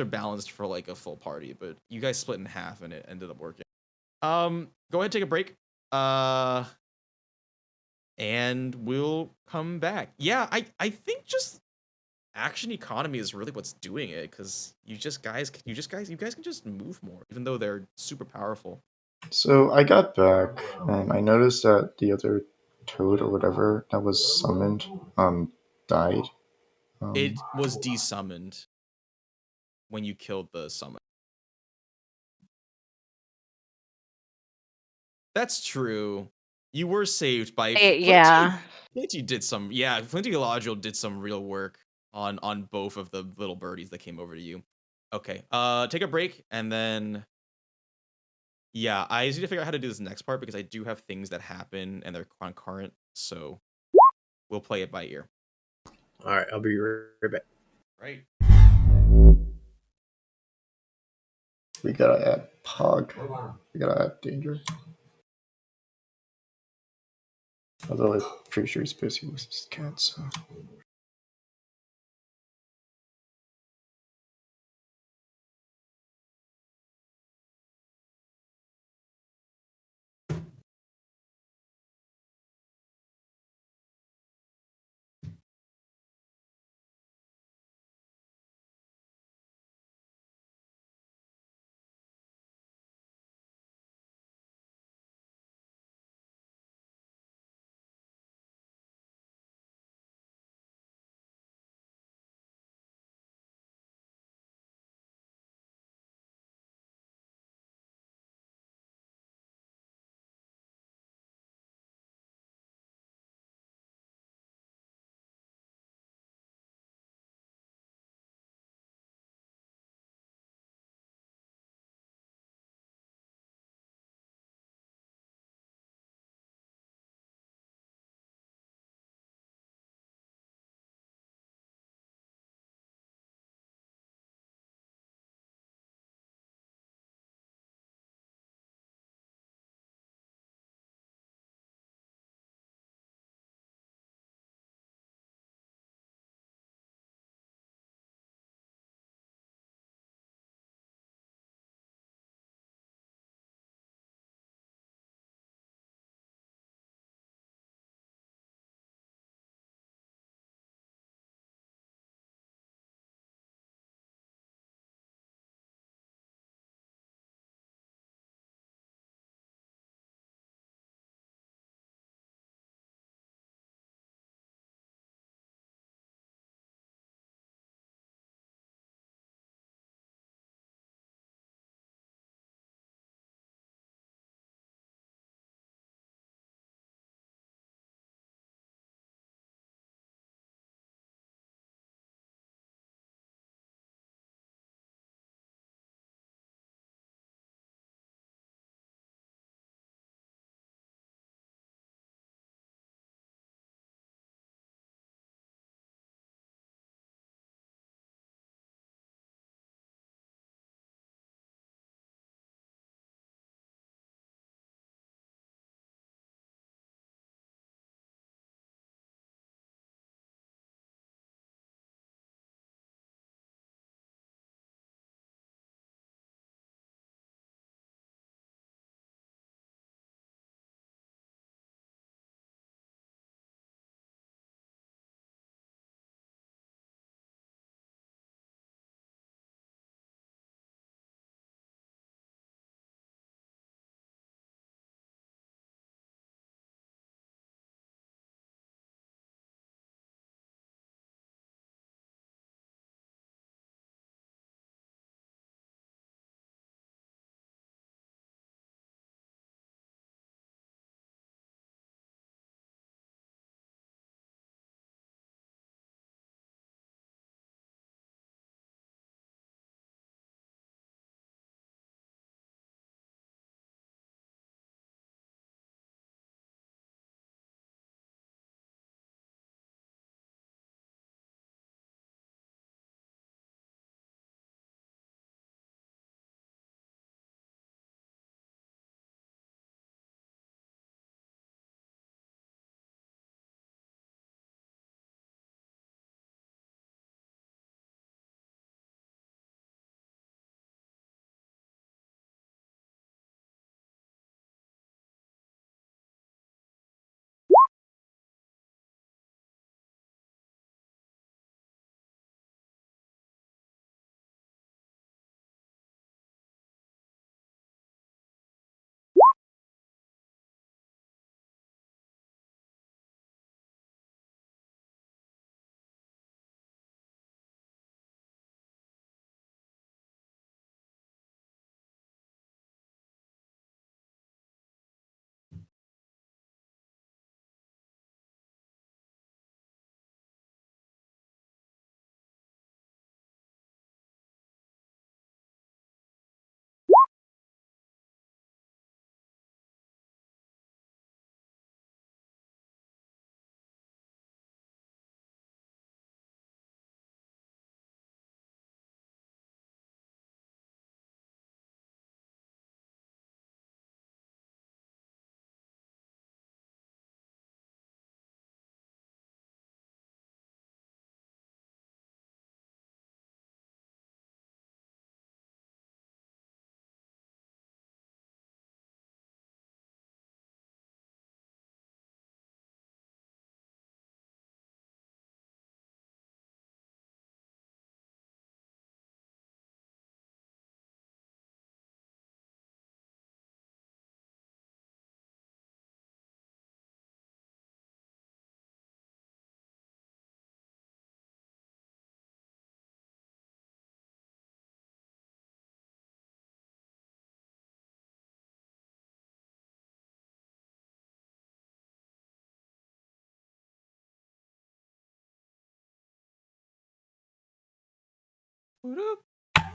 balanced for like a full party, but you guys split in half and it ended up working. Go ahead, take a break. And we'll come back. Yeah, I think just action economy is really what's doing it, because you guys can just move more, even though they're super powerful. So I got back, and I noticed that the other toad or whatever that was summoned, died. It was desummoned when you killed the summon. That's true. You were saved by Yeah. Flinty did some, yeah, Flinty Galadriel did some real work on both of the little birdies that came over to you. Okay, take a break, and then yeah, I just need to figure out how to do this next part because I do have things that happen and they're concurrent, so we'll play it by ear. Alright, I'll be right back. Right. We gotta add Pog. We gotta add Danger. Although I'm pretty sure he's busy with his cat, so.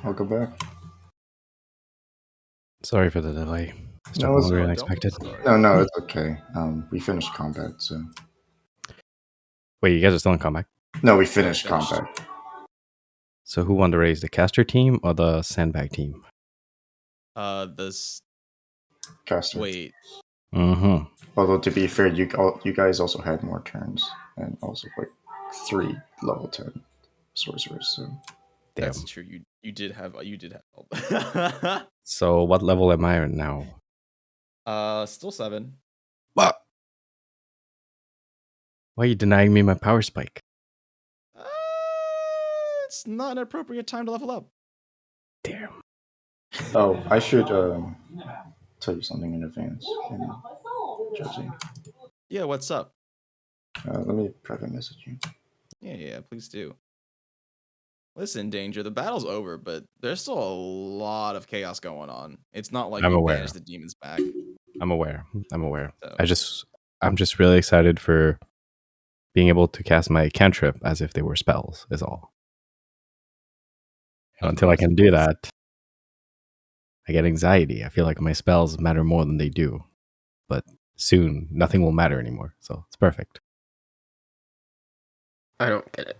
I'll go back. Sorry for the delay. This took No, it's longer than don't expected. sorry. no, it's okay. We finished combat, so Wait, you guys are still in combat? no, we finished finished. combat. So who won the race, the caster team or the sandbag team? This. Caster. Wait. Mm-hmm. Although to be fair, you guys also had more turns and also like 3 level 10 sorcerers. So Damn. That's true. You did have help. So what level am I now? Still 7. What? Why are you denying me my power spike? It's not an appropriate time to level up. Damn. oh, I should tell you something in advance. Judging. Yeah, what's up? Let me private message you. Yeah, please do. Listen, Danger, the battle's over, but there's still a lot of chaos going on. It's not like I'm you aware. banished the demons back. I'm aware. So. I'm just really excited for being able to cast my cantrip as if they were spells, is all. And until I can do that, I get anxiety. I feel like my spells matter more than they do. But soon, nothing will matter anymore. So it's perfect. I don't get it.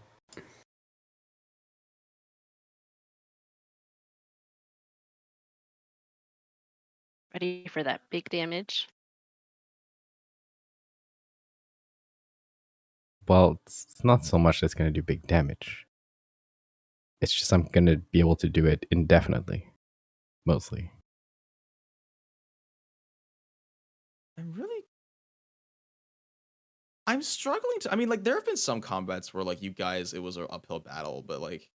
Ready for that big damage? Well, it's not so much that's going to do big damage. It's just I'm going to be able to do it indefinitely. Mostly. I'm struggling to. I mean, like, there have been some combats where, like, you guys, it was an uphill battle, but, like,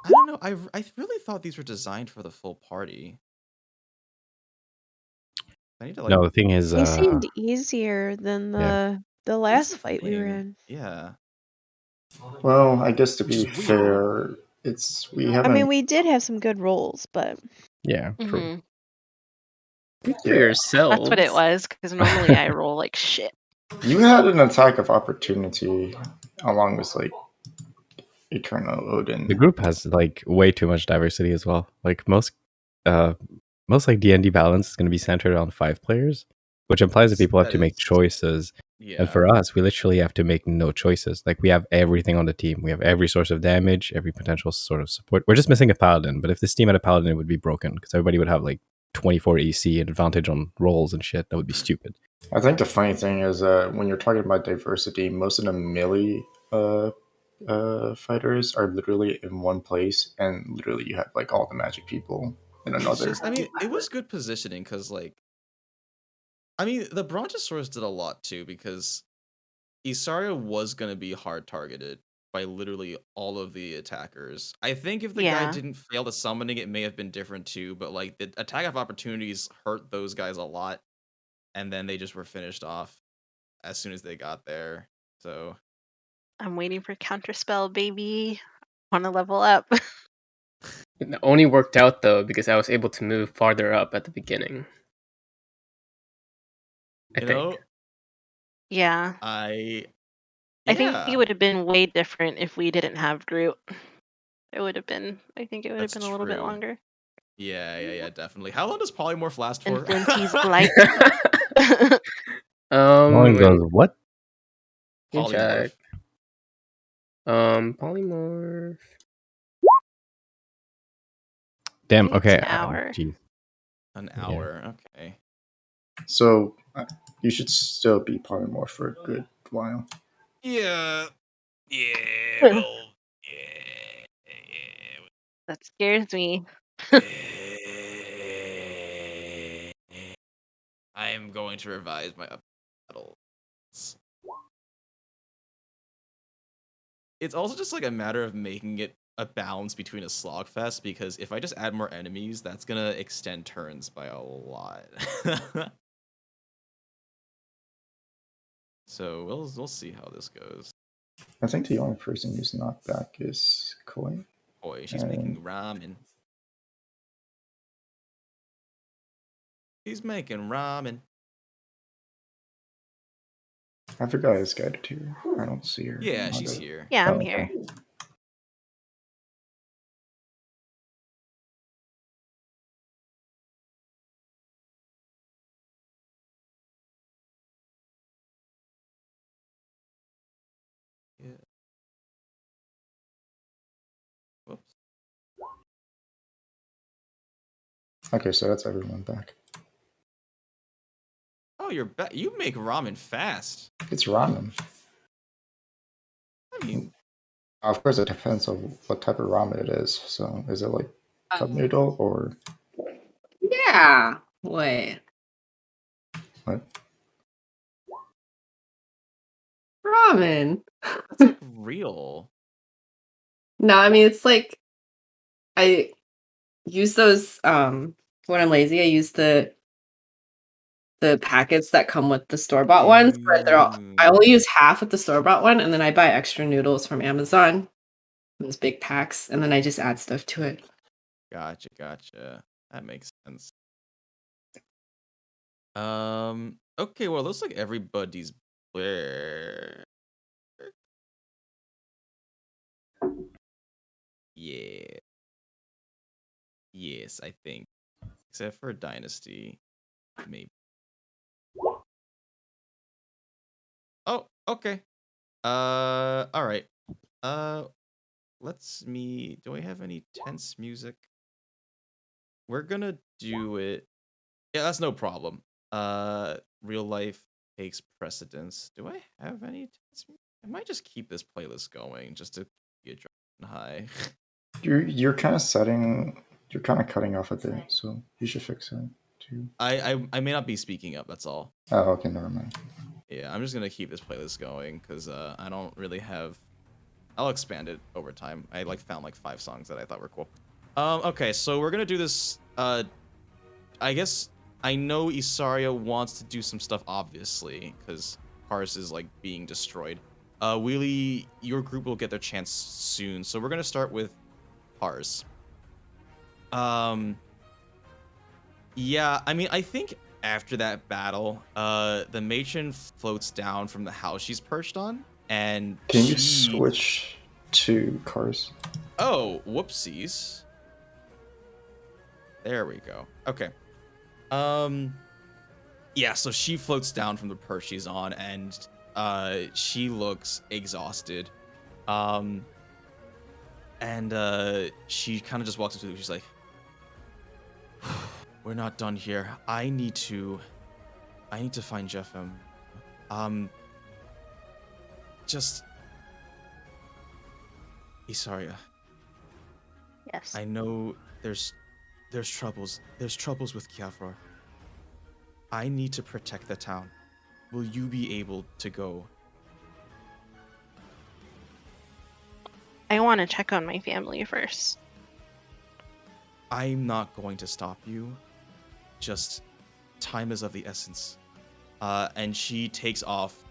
I don't know. I really thought these were designed for the full party. I need to, like. No, the thing is, They seemed easier than the last fight we were in. Yeah. Well, I guess to be fair, we haven't. I mean, we did have some good rolls, but yeah, true. Good for yourself. That's what it was, because normally I roll like shit. You had an attack of opportunity along with like Eternal Odin. The group has like way too much diversity as well. Like most like D&D balance is going to be centered on 5 players, which implies that people have to make choices. Yeah. And for us, we literally have to make no choices. Like we have everything on the team. We have every source of damage, every potential sort of support. We're just missing a paladin, but if this team had a paladin, it would be broken because everybody would have like 24 AC and advantage on rolls and shit. That would be stupid. I think the funny thing is when you're talking about diversity, most of the melee fighters are literally in one place, and literally you have like all the magic people in another. I mean, it was good positioning because, like, I mean, the Brontosaurus did a lot too because Isarya was going to be hard targeted by literally all of the attackers. I think if the guy didn't fail the summoning, it may have been different too, but like the attack of opportunities hurt those guys a lot, and then they just were finished off as soon as they got there. So I'm waiting for counterspell, baby. Want to level up? It only worked out though because I was able to move farther up at the beginning. I think. Yeah. I think it would have been way different if we didn't have Groot. It would have been. I think it would have been a little bit longer. Yeah, definitely. How long does polymorph last for? And Flinty's blight. What? Polymorph. Polymorph. Damn. Okay. An hour. An hour. Okay. So you should still be polymorph for a good while. Yeah. Well, That scares me. I am going to revise my battles. It's also just like a matter of making it a balance between a slogfest, because if I just add more enemies, that's gonna extend turns by a lot. So we'll see how this goes. I think the only person who's not back is Koi. Boy, she's making ramen. He's making ramen. I forgot his guided here. I don't see her. Yeah, she's here. Yeah, I'm here. Whoops. Okay, so that's everyone back. Oh, you're back. You make ramen fast. It's ramen. I mean, Of course, it depends on what type of ramen it is. So, is it like cup noodle or Yeah. Wait. what? Ramen. that's like real. No, I mean it's like I use those when I'm lazy, I use the packets that come with the store-bought ones, but I only use half of the store-bought one, and then I buy extra noodles from Amazon, those big packs, and then I just add stuff to it. Gotcha. That makes sense. Okay, well, it looks like everybody's where. Yeah. Yes, I think. Except for Dynasty. Maybe. Oh, okay. Alright. Do I have any tense music? We're gonna do it. Yeah, that's no problem. Real life takes precedence. Do I have any tense music? I might just keep this playlist going just to get high. You're kind of cutting off a bit, so you should fix it too. I may not be speaking up, that's all. Oh, okay, never mind. Yeah, I'm just gonna keep this playlist going because I don't really have. I'll expand it over time. I found 5 songs that I thought were cool. Okay, so we're gonna do this. I guess I know Isarya wants to do some stuff, obviously, because Pars is being destroyed. Wheelie, your group will get their chance soon, so we're gonna start with Pars. Yeah, I mean, I think after that battle, the matron floats down from the house she's perched on, and Can you switch to cars? Oh, whoopsies. There we go. Okay. Yeah, so she floats down from the perch she's on, and she looks exhausted. And she kind of just walks up to her. She's like, "We're not done here. I need to find Jeffem. Just Isarya. Yes. I know there's troubles. There's troubles with Kiafrar. I need to protect the town. Will you be able to go?" I want to check on my family first. I'm not going to stop you. Just time is of the essence. And she takes off,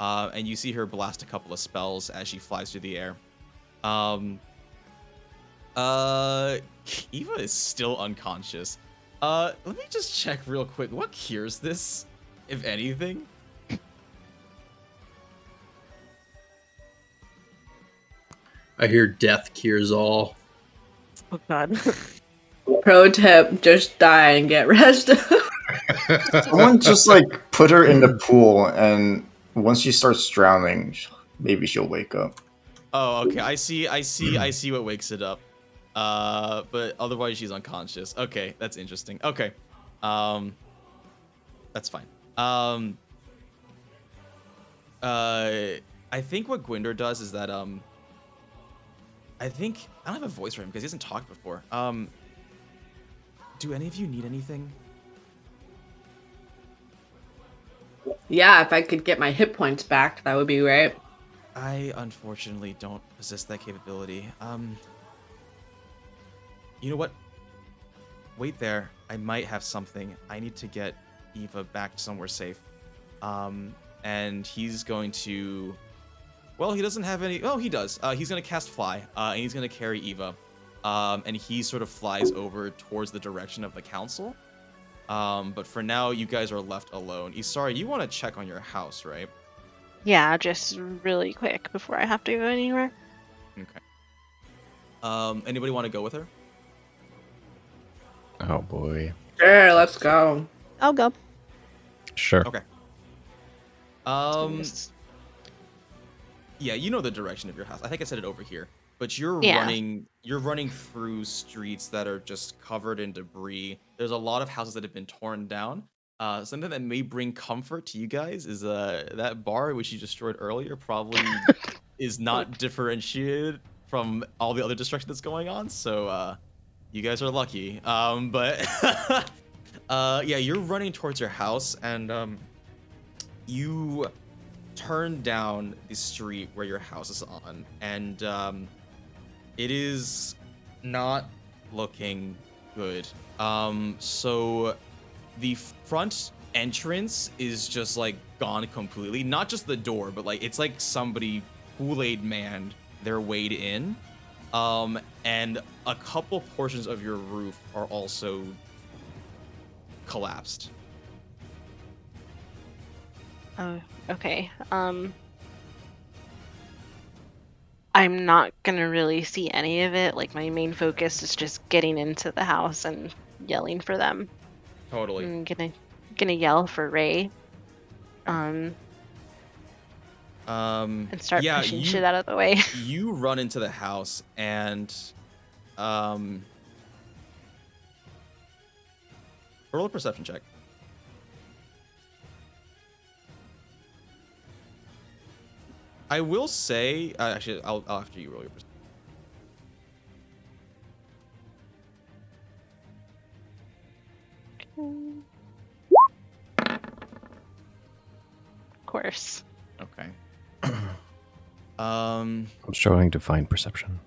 and you see her blast a couple of spells as she flies through the air. Eva is still unconscious. Let me just check real quick. What cures this, if anything? I hear death cures all. Oh god. Pro tip, just die and get rest. Someone just put her in the pool, and once she starts drowning, maybe she'll wake up. Oh, okay. I see what wakes it up. But otherwise she's unconscious. Okay, that's interesting. Okay. That's fine. I think what Gwyndor does is that I don't have a voice for him because he hasn't talked before. Do any of you need anything? Yeah, if I could get my hit points back, that would be great. I unfortunately don't possess that capability. You know what? Wait there. I might have something. I need to get Eva back somewhere safe. And he's going to... Well, he doesn't have any... Oh, he does. He's going to cast Fly, and he's going to carry Eva. And he sort of flies over towards the direction of the council. But for now, you guys are left alone. Isarya, you want to check on your house, right? Yeah, just really quick before I have to go anywhere. Okay. Anybody want to go with her? Oh boy. Sure, let's go. I'll go. Sure. Okay. Yeah, you know the direction of your house. I think I said it over here. but you're Yeah. running through streets that are just covered in debris. There's a lot of houses that have been torn down. Something that may bring comfort to you guys is that bar which you destroyed earlier probably is not differentiated from all the other destruction that's going on. So you guys are lucky. But yeah, you're running towards your house, and you turn down the street where your house is on, and it is not looking good. So the front entrance is just like gone completely. Not just the door, but like it's like somebody Kool-Aid manned their way in. And a couple portions of your roof are also collapsed. Oh, okay. I'm not gonna really see any of it. Like, my main focus is just getting into the house and yelling for them. Totally. I'm gonna yell for Ray. And start pushing shit out of the way. You run into the house, and roll a perception check. I will say, actually, I'll after you roll your perception. Of course. Okay. I'm struggling to find perception.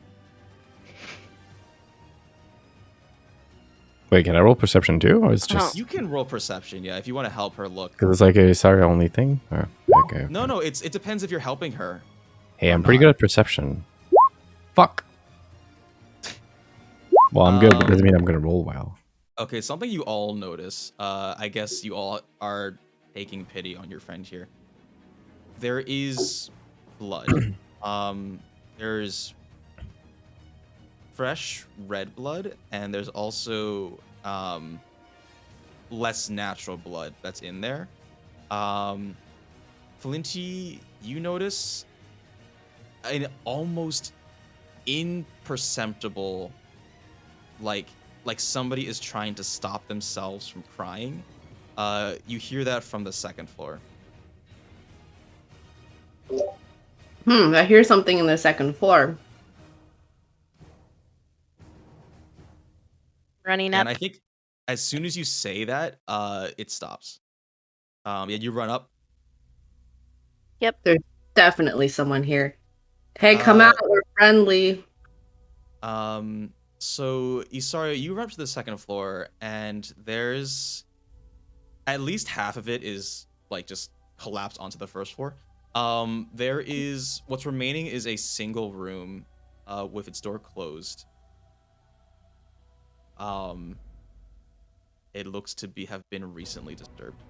Wait, can I roll perception too, or is just? You can roll perception, yeah, if you want to help her look. Because it's like a Isarya only thing. Or, okay. No, it depends if you're helping her. Hey, I'm pretty good at perception. Fuck. Well, I'm good, but doesn't mean I'm gonna roll well. Okay, something you all notice. I guess you all are taking pity on your friend here. There is blood. There's fresh red blood, and there's also less natural blood that's in there. Flinty, you notice an almost imperceptible, like somebody is trying to stop themselves from crying. You hear that from the second floor. I hear something in the second floor. Running up. And I think as soon as you say that, it stops. Yeah, you run up. Yep. There's definitely someone here. Hey, come out. We're friendly. So Isarya, you run up to the second floor, and there's at least half of it is like just collapsed onto the first floor. There is what's remaining is a single room, with its door closed. It looks to have been recently disturbed.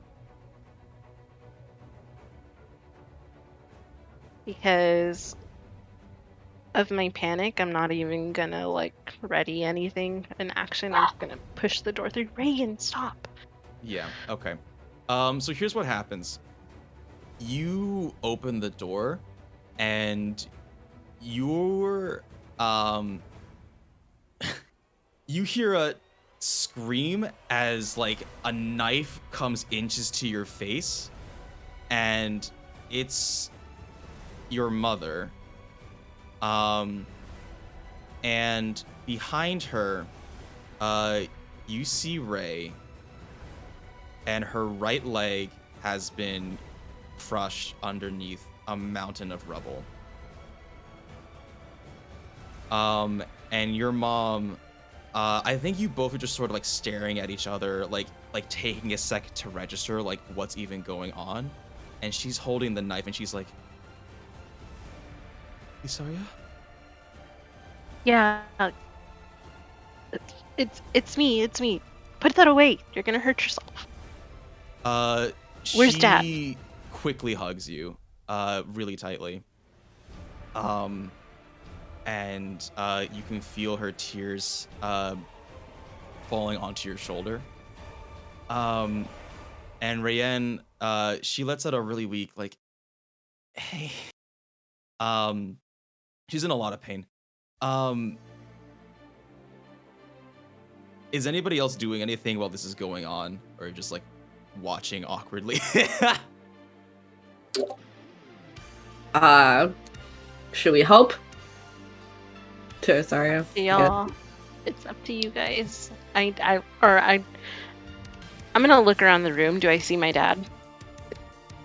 Because of my panic, I'm not even gonna like ready anything in action. I'm just gonna push the door through. Reagan, stop. Yeah, okay. So here's what happens. You open the door, and you're you hear a scream as like a knife comes inches to your face, and it's your mother. And behind her, you see Ray, and her right leg has been crushed underneath a mountain of rubble. And your mom, I think you both are just sort of like staring at each other, like taking a second to register like what's even going on. And she's holding the knife, and she's like, Isarya? Yeah. It's me. Put that away. You're gonna hurt yourself. Where's Dad? She quickly hugs you, really tightly. And you can feel her tears falling onto your shoulder. And Rayen, she lets out a really weak, like, hey. She's in a lot of pain. Is anybody else doing anything while this is going on, or just like watching awkwardly? Should we help? To Isarya. Y'all, it's up to you guys. I'm gonna look around the room. Do I see my dad?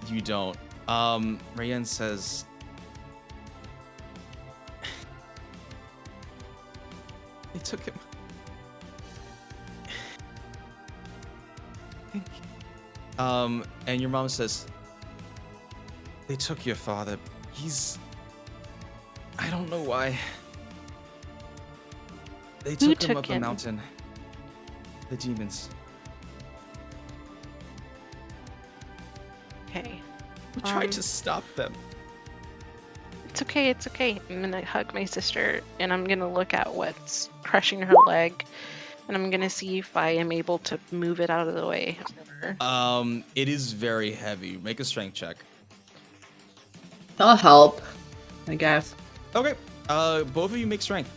You don't. Rayen says, they took him. And your mom says, they took your father. I don't know why. They took him up a mountain. The demons. Okay. We tried to stop them. It's okay, it's okay. I'm gonna hug my sister and I'm gonna look at what's crushing her leg and I'm gonna see if I am able to move it out of the way. It is very heavy. Make a strength check. I'll help, I guess. Okay. Both of you make strength.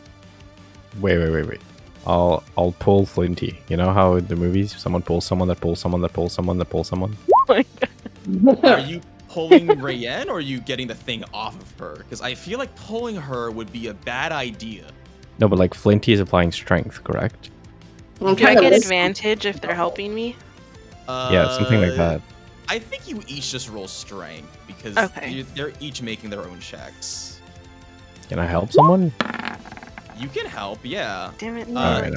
Wait. I'll pull Flinty. You know how in the movies someone pulls someone that pulls someone that pulls someone that pulls someone? Are you pulling Rayen or are you getting the thing off of her? Because I feel like pulling her would be a bad idea. No, but like Flinty is applying strength, correct? Do I get advantage if they're helping me? Yeah, something like that. I think you each just roll strength because they're each making their own checks. Can I help someone? You can help, yeah. Damn it! Alright.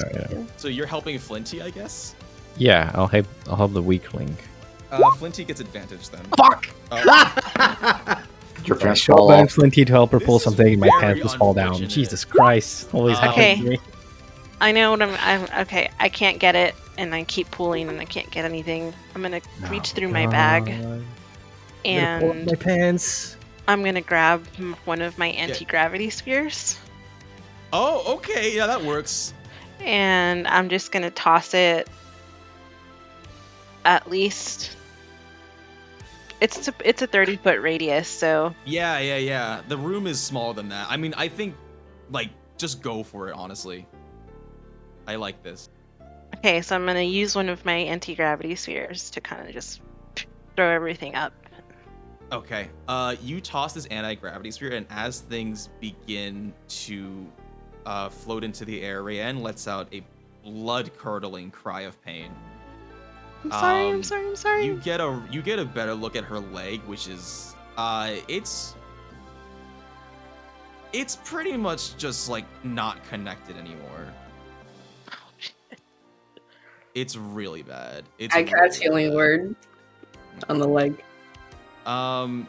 So you're helping Flinty, I guess. Yeah, I'll help the weakling. Flinty gets advantage then. Fuck! Your pants shot fall back off. Flinty to help her pull something, and my pants just fall down. Jesus Christ! Always happens to me. I know what I'm okay. I can't get it, and I keep pulling, and I can't get anything. I'm gonna reach through my bag, and my pants. I'm gonna grab one of my anti-gravity spheres. Oh, okay, yeah, that works. And I'm just gonna toss it. At least, it's a 30-foot radius, so. Yeah. The room is smaller than that. I mean, I think, like, just go for it. Honestly, I like this. Okay, so I'm gonna use one of my anti-gravity spheres to kind of just throw everything up. Okay. You toss this anti-gravity sphere, and as things begin to float into the air, Rayen lets out a blood-curdling cry of pain. I'm sorry. You get a better look at her leg, which is it's pretty much just like not connected anymore. Oh shit. It's really bad. I cast healing word on the leg. I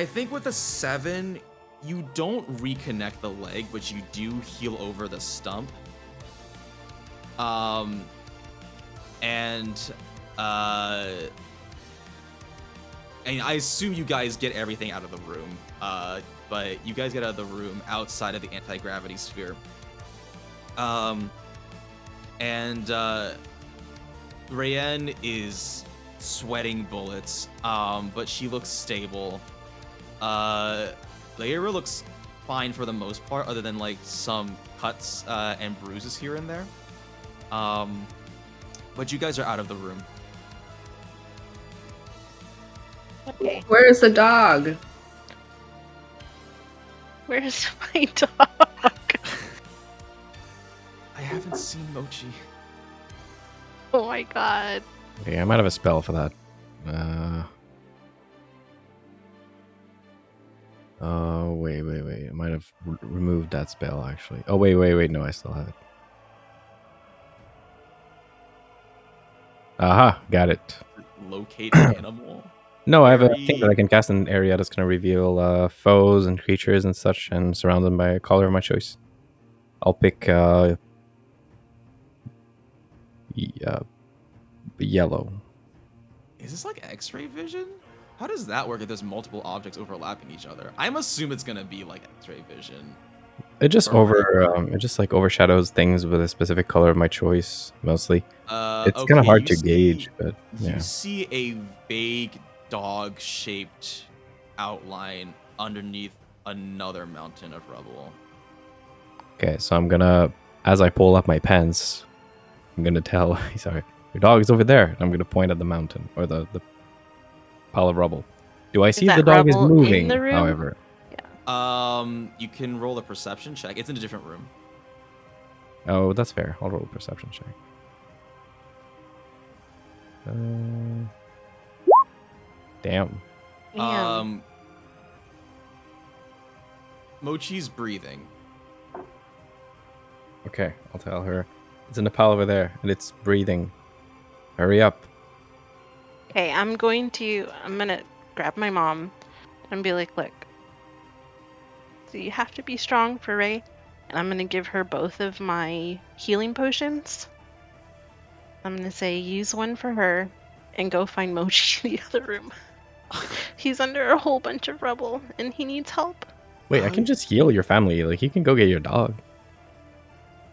think with a 7, you don't reconnect the leg, but you do heal over the stump. And I assume you guys get everything out of the room. But you guys get out of the room outside of the anti-gravity sphere. Rayen is sweating bullets, but she looks stable. Lyra looks fine for the most part, other than like some cuts and bruises here and there. But you guys are out of the room. Okay. Where's the dog? Where's my dog? I haven't seen Mochi. Oh my god. Okay, I might have a spell for that. Wait. I might have removed that spell, actually. Oh, wait. No, I still have it. Aha, got it. Locate an animal. No, I have a thing that I can cast in an area that's going to reveal foes and creatures and such and surround them by a color of my choice. I'll pick yellow. Is this like X-ray vision? How does that work if there's multiple objects overlapping each other? I'm assuming it's gonna be like X-ray vision. It just overshadows things with a specific color of my choice, mostly. It's kind of hard to gauge, but yeah. You see a vague dog-shaped outline underneath another mountain of rubble. Okay, so I'm gonna, as I pull up my pants, I'm gonna tell, sorry, your dog is over there. And I'm gonna point at the mountain or the pile of rubble. Do I see the that dog is rubble in moving? the room? However, You can roll a perception check. It's in a different room. oh, that's fair. I'll roll a perception check. Damn. Mochi's breathing. Okay, I'll tell her. It's in the pile over there, and it's breathing. Hurry up. Okay, I'm gonna grab my mom and be like, look, so you have to be strong for Ray, and I'm gonna give her both of my healing potions. I'm gonna say use one for her and go find Mochi in the other room. He's under a whole bunch of rubble and he needs help. Wait, I can just heal your family. Like, you can go get your dog.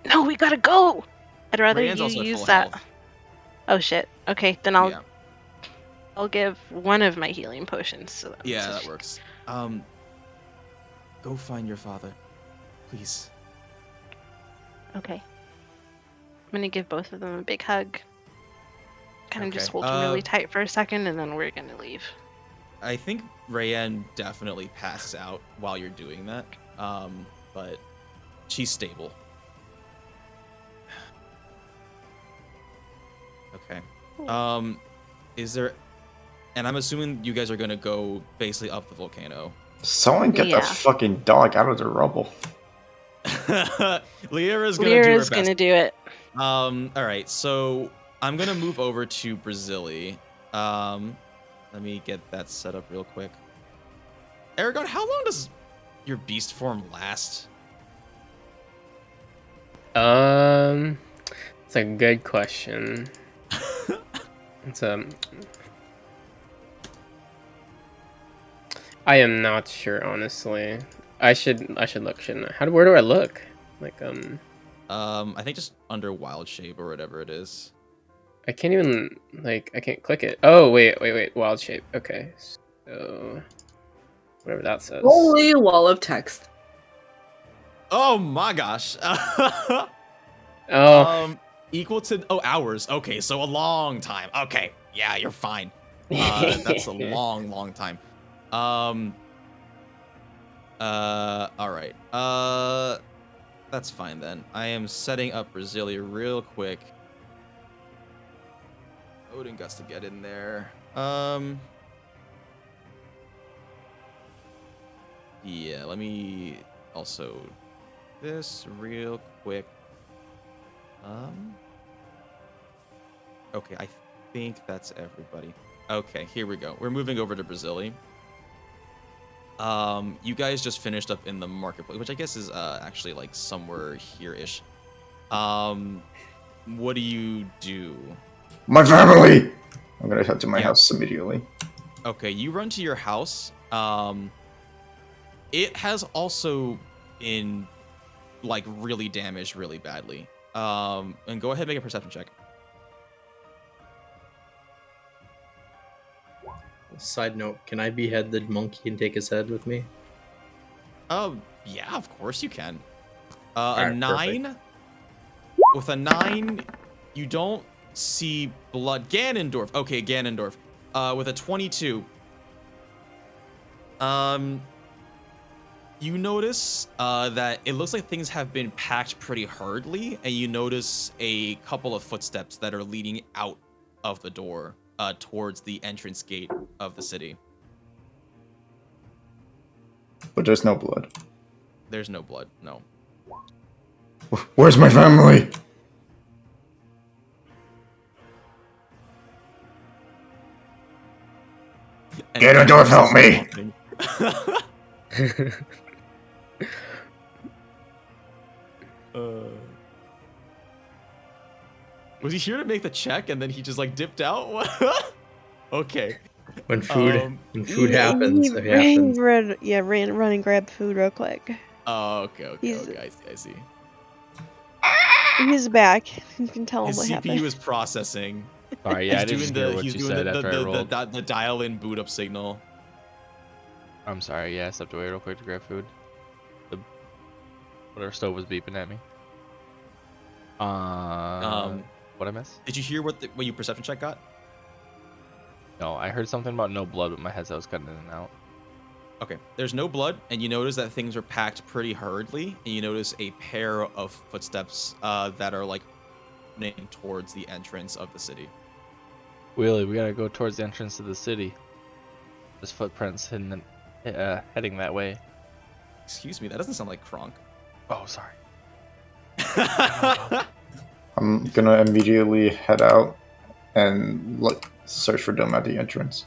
No, we gotta go! I'd rather Rand's you also at use full that. health. Oh shit. Okay, then I'll give one of my healing potions. So That works. Go find your father, please. Okay. I'm gonna give both of them a big hug. Kind of just hold them really tight for a second, and then we're gonna leave. I think Rayanne definitely passes out while you're doing that, but she's stable. Okay. Is there... And I'm assuming you guys are gonna go basically up the volcano. Someone get that fucking dog out of the rubble. Lyra's gonna do her best. Gonna do it. All right, so I'm gonna move over to Brazili. Let me get that set up real quick. Eragon, how long does your beast form last? It's a good question. It's I am not sure, honestly. I should look, shouldn't I? Where do I look? Like I think just under wild shape or whatever it is. I can't even I can't click it. Oh wait, wild shape. Okay, so whatever that says. Holy wall of text. Oh my gosh. Equal to hours. Okay, so a long time. Okay, yeah, you're fine. That's a long time. All right. That's fine then. I am setting up Brazili real quick. Odin got to get in there. Yeah, let me also this real quick. Okay, I think that's everybody. Okay, here we go. We're moving over to Brazili. You guys just finished up in the marketplace, which I guess is actually like somewhere here-ish. What do you do? My family! I'm gonna head to my house immediately. Okay, you run to your house. It has also been like really damaged really badly. And go ahead and make a perception check. Side note, can I behead the monkey and take his head with me? Oh, yeah, of course you can. Alright, a 9? perfect. With a 9, you don't see blood. Ganondorf. Okay, Ganondorf. With a 22. You notice that it looks like things have been packed pretty hurriedly, and you notice a couple of footsteps that are leading out of the door towards the entrance gate of the city. But there's no blood. There's no blood, no. Where's my family? Ganondorf, help me! Was he here to make the check and then he just like dipped out? Okay. When food happens, it ran, happens. run and grab food real quick. Oh, okay, I see. He's back. You can tell him His what CPU happened. is processing. Sorry, yeah, I didn't hear what you said after I rolled. The dial-in boot-up signal. I'm sorry. Yeah, I stepped away real quick to grab food. Whatever stove was beeping at me. What I miss? Did you hear what your perception check got? No, I heard something about no blood, but my headset was cutting in and out. Okay, there's no blood, and you notice that things are packed pretty hurriedly, and you notice a pair of footsteps that are like running towards the entrance of the city. Wheelie, we gotta go towards the entrance to the city. There's footprints heading that way. Excuse me, that doesn't sound like Kronk. Oh, sorry. I'm gonna immediately head out and search for them at the entrance.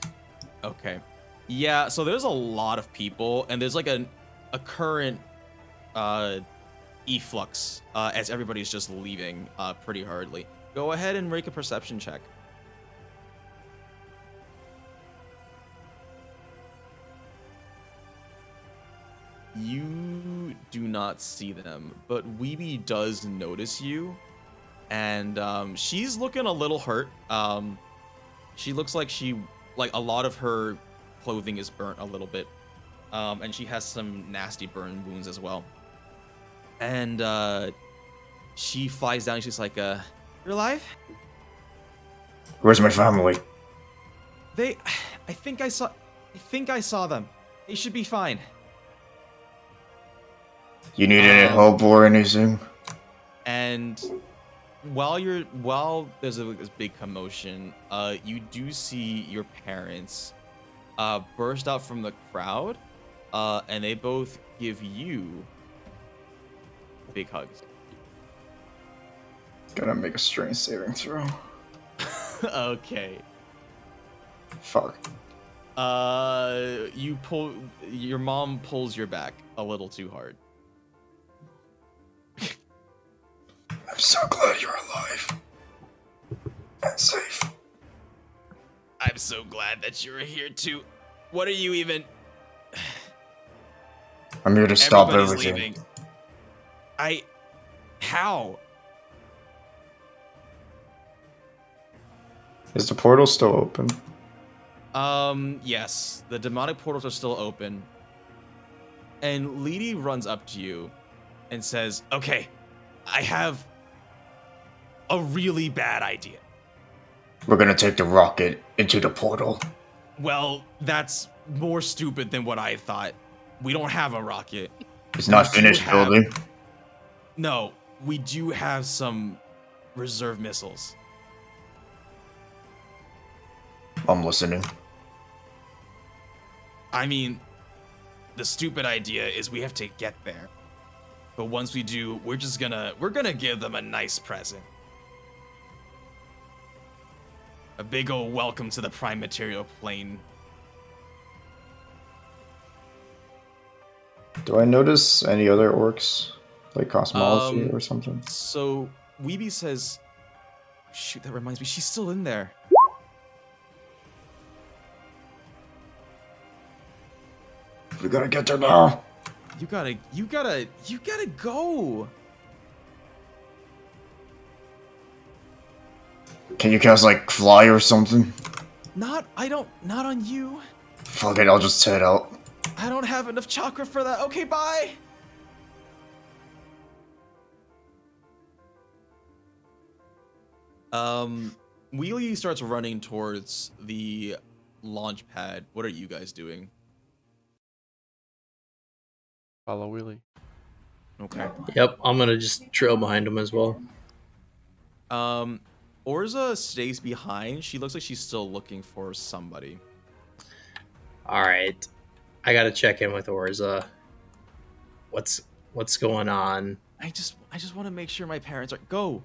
Okay. Yeah, so there's a lot of people, and there's like a current efflux as everybody's just leaving pretty hurriedly. Go ahead and make a perception check. You do not see them, but Weeby does notice you, and she's looking a little hurt. She looks like a lot of her clothing is burnt a little bit, and she has some nasty burn wounds as well. And she flies down, and she's like, "You're alive?" Where's my family? I think I saw them. They should be fine. You need any help or anything? And while there's this big commotion, you do see your parents burst out from the crowd, and they both give you big hugs. Gotta make a strength saving throw. Okay. Fuck. Your mom pulls your back a little too hard. I'm so glad you're alive and safe. I'm so glad that you're here too. What are you even? I'm here to stop Everybody's everything. leaving. How? Is the portal still open? Yes. The demonic portals are still open. And Lady runs up to you and says, "Okay, I have a really bad idea." We're gonna take the rocket into the portal. Well, that's more stupid than what I thought. We don't have a rocket. It's not finished building. No, we do have some reserve missiles. I'm listening. I mean, the stupid idea is we have to get there. But once we do, we're gonna give them a nice present. A big ol' welcome to the prime material plane. Do I notice any other orcs? Like cosmology or something? So Weeby says, shoot, that reminds me, she's still in there. We gotta get there now. You gotta go. Can you guys like fly or something? Not on you. Fuck it, I'll just head out. I don't have enough chakra for that. Okay, bye. Wheelie starts running towards the launch pad. What are you guys doing? Follow Wheelie. Okay. Yep, I'm gonna just trail behind him as well. Orza stays behind. She looks like she's still looking for somebody. Alright. I gotta check in with Orza. What's going on? I just want to make sure my parents are go.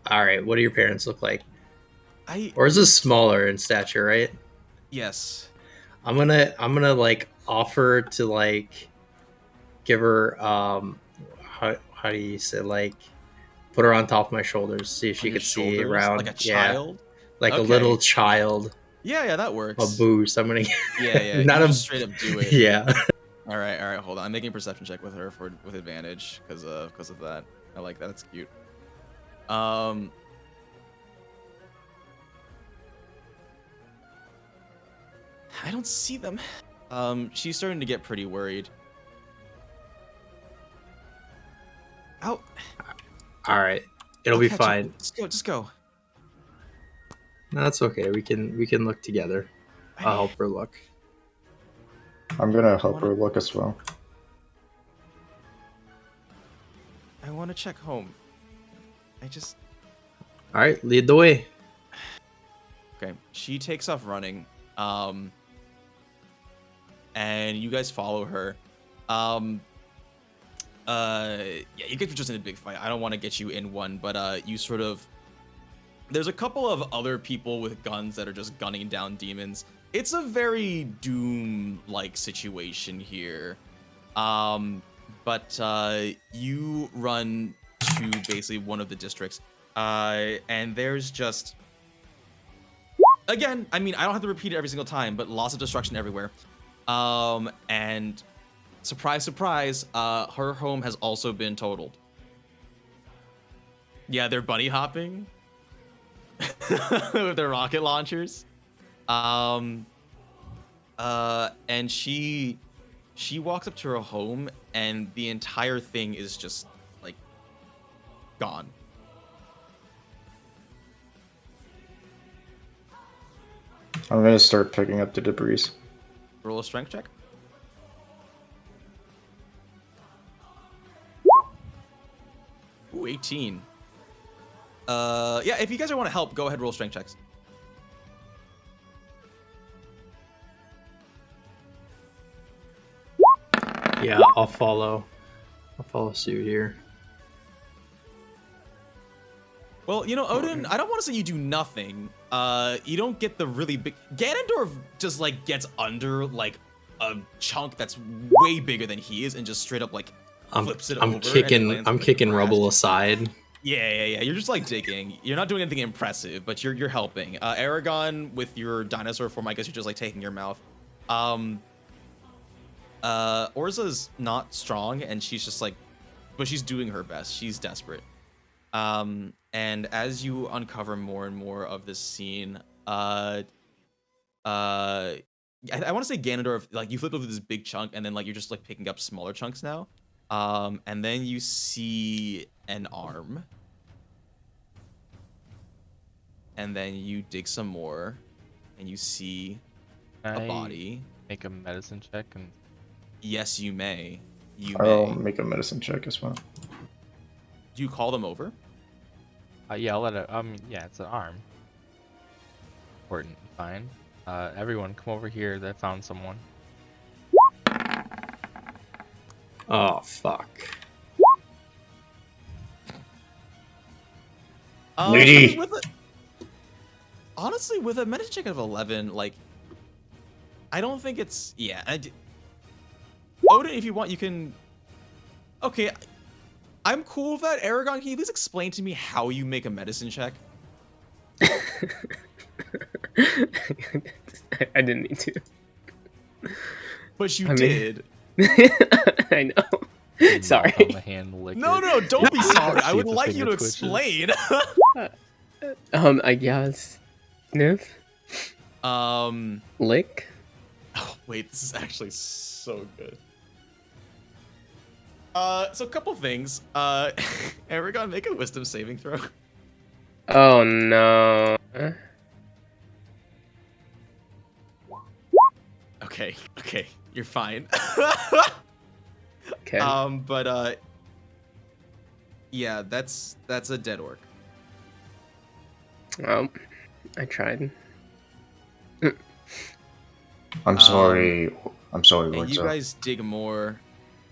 Alright, what do your parents look like? Orza's smaller in stature, right? Yes. I'm gonna like offer to like give her how do you say, like put her on top of my shoulders, see if she could see around. Like a child? Like a little child. Yeah, that works. A boost. I'm gonna Yeah. not you a just straight up do it. Yeah. All right. Hold on. I'm making a perception check with her with advantage because of that. I like that. That's cute. I don't see them. She's starting to get pretty worried. Out. All right, it'll be catch up. fine. Just go. No, that's okay. We can look together. I'll help her look. I'm gonna help her look as well. I want to check home. All right, lead the way. Okay, she takes off running, and you guys follow her. Yeah, you guys are just in a big fight. I don't want to get you in one, but you sort of. There's a couple of other people with guns that are just gunning down demons. It's a very Doom-like situation here. But you run to basically one of the districts, and there's just. Again, I mean, I don't have to repeat it every single time, but lots of destruction everywhere. And surprise, surprise, her home has also been totaled. Yeah, they're bunny hopping with their rocket launchers. And she walks up to her home, and the entire thing is just like gone. I'm gonna start picking up the debris. Roll a strength check. Ooh, 18. Yeah, if you guys want to help, go ahead, roll strength checks. Yeah, I'll follow suit here. Well, you know, Odin, I don't want to say you do nothing. You don't get the really big. Ganondorf just like gets under like a chunk that's way bigger than he is, and just straight up like flips it over. I'm kicking rubble aside. Yeah. You're just like digging. You're not doing anything impressive, but you're helping. Eragon, with your dinosaur form, I guess you're just like taking your mouth. Orza's not strong, and she's just like, but she's doing her best. She's desperate. And as you uncover more and more of this scene, I want to say Ganondorf, like you flip over this big chunk, and then like you're just like picking up smaller chunks now. And then you see an arm. And then you dig some more, and you see a body. Make a medicine check and. Yes, you may. I'll make a medicine check as well. Do you call them over? Yeah, I'll let it. Yeah, it's an arm. Important. Fine. Everyone, come over here. They found someone. Oh fuck. Lady. Honestly, with a medicine check of 11, like, I don't think it's. Yeah. Odin, if you want, you can. Okay. I'm cool with that. Eragon, can you please explain to me how you make a medicine check? I didn't need to. But you did. I know. Sorry. No, don't be sorry. I would like you to explain. I guess. Sniff. Lick. Oh, wait, this is actually so good. So a couple things. Eragon, make a wisdom saving throw. Oh no. Okay, you're fine. Okay. But yeah, that's a dead orc. Well, I tried. I'm sorry. And Lord. you guys dig more,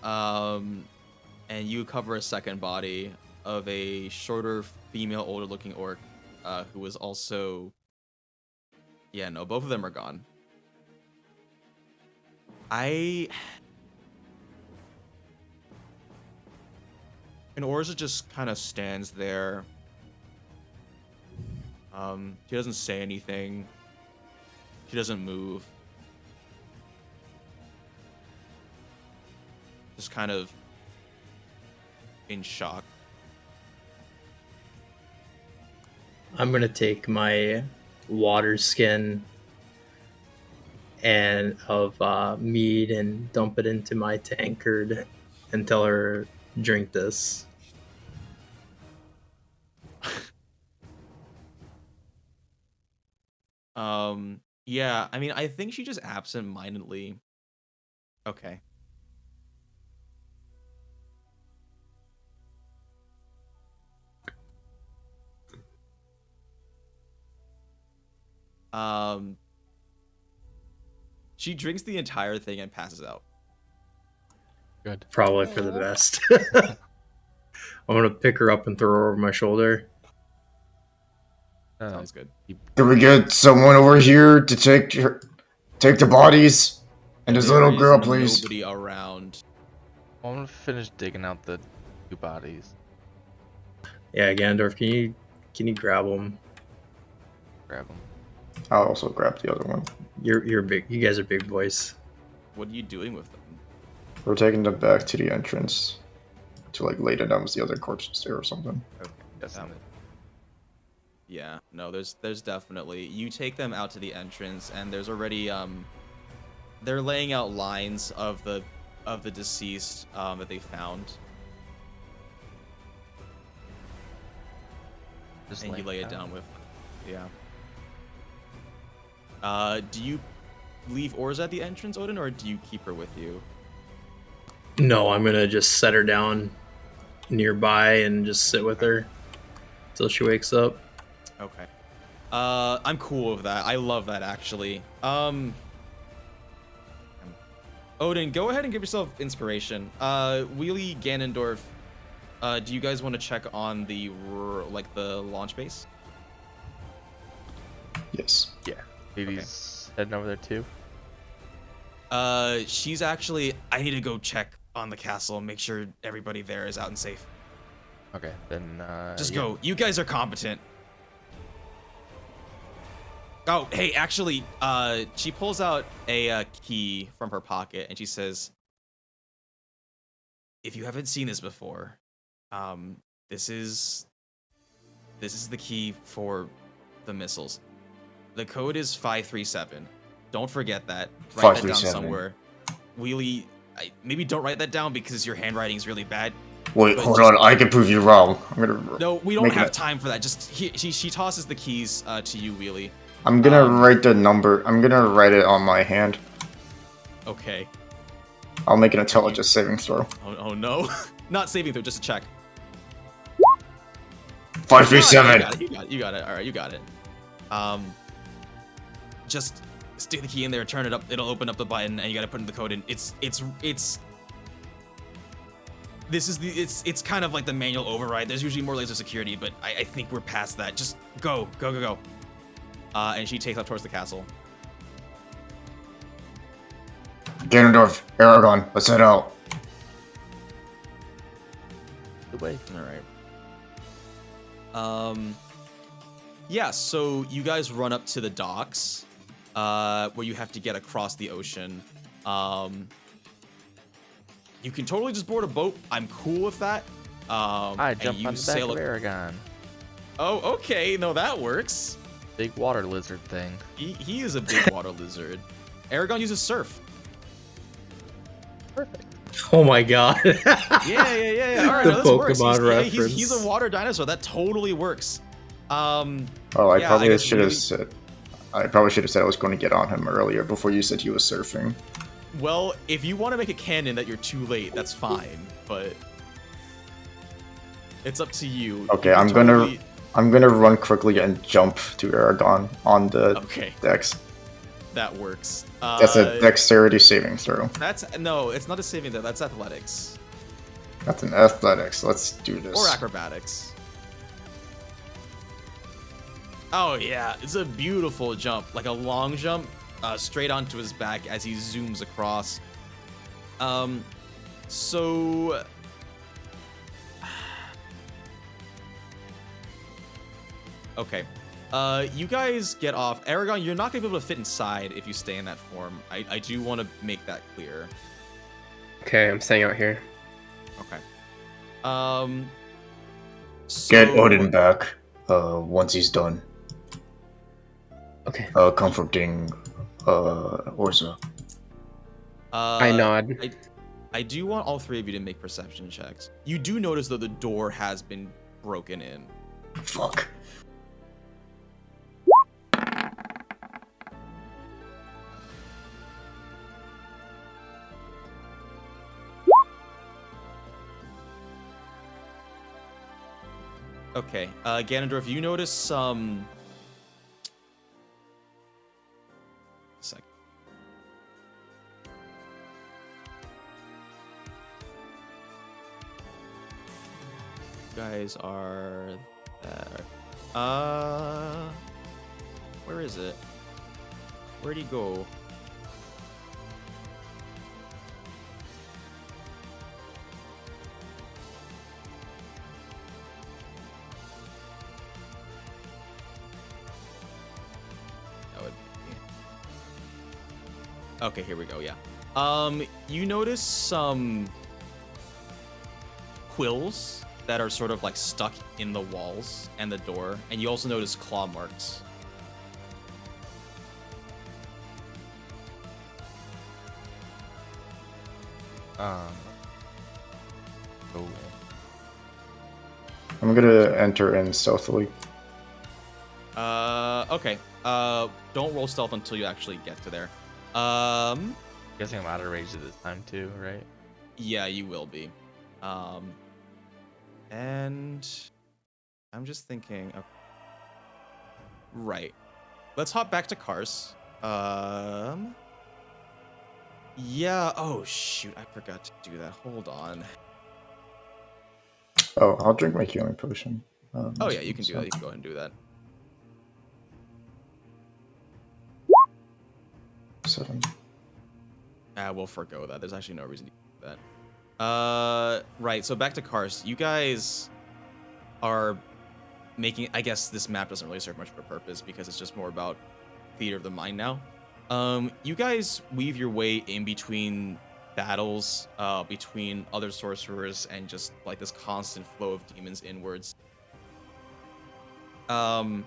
and you cover a second body of a shorter, female, older-looking orc, who was also. Yeah, no, both of them are gone. And Orza just kind of stands there. She doesn't say anything. She doesn't move. Just kind of in shock. I'm gonna take my water skin and of mead and dump it into my tankard and tell her, drink this. Yeah, I mean, I think she just absent-mindedly. Okay. She drinks the entire thing and passes out. Good. Probably for the best. I'm gonna pick her up and throw her over my shoulder. Sounds good. Can we get someone over here to take the bodies and this little girl, please? Nobody around. I'm gonna finish digging out the 2 bodies. Yeah, Ganondorf, can you grab them? Grab them. I'll also grab the other one. You're big. You guys are big boys. What are you doing with them? We're taking them back to the entrance to like lay them down with the other corpses there or something. Okay, that's it. Yeah, no, there's definitely, you take them out to the entrance and there's already they're laying out lines of the deceased that they found. Just and you lay it down with, yeah. Do you leave Orza at the entrance, Odin, or do you keep her with you? No, I'm gonna just set her down nearby and just sit with her till she wakes up. Okay. I'm cool with that. I love that, actually. Odin, go ahead and give yourself inspiration. Wheelie, Ganondorf, do you guys want to check on the launch base? Yes. Yeah. Baby's heading over there too. She's actually, I need to go check on the castle and make sure everybody there is out and safe. Okay, then Just go. You guys are competent. Oh, hey, actually, she pulls out a key from her pocket and she says, if you haven't seen this before, this is the key for the missiles. The code is 537. Don't forget that. Write that down somewhere. Wheelie, maybe don't write that down because your handwriting is really bad. Wait, hold on. I can prove you wrong. I'm gonna. No, we don't have time for that. Just she tosses the keys to you, Wheelie. I'm gonna write the number. I'm gonna write it on my hand. Okay. I'll make an intelligence saving throw. Oh no. Not saving throw, just a check. 537. You got it. All right, you got it. Just stick the key in there, turn it up. It'll open up the button, and you gotta put in the code in. It's kind of like the manual override. There's usually more layers of security, but I think we're past that. Just go. And she takes up towards the castle. Ganondorf, Eragon, let's head out. The way. All right. Yeah. So you guys run up to the docks, where you have to get across the ocean. You can totally just board a boat. I'm cool with that. I jump on the back of Eragon. Oh, okay. No, that works. Big water lizard thing. He is a big water lizard. Eragon uses surf. Perfect. Oh my god. Yeah. All right, The no, this works. Pokemon reference. He's a water dinosaur. That totally works. Oh, I probably should have said I was going to get on him earlier before you said he was surfing. Well, if you want to make it canon that you're too late, that's fine, but it's up to you. Okay, I'm gonna run quickly and jump to Eragon on the dex. That works. That's a dexterity saving throw. No, it's not a saving throw. That's athletics. That's an athletics. Let's do this. Or acrobatics. Oh yeah, it's a beautiful jump, like a long jump, straight onto his back as he zooms across. So okay. You guys get off. Eragon, you're not gonna be able to fit inside if you stay in that form. I do want to make that clear. Okay, I'm staying out here. Okay. Get Odin back once he's done. Okay. Comforting Orza. I nod. I do want all three of you to make perception checks. You do notice though the door has been broken in. Fuck. Okay, Ganondorf, you notice some. Second. You guys are there. Where is it? Where'd he go? Okay, here we go, yeah. You notice some quills that are sort of like stuck in the walls and the door, and you also notice claw marks. Go in. I'm gonna enter in stealthily. Okay. Don't roll stealth until you actually get to there. Guessing I'm out of range at this time too, right? Yeah, you will be. And I'm just thinking. Okay. Right. Let's hop back to cars. Yeah. Oh shoot, I forgot to do that. Hold on. Oh, I'll drink my healing potion. Oh yeah, you can do that. You can go ahead and do that. 7. We'll forgo that. There's actually no reason to do that. Right. So back to cars. You guys are making. I guess this map doesn't really serve much of a purpose because it's just more about theater of the mind now. You guys weave your way in between battles, between other sorcerers and just like this constant flow of demons inwards. And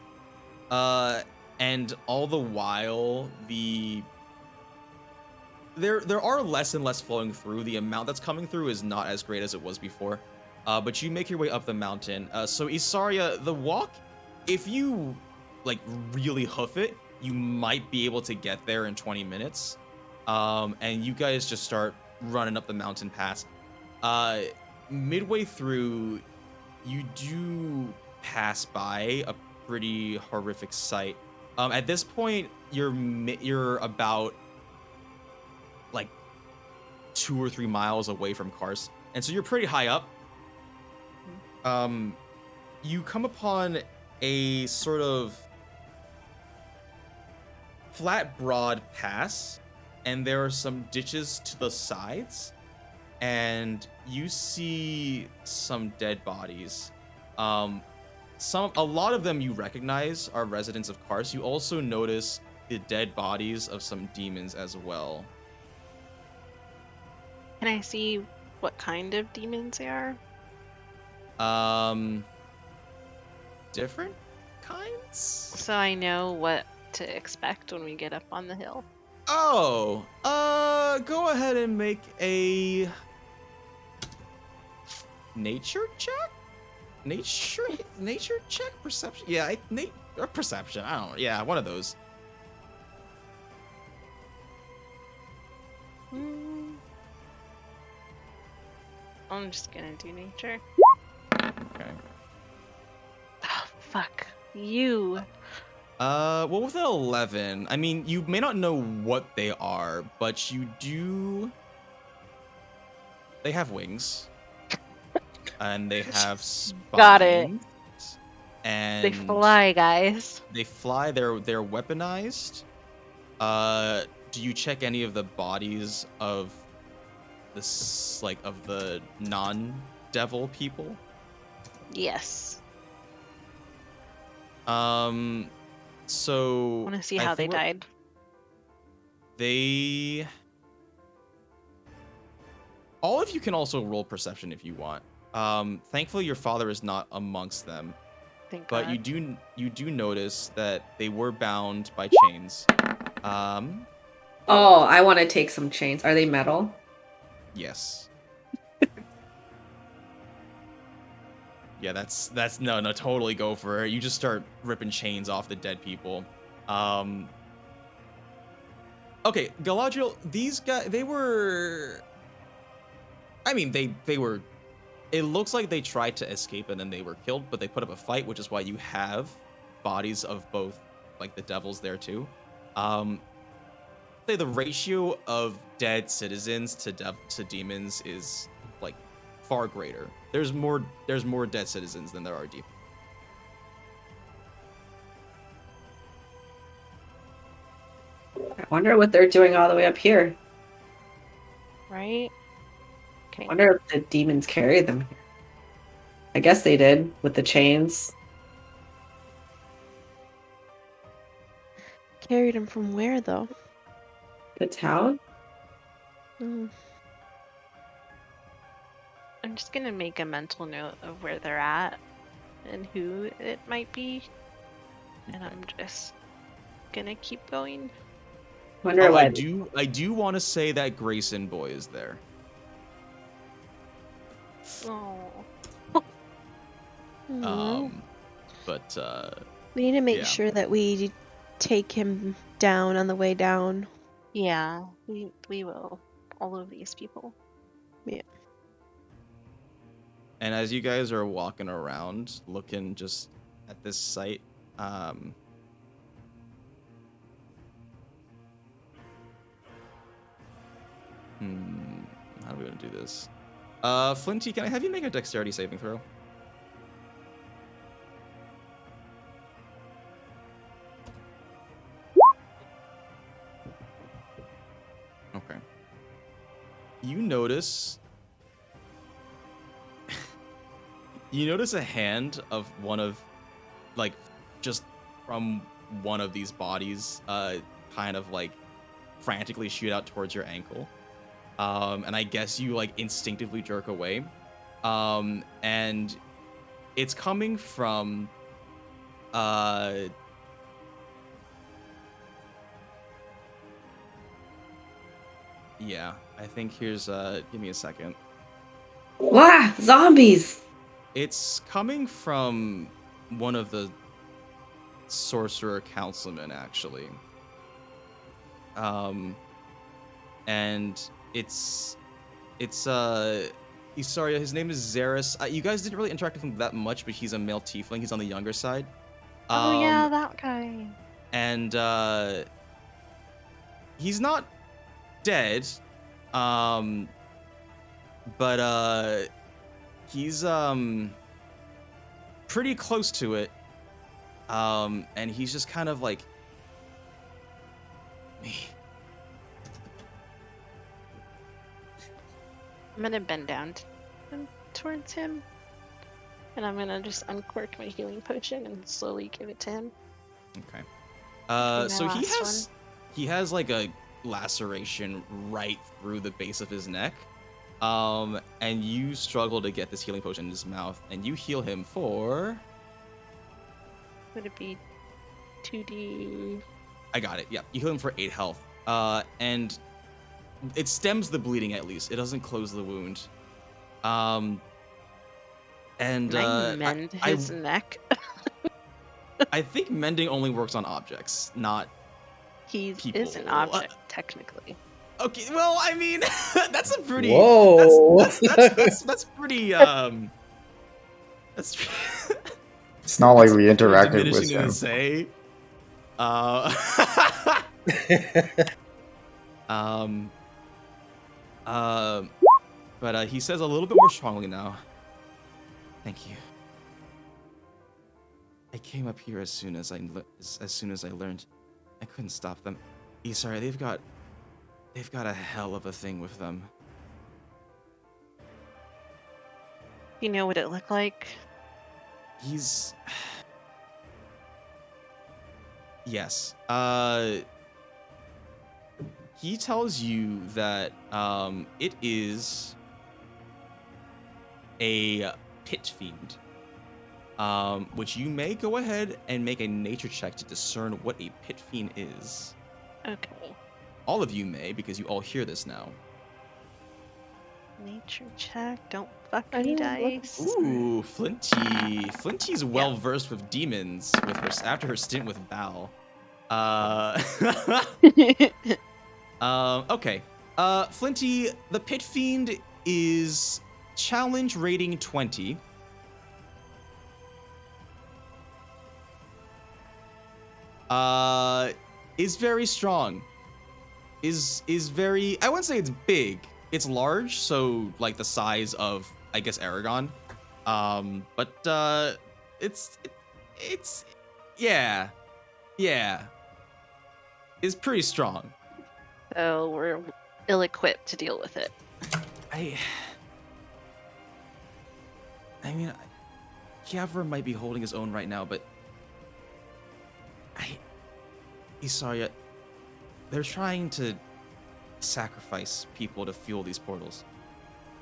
all the while, there are less and less flowing through. The amount that's coming through is not as great as it was before. But you make your way up the mountain. So Isarya, the walk, if you like really hoof it, you might be able to get there in 20 minutes. And you guys just start running up the mountain pass. Midway through, you do pass by a pretty horrific sight. At this point, you're about like 2 or 3 miles away from Kars, and so you're pretty high up. You come upon a sort of flat, broad pass, and there are some ditches to the sides, and you see some dead bodies. A lot of them you recognize are residents of Kars. You also notice the dead bodies of some demons as well. Can I see what kind of demons they are? Different kinds? So I know what to expect when we get up on the hill. Oh, go ahead and make a nature check? Nature check? Perception? Yeah, or perception. I don't know. Yeah, one of those. I'm just gonna do nature. Okay. Oh, fuck. You. Well, with an 11, I mean, you may not know what they are, but you do. They have wings. And they have spines. Got it. And they fly, guys. They fly. They're weaponized. Do you check any of the bodies of this, like, of the non-devil people? Yes. So I want to see how they died. All of you can also roll perception if you want. Thankfully, your father is not amongst them. Thank but God. you do notice that they were bound by chains. Oh, I want to take some chains. Are they metal? Yes. Yeah, that's no, totally go for it. You just start ripping chains off the dead people. Okay, Galadriel, these guys, they were, I mean, they were, it looks like they tried to escape and then they were killed, but they put up a fight, which is why you have bodies of both, like, the devils there too. Say the ratio of dead citizens to demons is, like, far greater. There's more dead citizens than there are demons. I wonder what they're doing all the way up here. Right? Okay. I wonder if the demons carry them here. I guess they did with the chains. Carried him from where, though? The town? Mm. I'm just gonna make a mental note of where they're at and who it might be. And I'm just gonna keep going. Wonder I do want to say that Grayson boy is there. Oh. But We need to make yeah. sure that we take him down on the way down. Yeah, we will. All of these people. Yeah. And as you guys are walking around, looking just at this site, how are we gonna do this? Flinty, can I have you make a dexterity saving throw? Okay. You notice a hand of one of, like, just from one of these bodies, kind of like frantically shoot out towards your ankle. And I guess you, like, instinctively jerk away. And it's coming from, yeah, I think here's, give me a second. Wow, zombies! It's coming from one of the Sorcerer councilmen, actually. And it's Isarya, his name is Jarius. You guys didn't really interact with him that much, but he's a male tiefling. He's on the younger side. Oh yeah, that guy. And he's not dead. But he's pretty close to it. And he's just kind of like me. I'm gonna bend down towards him, and I'm gonna just uncork my healing potion and slowly give it to him. Okay. So he has like a laceration right through the base of his neck. And you struggle to get this healing potion in his mouth, and you heal him for. Would it be 2d? I got it. Yeah, you heal him for 8 health. And it stems the bleeding at least. It doesn't close the wound. And Can I mend his neck? I think mending only works on objects, not people. Is an object technically. Okay, well, I mean, that's a pretty. Whoa. That's pretty. That's. It's not like we interacted with diminishing him. to say. But he says a little bit more strongly now. Thank you. I came up here as soon as I learned. I couldn't stop them. Isarya, they've got a hell of a thing with them. You know what it looked like? He's. Yes. He tells you that it is a pit fiend. Which you may go ahead and make a nature check to discern what a pit fiend is. Okay. All of you may, because you all hear this now. Nature check. Don't fuck any dice. Ooh, Flinty. Flinty's well versed with demons with her after her stint with Val. Okay. Flinty, the Pit Fiend is challenge rating 20. Is very strong. Is very, I wouldn't say it's big. It's large, so like the size of, I guess, Eragon. But it's yeah. Is pretty strong. So we're ill-equipped to deal with it. I mean, Kiavra might be holding his own right now, but Isarya, they're trying to sacrifice people to fuel these portals.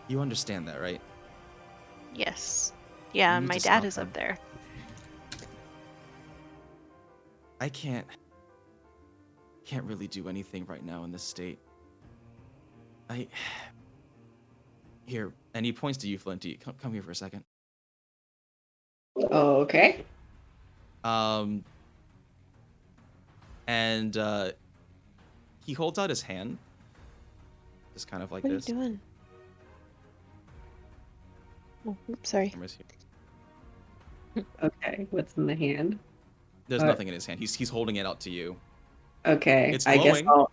You understand that, right? Yes. Yeah, need my to dad stop is them. up there. I can't really do anything right now in this state. Here, and he points to you, Flinty. Come here for a second. Oh, okay. And he holds out his hand, just kind of like What this. are you doing? Oh, oops, sorry. Camera's here. Okay, what's in the hand? There's nothing in his hand. He's holding it out to you. Okay, It's I guess glowing.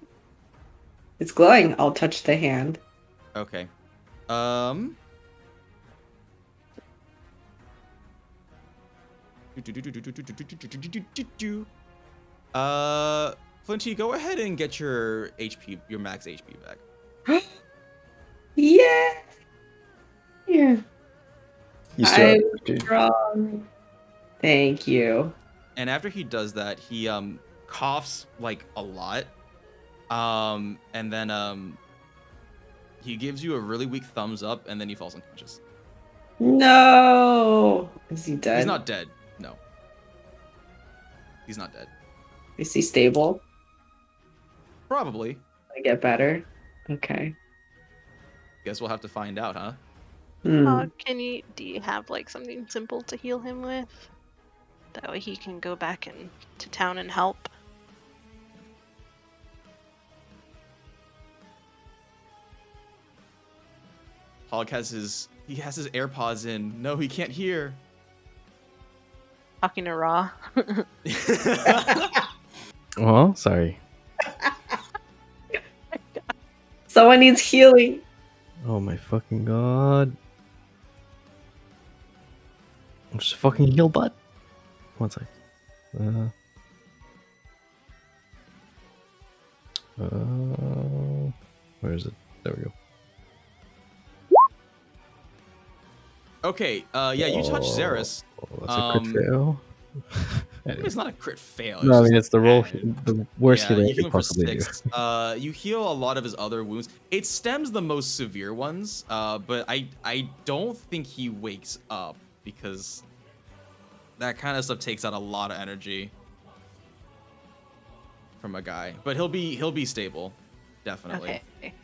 It's glowing. I'll touch the hand. Okay. Flinty, go ahead and get your HP, your max HP back. Yeah. Yeah. You still I'm have to. strong. Thank you. And after he does that, he coughs like a lot. And then he gives you a really weak thumbs up, and then he falls unconscious. No. Is he dead? He's not dead. No. He's not dead. Is he stable? Probably. I get better. Okay. Guess we'll have to find out, huh? Do you have like something simple to heal him with? That way he can go back to town and help. Hog has his AirPods in. No, he can't hear. Talking to Raw. Oh, sorry. Someone needs healing. Oh my fucking god. I'm just fucking heal butt. One sec. Where is it? There we go. Okay, yeah, you touch Xeris. Oh, that's a crit fail. It's not a crit fail. No, I mean just it's the roll, the worst yeah, healing you I heal could him for possibly do. 6. You heal a lot of his other wounds. It stems the most severe ones, but I don't think he wakes up because that kind of stuff takes out a lot of energy from a guy. But he'll be stable, definitely. Okay.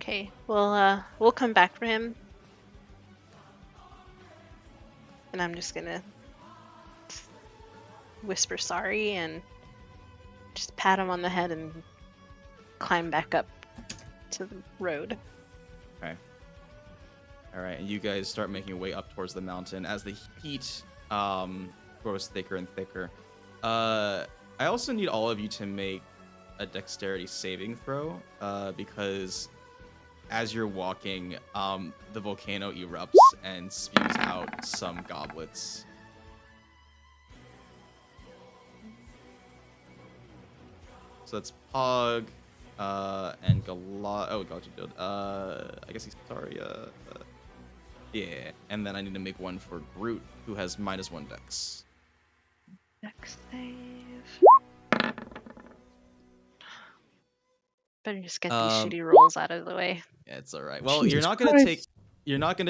Okay, we'll come back for him. And I'm just gonna whisper sorry and just pat him on the head and climb back up to the road. Okay. All right, and you guys start making your way up towards the mountain as the heat grows thicker and thicker. I also need all of you to make a dexterity saving throw because as you're walking, the volcano erupts and spews out some goblets. So that's Pog, and Galadriel. I guess he's sorry. Yeah, and then I need to make one for Groot, who has -1 dex. Dex save. Better just get these shitty rolls out of the way. Yeah, it's all right. Well, Jesus you're not gonna Christ.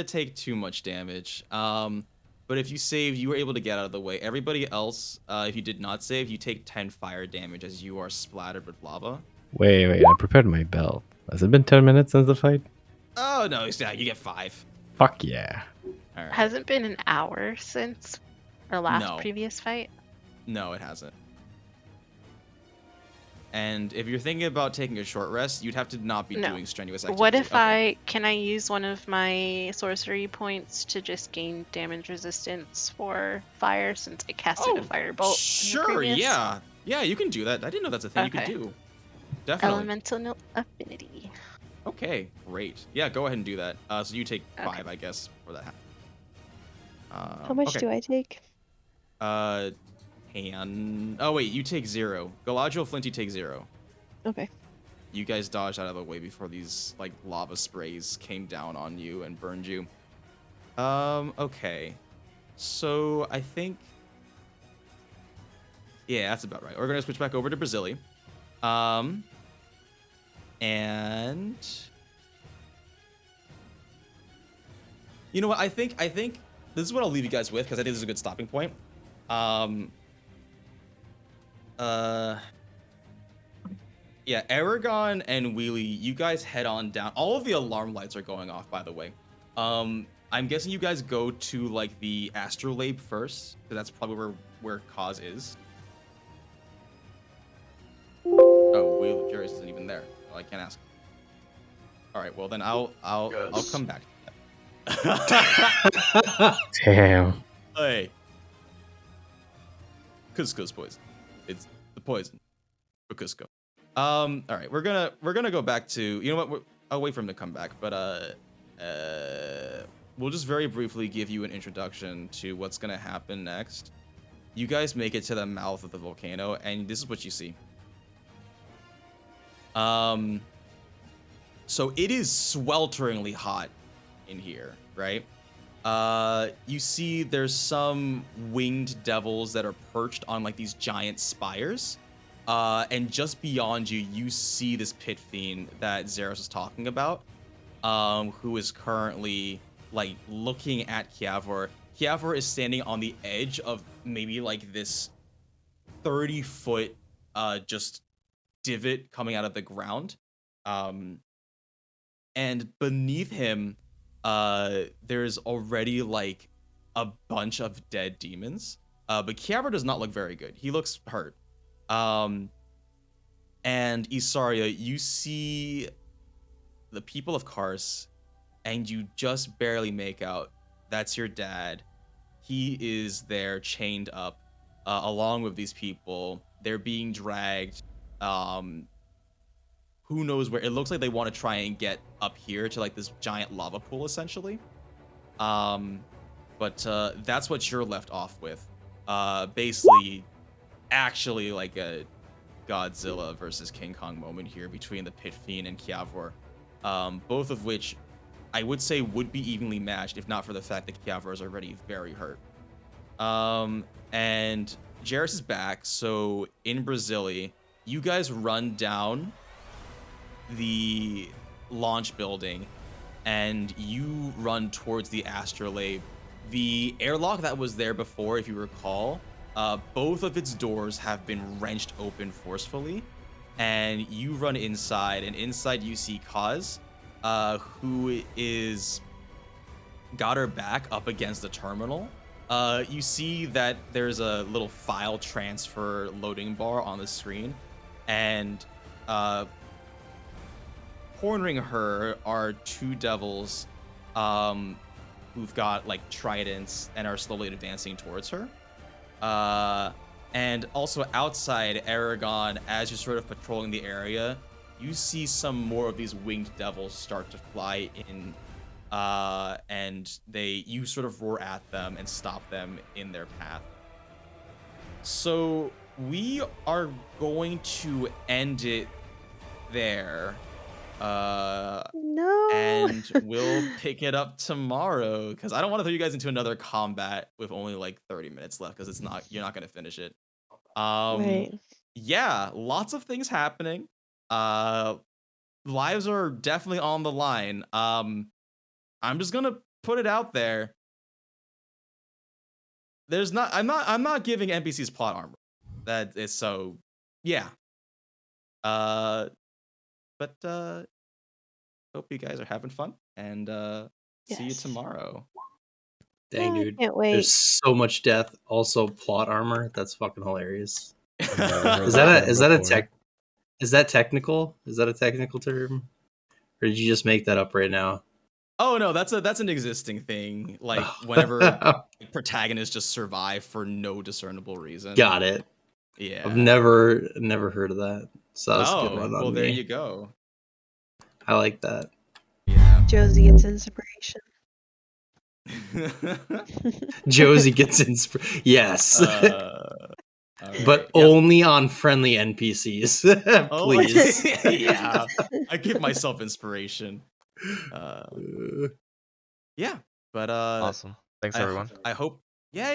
take too much damage. But if you saved, you were able to get out of the way. Everybody else, if you did not save, you take 10 fire damage as you are splattered with lava. Wait, I prepared my bell. Has it been 10 minutes since the fight? Oh no, yeah, you get 5. Fuck yeah. All right. Has it been an hour since our last previous fight? No, it hasn't. And if you're thinking about taking a short rest, you'd have to not be doing strenuous activity. What if can I use one of my sorcery points to just gain damage resistance for fire since I casted a firebolt? Sure, yeah. Yeah, you can do that. I didn't know that's a thing you could do. Definitely. Elemental affinity. Okay, great. Yeah, go ahead and do that. So you take 5, I guess, for that. How much do I take? Oh wait, you take 0. Galadriel, Flinty take 0. Okay. You guys dodged out of the way before these like lava sprays came down on you and burned you. Okay. So I think, yeah, that's about right. We're gonna switch back over to Brazili. And you know what? I think this is what I'll leave you guys with because I think this is a good stopping point. Yeah, Eragon and Wheelie, you guys head on down. All of the alarm lights are going off, by the way. I'm guessing you guys go to like the astrolabe first, because that's probably where Cause is. Oh, Wheelie, Jarius isn't even there. Oh, I can't ask. All right, well then I'll come back. Damn. Hey. Cusco's poison. It's the poison for Cusco. All right, we're gonna go back to, you know what? I'll wait for him to come back, but we'll just very briefly give you an introduction to what's gonna happen next. You guys make it to the mouth of the volcano, and this is what you see. So it is swelteringly hot in here, right? You see there's some winged devils that are perched on like these giant spires. And just beyond you, you see this pit fiend that Xeros was talking about, who is currently like looking at Kiavor. Kiavor is standing on the edge of maybe like this 30-foot just divot coming out of the ground. And beneath him, there's already like a bunch of dead demons. But Kiavor does not look very good. He looks hurt. And Isarya, you see the people of Kars, and you just barely make out that's your dad. He is there chained up, along with these people. They're being dragged. Who knows where? It looks like they want to try and get up here to like this giant lava pool, essentially. But that's what you're left off with. Basically, actually like a Godzilla versus King Kong moment here between the Pit Fiend and Kiavor. Both of which I would say would be evenly matched if not for the fact that Kiavor is already very hurt. And Jarius is back, so in Brazili, you guys run down the launch building and you run towards the astrolabe. The airlock that was there before, if you recall, both of its doors have been wrenched open forcefully, and you run inside, and inside you see Kaz, who is got her back up against the terminal. You see that there's a little file transfer loading bar on the screen, and cornering her are 2 devils who've got like tridents and are slowly advancing towards her. And also outside Eragon, as you're sort of patrolling the area, you see some more of these winged devils start to fly in, and you sort of roar at them and stop them in their path. So we are going to end it there. No. And we'll pick it up tomorrow because I don't want to throw you guys into another combat with only like 30 minutes left because you're not gonna finish it. Right. Yeah, lots of things happening. Lives are definitely on the line. I'm just gonna put it out there. there's not. I'm not giving NPCs plot armor. That is so. Yeah. But hope you guys are having fun, and see you Yes. tomorrow. Dang, I dude. can't wait. There's so much death. Also, plot armor. That's fucking hilarious. I've never heard Is that a before. Is that technical? Is that a technical term? Or did you just make that up right now? Oh no, that's an existing thing. Like whenever protagonists just survive for no discernible reason. Got it. Yeah. I've never heard of that. So that's a good one on well, me. there you go. I like that. Yeah. Josie gets inspiration. Josie gets inspiration. Yes. But only on friendly NPCs. Please. Yeah. I give myself inspiration. Yeah. But Awesome. Thanks, everyone. I hope. Yeah.